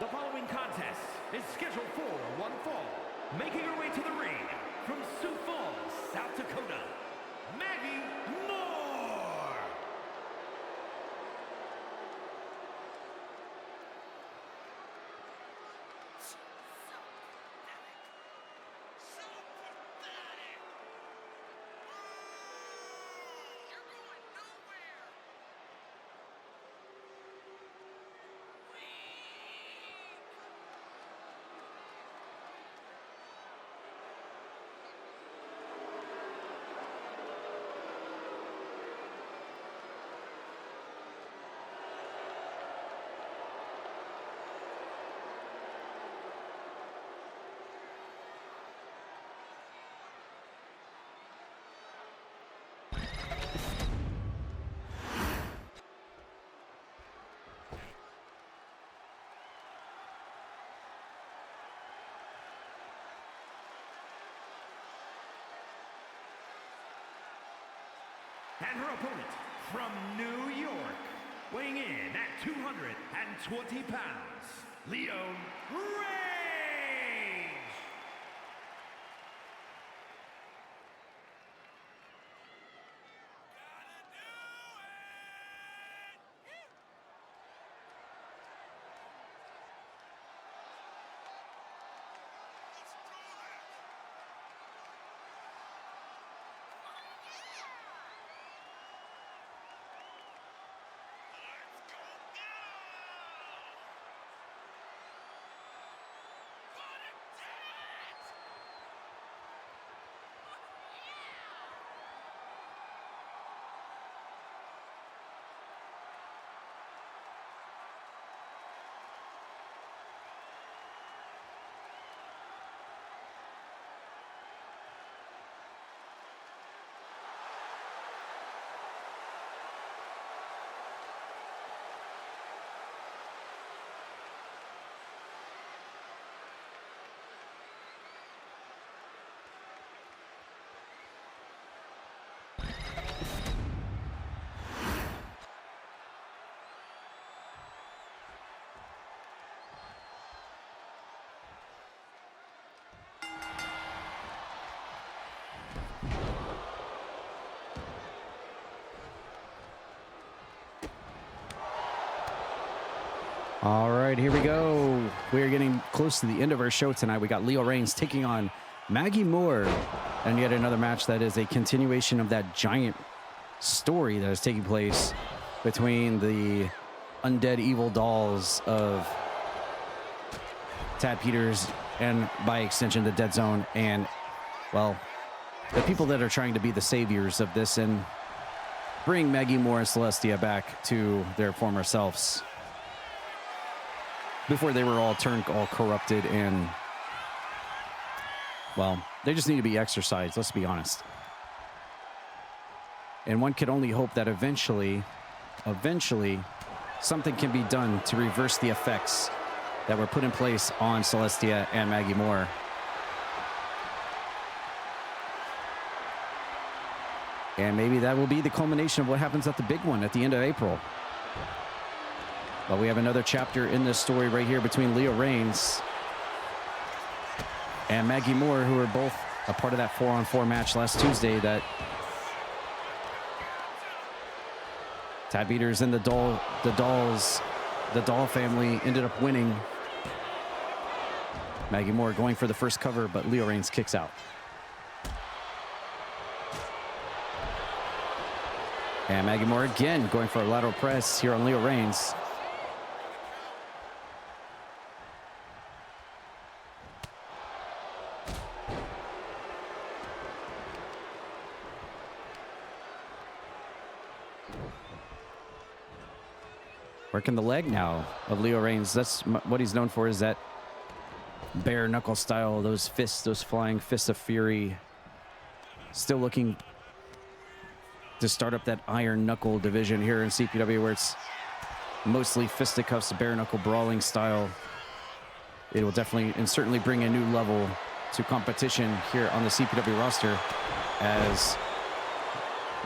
The following contest is scheduled for one fall. Making her way to the ring from Sioux Falls, South Dakota, Maggie Moore. And her opponent from New York, weighing in at 220 pounds, Leon Rage. All right, here we go. We're getting close to the end of our show tonight. We got Leo Reigns taking on Maggie Moore. And yet another match that is a continuation of that giant story that is taking place between the undead evil dolls of Tad Peters and, by extension, the Dead Zone. And, well, the people that are trying to be the saviors of this and bring Maggie Moore and Celestia back to their former selves, before they were all turned all corrupted and, well, they just need to be exercised, let's be honest. And one could only hope that eventually, something can be done to reverse the effects that were put in place on Celestia and Maggie Moore. And maybe that will be the culmination of what happens at the big one at the end of April. But we have another chapter in this story right here between Leo Reigns and Maggie Moore, who are both a part of that 4-on-4 match last Tuesday that Tad Peters and the Doll family ended up winning. Maggie Moore going for the first cover, but Leo Reigns kicks out. And Maggie Moore again going for a lateral press here on Leo Reigns. Working the leg now of Leo Reigns. That's what he's known for, is that bare knuckle style, those fists, those flying fists of fury. Still looking to start up that iron knuckle division here in CPW, where it's mostly fisticuffs, bare knuckle brawling style. It will definitely and certainly bring a new level to competition here on the CPW roster as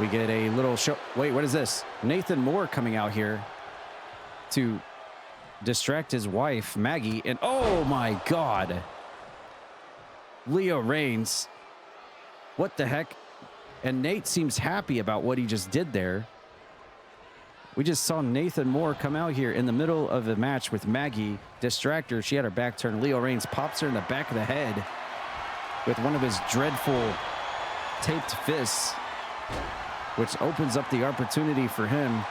we get a little show. Wait, what is this? Nathan Moore coming out here to distract his wife, Maggie, and oh my God. Leo Reigns. What the heck? And Nate seems happy about what he just did there. We just saw Nathan Moore come out here in the middle of the match with Maggie, distract her. She had her back turned. Leo Reigns pops her in the back of the head with one of his dreadful taped fists, which opens up the opportunity for him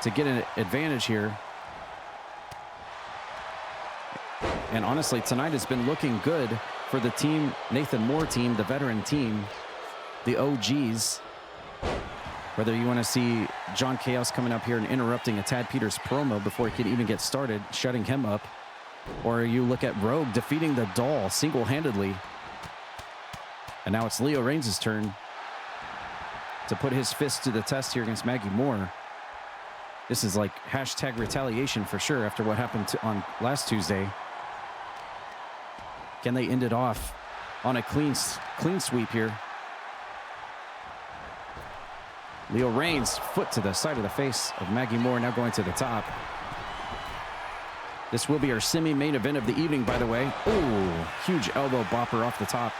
to get an advantage here. And honestly, tonight has been looking good for the team, Nathan Moore team, the veteran team, the OGs. Whether you want to see John Chaos coming up here and interrupting a Tad Peters promo before he can even get started, shutting him up, or you look at Rogue defeating the Doll single-handedly. And now it's Leo Reigns' turn to put his fist to the test here against Maggie Moore. This is like hashtag retaliation for sure after what happened on last Tuesday. Can they end it off on a clean sweep here? Leo Reigns, foot to the side of the face of Maggie Moore, now going to the top. This will be our semi-main event of the evening, by the way. Ooh, huge elbow bopper off the top.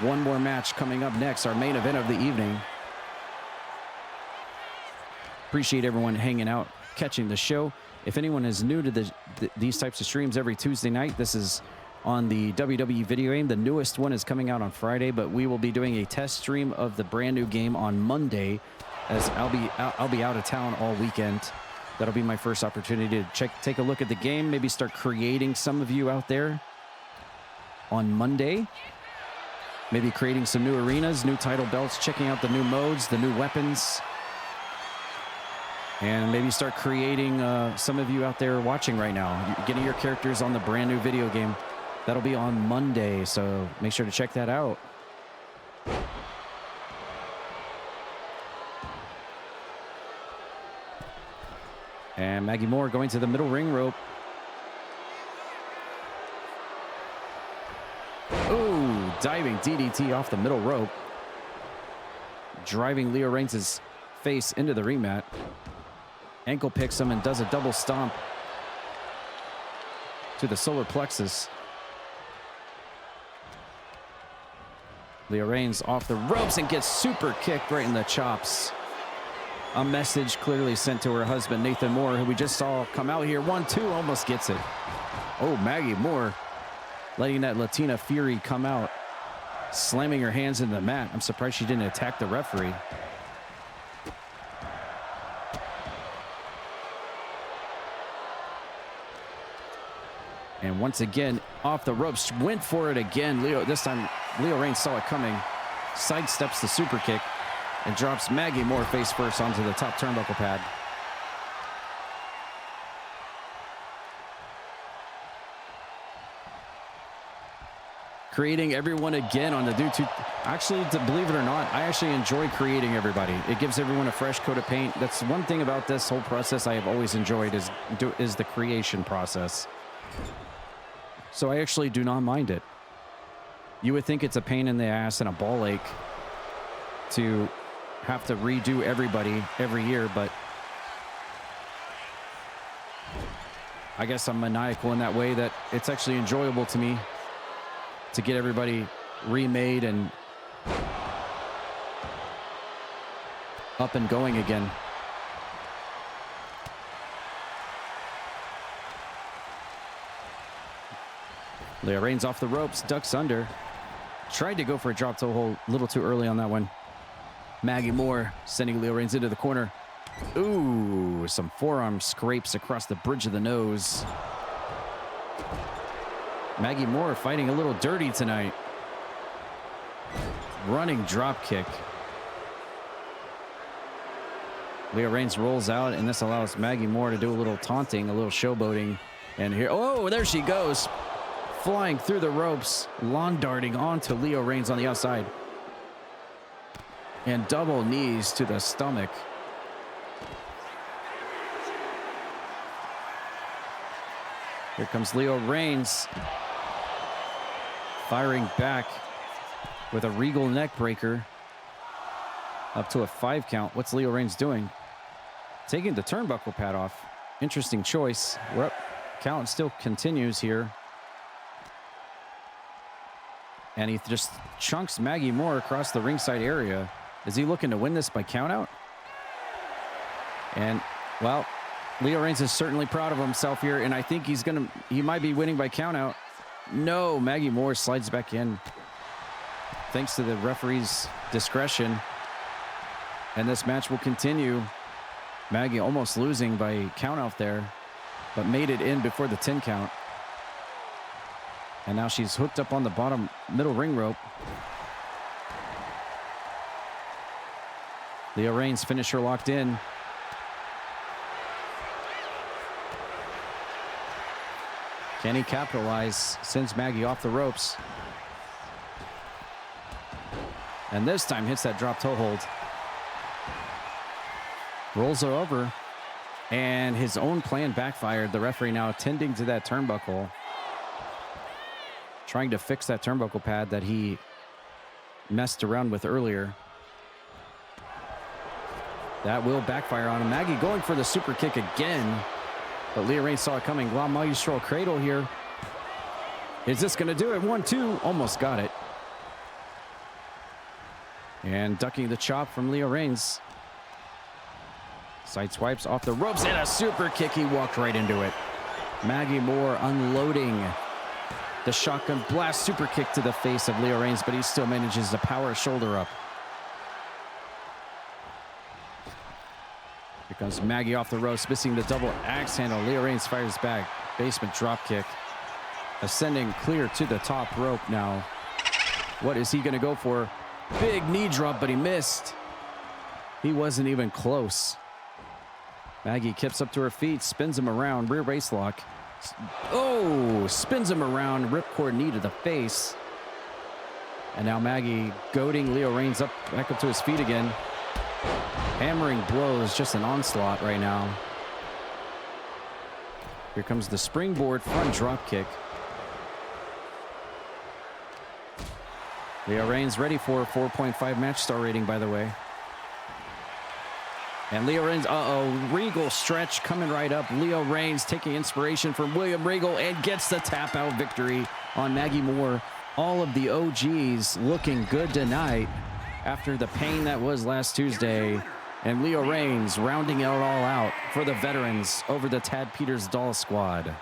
One more match coming up next, our main event of the evening. Appreciate everyone hanging out, catching the show. If anyone is new to these types of streams every Tuesday night, this is on the WWE video game. The newest one is coming out on Friday, but we will be doing a test stream of the brand new game on Monday, as I'll be out of town all weekend. That'll be my first opportunity to take a look at the game, maybe start creating some of you out there on Monday. Maybe creating some new arenas, new title belts, checking out the new modes, the new weapons. And maybe start creating some of you out there watching right now, getting your characters on the brand new video game. That'll be on Monday, so make sure to check that out. And Maggie Moore going to the middle ring rope. Ooh, diving DDT off the middle rope. Driving Leo Reigns' face into the ring mat. Ankle picks him and does a double stomp to the solar plexus. Leo Reigns off the ropes and gets super kicked right in the chops. A message clearly sent to her husband, Nathan Moore, who we just saw come out here. 1-2, almost gets it. Oh, Maggie Moore letting that Latina Fury come out, slamming her hands in the mat. I'm surprised she didn't attack the referee. And once again, off the ropes, went for it again. This time, Leo Reigns saw it coming, sidesteps the super kick, and drops Maggie Moore face first onto the top turnbuckle pad. Creating everyone again on the actually, to believe it or not, I actually enjoy creating everybody. It gives everyone a fresh coat of paint. That's one thing about this whole process I have always enjoyed is the creation process. So I actually do not mind it. You would think it's a pain in the ass and a ball ache to have to redo everybody every year, but I guess I'm maniacal in that way that it's actually enjoyable to me to get everybody remade and up and going again. Leo Reigns off the ropes, ducks under. Tried to go for a drop toe hold a little too early on that one. Maggie Moore sending Leo Reigns into the corner. Ooh, some forearm scrapes across the bridge of the nose. Maggie Moore fighting a little dirty tonight. Running drop kick. Leo Reigns rolls out, and this allows Maggie Moore to do a little taunting, a little showboating. And here, oh, there she goes. Flying through the ropes, lawn darting onto Leo Reigns on the outside. And double knees to the stomach. Here comes Leo Reigns. Firing back with a regal neck breaker. Up to a 5 count. What's Leo Reigns doing? Taking the turnbuckle pad off. Interesting choice. We're up count still continues here. And he just chunks Maggie Moore across the ringside area. Is he looking to win this by countout? And, well, Leo Reigns is certainly proud of himself here, and I think he might be winning by countout. No, Maggie Moore slides back in. Thanks to the referee's discretion. And this match will continue. Maggie almost losing by countout there, but made it in before the 10 count. And now she's hooked up on the bottom middle ring rope. Leo Reigns finisher locked in. Can he capitalize? Sends Maggie off the ropes. And this time hits that drop toe hold. Rolls her over. And his own plan backfired. The referee now tending to that turnbuckle. Trying to fix that turnbuckle pad that he messed around with earlier. That will backfire on him. Maggie going for the super kick again. But Leo Reigns saw it coming. La Magistral Cradle here. Is this going to do it? 1-2. Almost got it. And ducking the chop from Leo Reigns. Side swipes off the ropes and a super kick. He walked right into it. Maggie Moore unloading the shotgun blast super kick to the face of Leo Reigns, but he still manages to power a shoulder up. Here comes Maggie off the ropes, missing the double axe handle. Leo Reigns fires back. Basement drop kick. Ascending clear to the top rope now. What is he going to go for? Big knee drop, but he missed. He wasn't even close. Maggie kips up to her feet, spins him around, rear waist lock. Oh, spins him around, ripcord knee to the face. And now Maggie goading Leo Reigns back up to his feet again. Hammering blows, just an onslaught right now. Here comes the springboard front drop kick. Leo Reigns ready for a 4.5 match star rating, by the way. And Leo Reigns, Regal stretch coming right up. Leo Reigns taking inspiration from William Regal and gets the tap out victory on Maggie Moore. All of the OGs looking good tonight after the pain that was last Tuesday. And Leo Reigns rounding it all out for the veterans over the Tad Peters Doll Squad.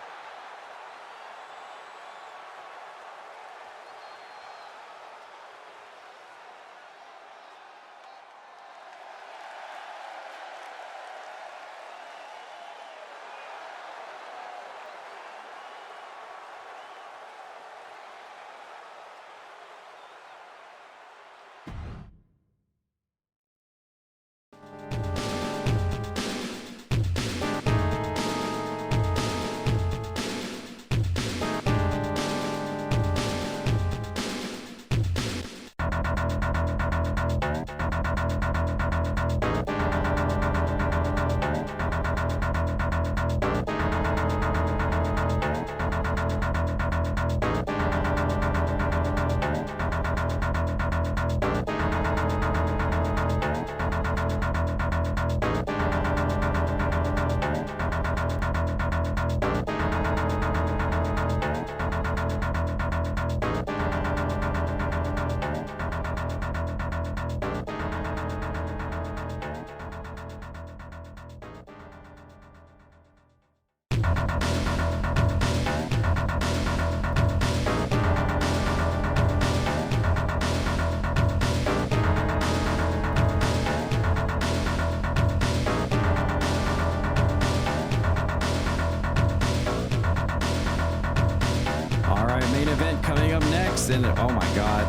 And oh my God,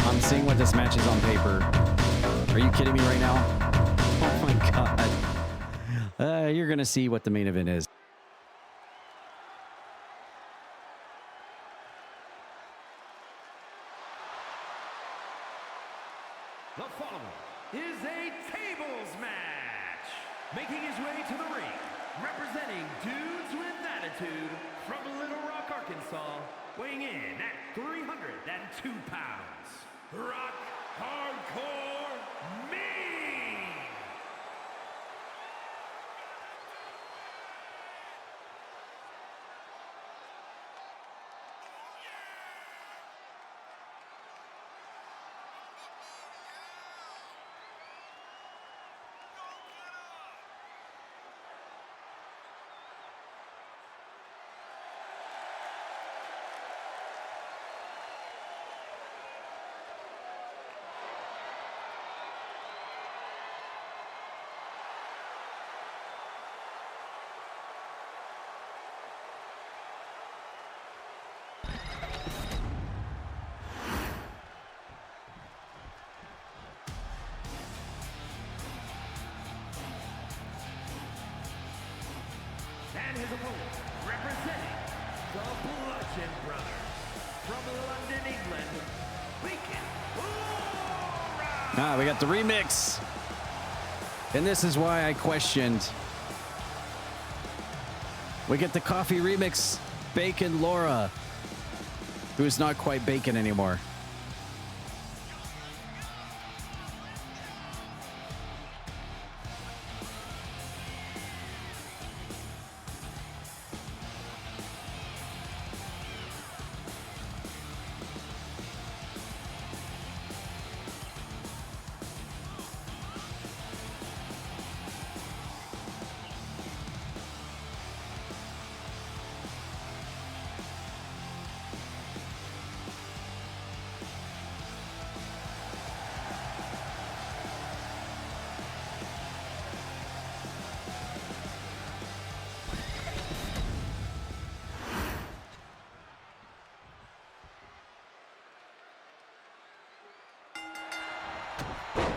I'm seeing what this match is on paper. Are you kidding me right now? Oh my God. You're going to see what the main event is. The following is a tables match. Making his way to the ring, representing Dudes with Attitude from Little Rock, Arkansas, weighing in at 302 pounds, Rock Hardcore Me! And his opponent, representing the Bludgeon Brothers, from London, England, Bacon Lara. We got the remix. And this is why I questioned. We get the coffee remix, Bacon Lara, who's not quite bacon anymore.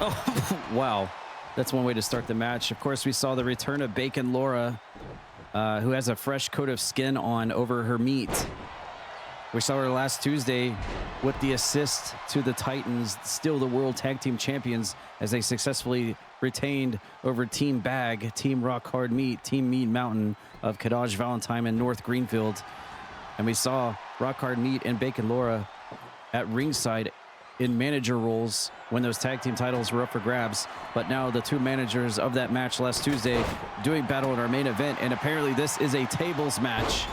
Oh, wow. That's one way to start the match. Of course, we saw the return of Bacon Lara, who has a fresh coat of skin on over her meat. We saw her last Tuesday with the assist to the Titans, still the World Tag Team Champions, as they successfully retained over Team Bag, Team Rock Hard Meat, Team Meat Mountain of Kadaj Valentine and North Greenfield. And we saw Rock Hard Meat and Bacon Lara at ringside in manager roles when those tag team titles were up for grabs. But now the two managers of that match last Tuesday doing battle in our main event, and apparently this is a tables match.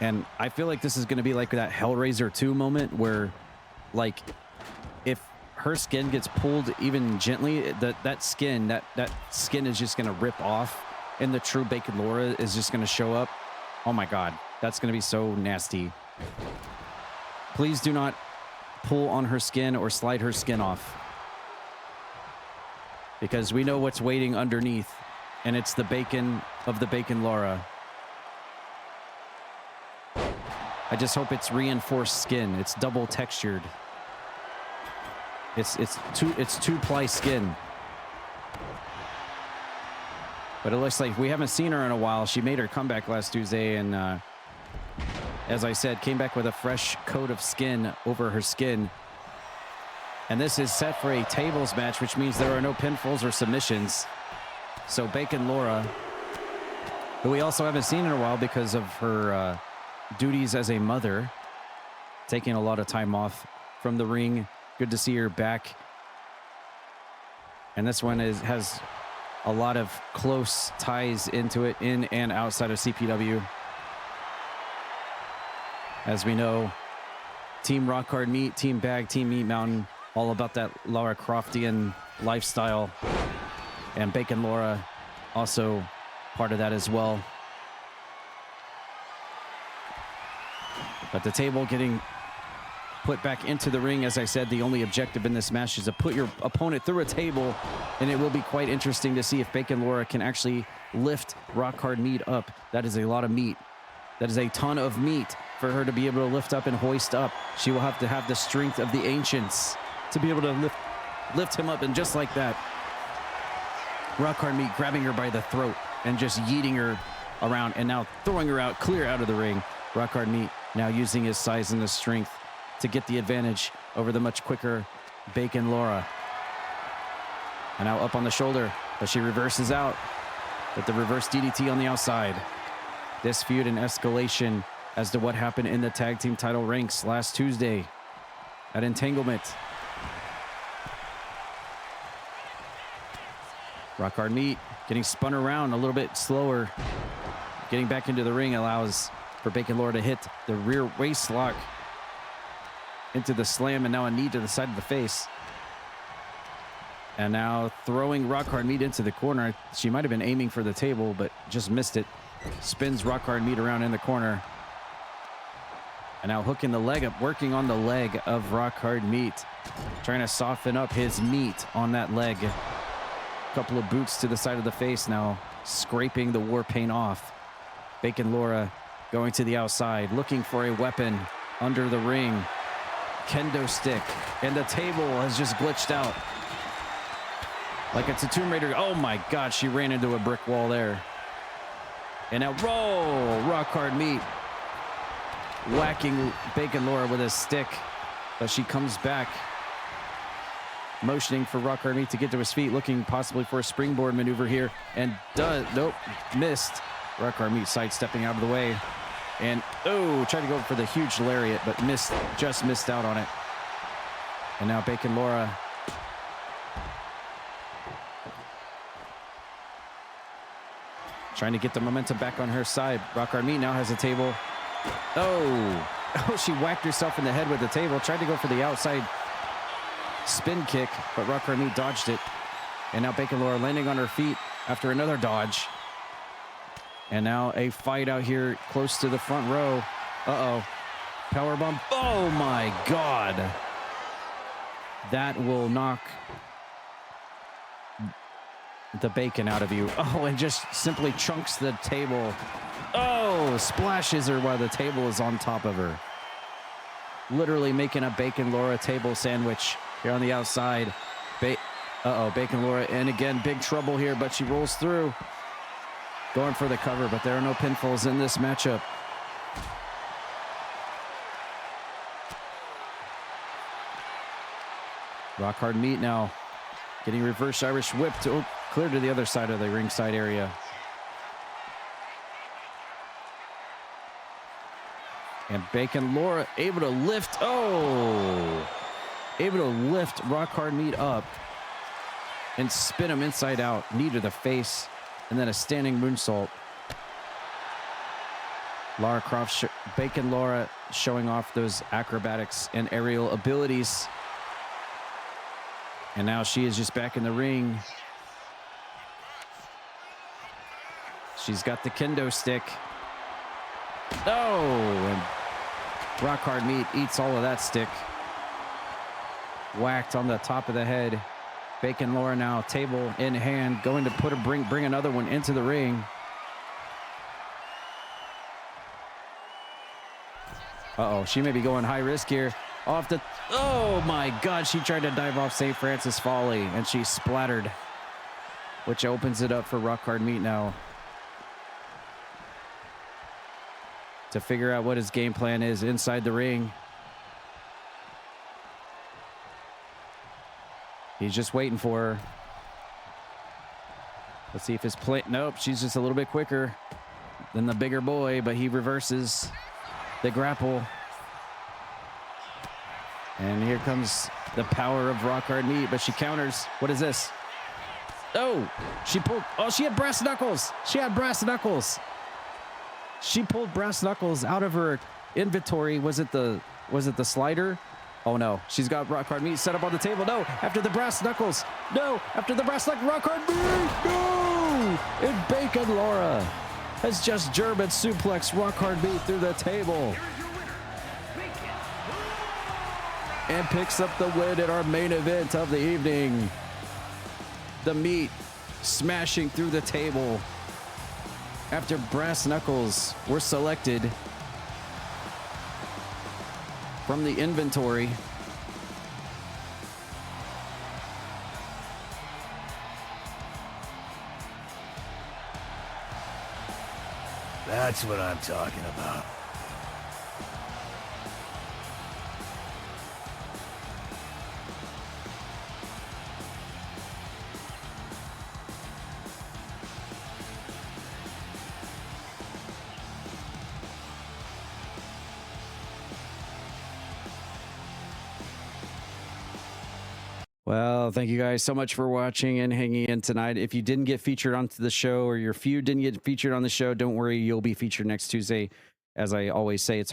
And I feel like this is going to be like that Hellraiser 2 moment where, like, if her skin gets pulled even gently, that skin is just going to rip off, and the true Bacon Lara is just going to show up. Oh my God, that's going to be so nasty. Please do not pull on her skin or slide her skin off, because we know what's waiting underneath, and it's the bacon of the Bacon Lara. I just hope it's reinforced skin. It's double textured. It's two-ply skin. But it looks like we haven't seen her in a while. She made her comeback last Tuesday, and as I said, came back with a fresh coat of skin over her skin. And this is set for a tables match, which means there are no pinfalls or submissions. So Bacon Lara, who we also haven't seen in a while because of her duties as a mother, taking a lot of time off from the ring. Good to see her back. And this one has a lot of close ties into it, in and outside of CPW. As we know, Team Rock Hard Meat, Team Bag, Team Meat Mountain, all about that Lara Croftian lifestyle. And Bacon Lara also part of that as well. But the table getting put back into the ring. As I said, the only objective in this match is to put your opponent through a table, and it will be quite interesting to see if Bacon Lara can actually lift Rock Hard Meat up. That is a lot of meat. That is a ton of meat for her to be able to lift up and hoist up. She will have to have the strength of the ancients to be able to lift him up, and just like that, Rock Hard Meat grabbing her by the throat and just yeeting her around, and now throwing her out, clear out of the ring. Rock Hard Meat now using his size and his strength to get the advantage over the much quicker Bacon Lara. And now up on the shoulder, but she reverses out with the reverse DDT on the outside. This feud and escalation as to what happened in the tag team title ranks last Tuesday at Entanglement. Rock Hard Meat getting spun around a little bit slower. Getting back into the ring allows for Bacon Lara to hit the rear waist lock into the slam, and now a knee to the side of the face. And now throwing Rock Hard Meat into the corner. She might have been aiming for the table, but just missed it. Spins Rock Hard Meat around in the corner. And now hooking the leg up, working on the leg of Rock Hard Meat. Trying to soften up his meat on that leg. Couple of boots to the side of the face now, scraping the war paint off. Bacon Lara going to the outside, looking for a weapon under the ring. Kendo stick, and the table has just glitched out. Like it's a Tomb Raider. Oh my God, she ran into a brick wall there. And now roll, rock hard meat. Whacking Bacon Lara with his stick. But she comes back. Motioning for rock hard meat to get to his feet. Looking possibly for a springboard maneuver here. And does, nope, missed. Rock hard meat sidestepping out of the way. And, oh, tried to go for the huge lariat, but missed, just missed out on it. And now Bacon Lara trying to get the momentum back on her side. Rock hard meat now has a table. Oh, she whacked herself in the head with the table. Tried to go for the outside spin kick, but rock hard meat dodged it. And now Bacon Lara landing on her feet after another dodge. And now a fight out here close to the front row. Uh-oh. Powerbomb. Oh, my God. That will knock the bacon out of you. Oh, and just simply chunks the table. Oh, splashes her while the table is on top of her. Literally making a Bacon Lara table sandwich here on the outside. Uh-oh, Bacon Lara, and again, big trouble here, but she rolls through. Going for the cover, but there are no pinfalls in this matchup. Rock hard meat now. Getting reverse Irish whipped. Oh, clear to the other side of the ringside area. And Bacon Lara able to lift. Oh! Able to lift rock hard meat up and spin him inside out. Knee to the face. And then a standing moonsault. Lara Croft, Bacon Lara showing off those acrobatics and aerial abilities. And now she is just back in the ring. She's got the kendo stick. Oh, and rock hard meat eats all of that stick. Whacked on the top of the head. Bacon Lara now, table in hand, going to bring another one into the ring. Uh-oh, she may be going high risk here. Off the, oh my God, she tried to dive off St. Francis Folly, and she splattered, which opens it up for rock hard meat now to figure out what his game plan is inside the ring. He's just waiting for her. Let's see if his play. Nope, she's just a little bit quicker than the bigger boy, but he reverses the grapple. And here comes the power of rock hard meat, but she counters. What is this? Oh, she pulled. Oh, she had brass knuckles. She had brass knuckles. She pulled brass knuckles out of her inventory. Was it the slider? Oh no, she's got rock hard meat set up on the table. No, after the brass knuckles. No, after the brass knuckles, rock hard meat. No! And Bacon Lara has just German suplex rock hard meat through the table. And picks up the win at our main event of the evening. The meat smashing through the table after brass knuckles were selected from the inventory. That's what I'm talking about. Well, thank you guys so much for watching and hanging in tonight. If you didn't get featured onto the show, or your feud didn't get featured on the show, don't worry, you'll be featured next Tuesday. As I always say, it's